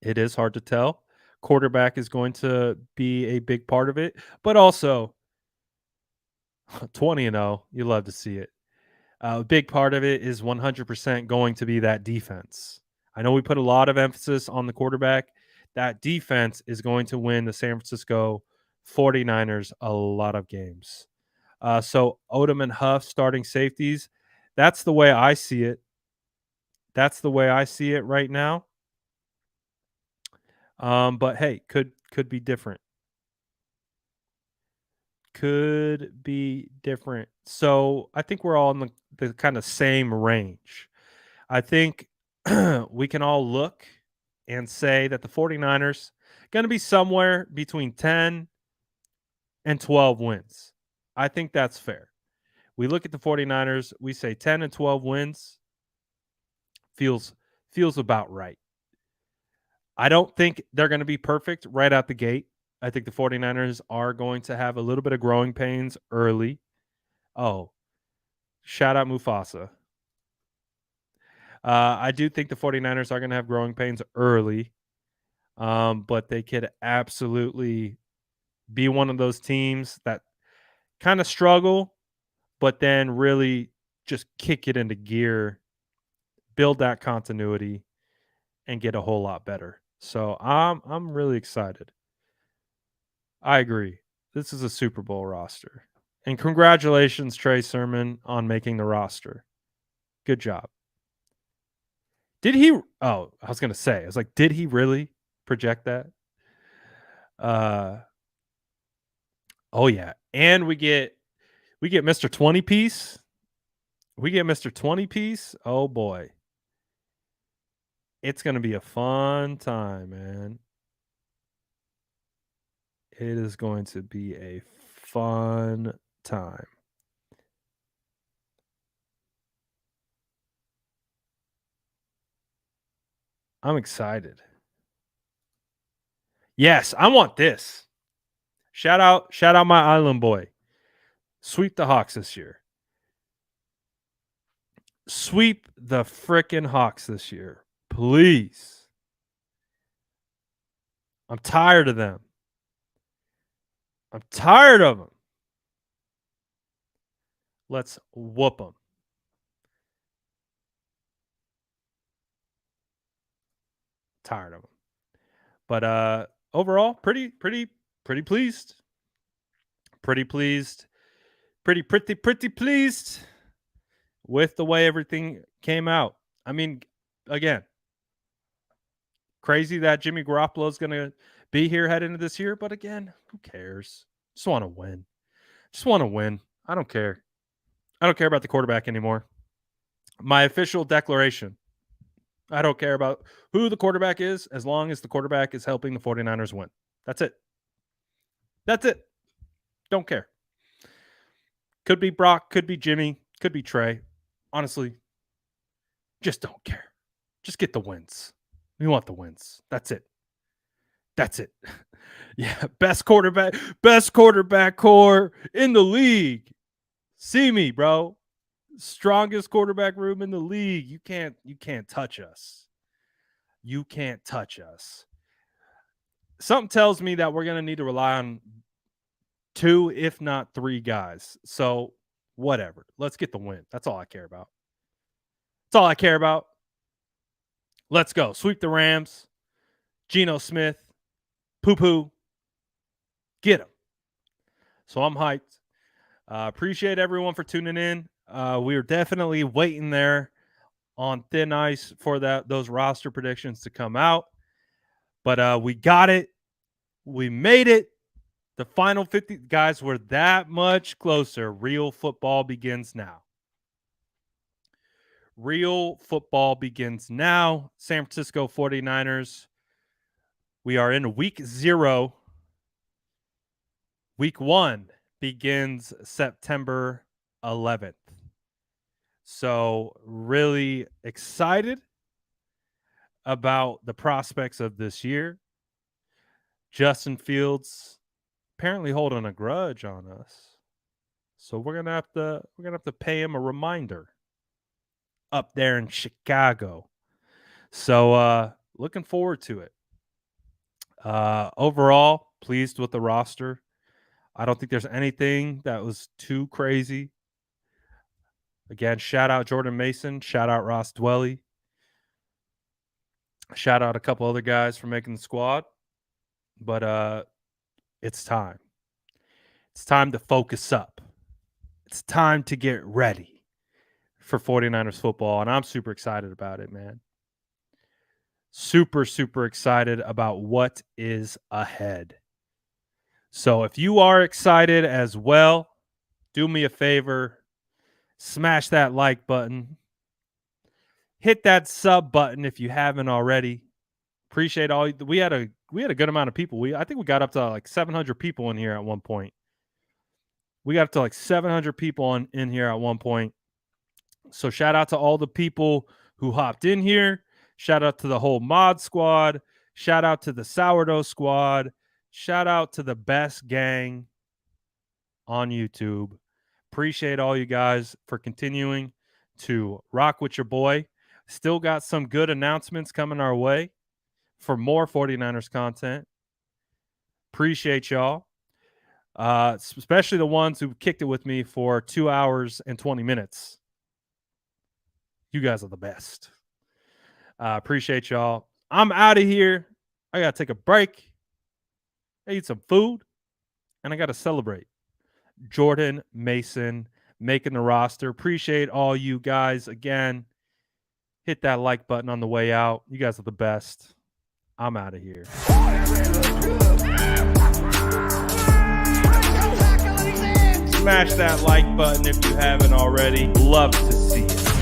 It is hard to tell. Quarterback is going to be a big part of it, but also 20-0. You love to see it. A big part of it is 100% going to be that defense. I know we put a lot of emphasis on the quarterback. That defense is going to win the San Francisco 49ers a lot of games. So Odom and Huff starting safeties. That's the way I see it. That's the way I see it right now. But hey, could be different. Could be different. So I think we're all in the kind of same range. I think we can all look and say that the 49ers going to be somewhere between 10 and 12 wins. I think that's fair. We look at the 49ers, we say 10 and 12 wins feels about right. I don't think they're going to be perfect right out the gate. I think the 49ers are going to have a little bit of growing pains early. Oh, shout out Mufasa. I do think the 49ers are going to have growing pains early, but they could absolutely be one of those teams that kind of struggle, but then really just kick it into gear, build that continuity, and get a whole lot better. So I'm really excited. I agree. This is a Super Bowl roster. And congratulations, Trey Sermon, on making the roster. Good job. Did he? Oh, I was going to say, I was like, did he really project that? Oh, yeah. And we get Mr. 20 piece. We get Mr. 20 piece. Oh, boy. It's going to be a fun time, man. It is going to be a fun time. I'm excited. Yes, I want this. Shout out my island boy. Sweep the Hawks this year. Sweep the frickin' Hawks this year. Please. I'm tired of them. I'm tired of them. Let's whoop them. Tired of them. But overall, pretty pleased. Pretty pleased. Pretty pleased with the way everything came out. I mean, again, crazy that Jimmy Garoppolo is going to be here heading into this year. But again, who cares? Just want to win. Just want to win. I don't care. I don't care about the quarterback anymore. My official declaration. I don't care about who the quarterback is as long as the quarterback is helping the 49ers win. That's it. That's it. Don't care. Could be Brock, could be Jimmy, could be Trey. Honestly, just don't care. Just get the wins. We want the wins. That's it. That's it. Yeah, best quarterback core in the league. See me, bro. Strongest quarterback room in the league. You can't touch us. You can't touch us. Something tells me that we're going to need to rely on 2, if not 3 guys. So, whatever. Let's get the win. That's all I care about. That's all I care about. Let's go. Sweep the Rams. Geno Smith. Poo-poo. Get him. So, I'm hyped. Appreciate everyone for tuning in. We are definitely waiting there on thin ice for those roster predictions to come out. But we got it. We made it. The final 50 guys were that much closer. Real football begins now. Real football begins now. San Francisco 49ers. We are in week 0. Week 1 begins September 11th. So really excited about the prospects of this year. Justin Fields apparently holding a grudge on us. So we're gonna have to pay him a reminder up there in Chicago. So looking forward to it. Overall, pleased with the roster. I don't think there's anything that was too crazy. Again, shout out Jordan Mason. Shout out Ross Dwelly. Shout out a couple other guys for making the squad. But it's time. It's time to focus up. It's time to get ready for 49ers football. And I'm super excited about it, man. Super excited about what is ahead. So if you are excited as well, do me a favor. Smash that like button. Hit that sub button if you haven't already. Appreciate all. We had a good amount of people. I think we got up to like 700 people in here at one point. We got up to like 700 people in here at one point. So shout out to all the people who hopped in here. Shout out to the whole mod squad. Shout out to the sourdough squad. Shout out to the best gang on YouTube. Appreciate all you guys for continuing to rock with your boy. Still got some good announcements coming our way for more 49ers content. Appreciate y'all. Especially the ones who kicked it with me for 2 hours and 20 minutes. You guys are the best. Appreciate y'all. I'm out of here. I got to take a break. I eat some food. And I got to celebrate Jordan Mason making the roster. Appreciate all you guys. Again, hit that like button on the way out. You guys are the best. I'm out of here. Smash that like button if you haven't already. Love to see it.